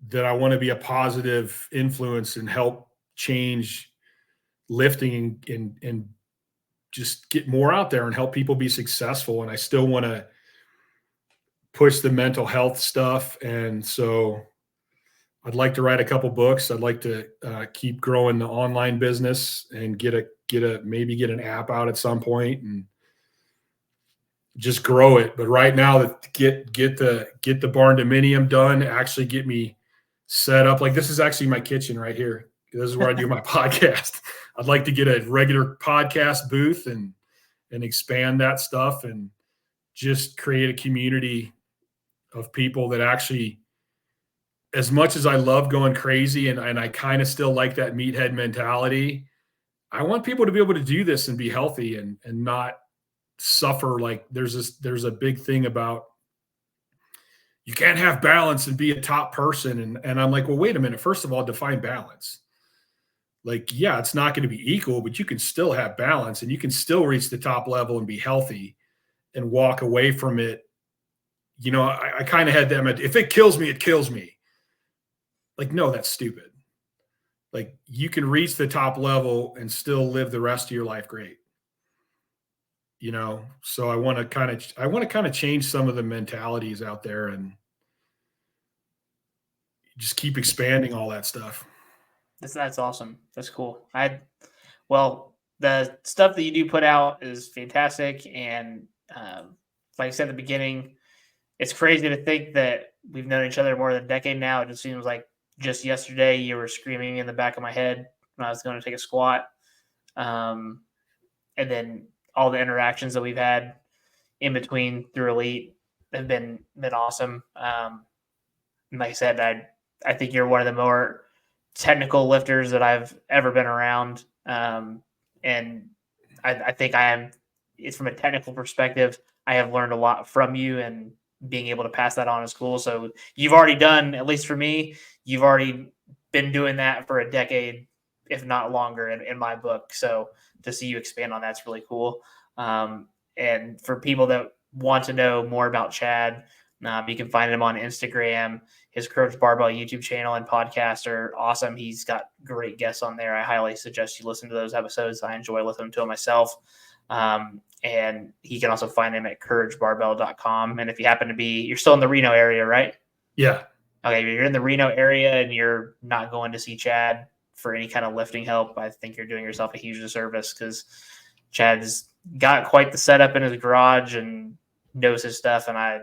that I want to be a positive influence and help change lifting and just get more out there and help people be successful. And I still want to push the mental health stuff. And so I'd like to write a couple books. I'd like to keep growing the online business and maybe get an app out at some point and just grow it. But right now, get the barn dominium done, actually get me set up. Like, this is actually my kitchen right here. This is where I do my podcast. I'd like to get a regular podcast booth and expand that stuff and just create a community of people that actually, as much as I love going crazy and I kind of still like that meathead mentality, I want people to be able to do this and be healthy and not suffer. Like there's a big thing about you can't have balance and be a top person. And I'm like, well, wait a minute. First of all, define balance. Like, yeah, it's not going to be equal, but you can still have balance and you can still reach the top level and be healthy and walk away from it. You know, I kind of had that. If it kills me, it kills me. Like, no, that's stupid. Like, you can reach the top level and still live the rest of your life great. You know, so I want to kind of change some of the mentalities out there and just keep expanding all that stuff. That's awesome. That's cool. Well, the stuff that you do put out is fantastic. And like I said at the beginning, it's crazy to think that we've known each other more than a decade now. It just seems like just yesterday you were screaming in the back of my head when I was going to take a squat. And then all the interactions that we've had in between through Elite have been awesome. Like I said, I think you're one of the more technical lifters that I've ever been around. And I think it's from a technical perspective, I have learned a lot from you and being able to pass that on is cool. So you've already done, at least for me, you've already been doing that for a decade, if not longer in my book. So to see you expand on that's really cool. And for people that want to know more about Chad, you can find him on Instagram. His Courage Barbell YouTube channel and podcast are awesome. He's got great guests on there. I highly suggest you listen to those episodes. I enjoy listening to them myself. And he can also find him at couragebarbell.com. And if you happen to you're still in the Reno area, right? Yeah. Okay. If you're in the Reno area and you're not going to see Chad, for any kind of lifting help, I think you're doing yourself a huge disservice, because Chad's got quite the setup in his garage and knows his stuff, and I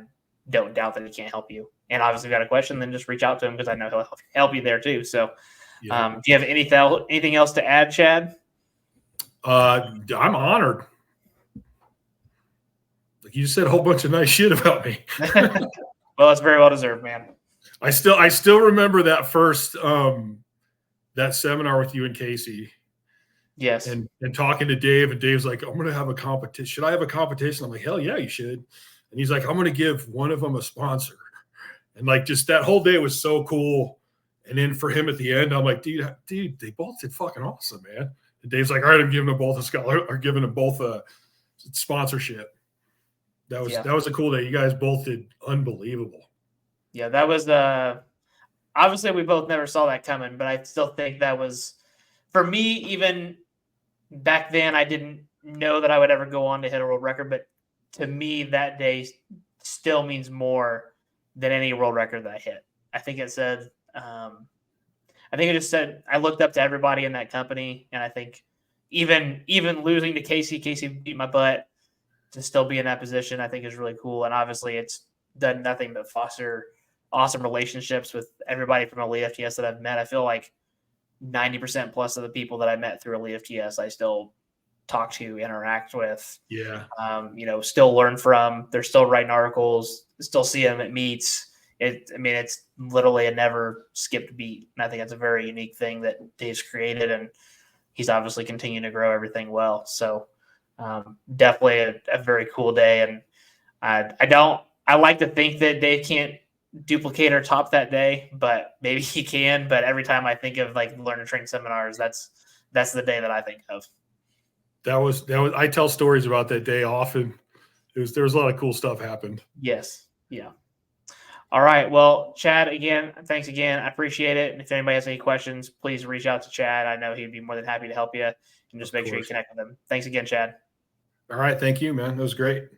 don't doubt that he can't help you. And obviously, if you got a question, then just reach out to him, because I know he'll help you there too. So, do you have anything else to add, Chad? I'm honored. Like, you said a whole bunch of nice shit about me. Well, it's very well deserved, man. I still remember that first that seminar with you and Casey. Yes. And talking to Dave, and Dave's like, I'm going to have a competition. Should I have a competition? I'm like, hell yeah, you should. And he's like, I'm going to give one of them a sponsor. And like, just that whole day was so cool. And then for him at the end, I'm like, dude, they both did fucking awesome, man. And Dave's like, all right, I'm giving them both a scholar, or giving them both a sponsorship. That was a cool day. You guys both did unbelievable. Yeah, that was obviously we both never saw that coming, but I still think that was, for me, even back then, I didn't know that I would ever go on to hit a world record, but to me, that day still means more than any world record that I hit. I think it said, it just said, I looked up to everybody in that company, and I think even losing to Casey beat my butt, to still be in that position, I think is really cool. And obviously, it's done nothing but foster awesome relationships with everybody from Elite FTS that I've met. I feel like 90% plus of the people that I met through Elite FTS, I still talk to, interact with. Yeah. Still learn from. They're still writing articles, still see them at meets. It's literally a never skipped beat. And I think that's a very unique thing that Dave's created, and he's obviously continuing to grow everything well. So definitely a very cool day. And I like to think that Dave can't duplicate or top that day, but maybe he can. But every time I think of like learn and train seminars, that's the day that I think of. That was I tell stories about that day often. There was a lot of cool stuff happened. Yes. Yeah. All right. Well, Chad, again, thanks again. I appreciate it. And if anybody has any questions, please reach out to Chad. I know he'd be more than happy to help you, and just make sure you connect with him. Thanks again, Chad. All right. Thank you, man. That was great.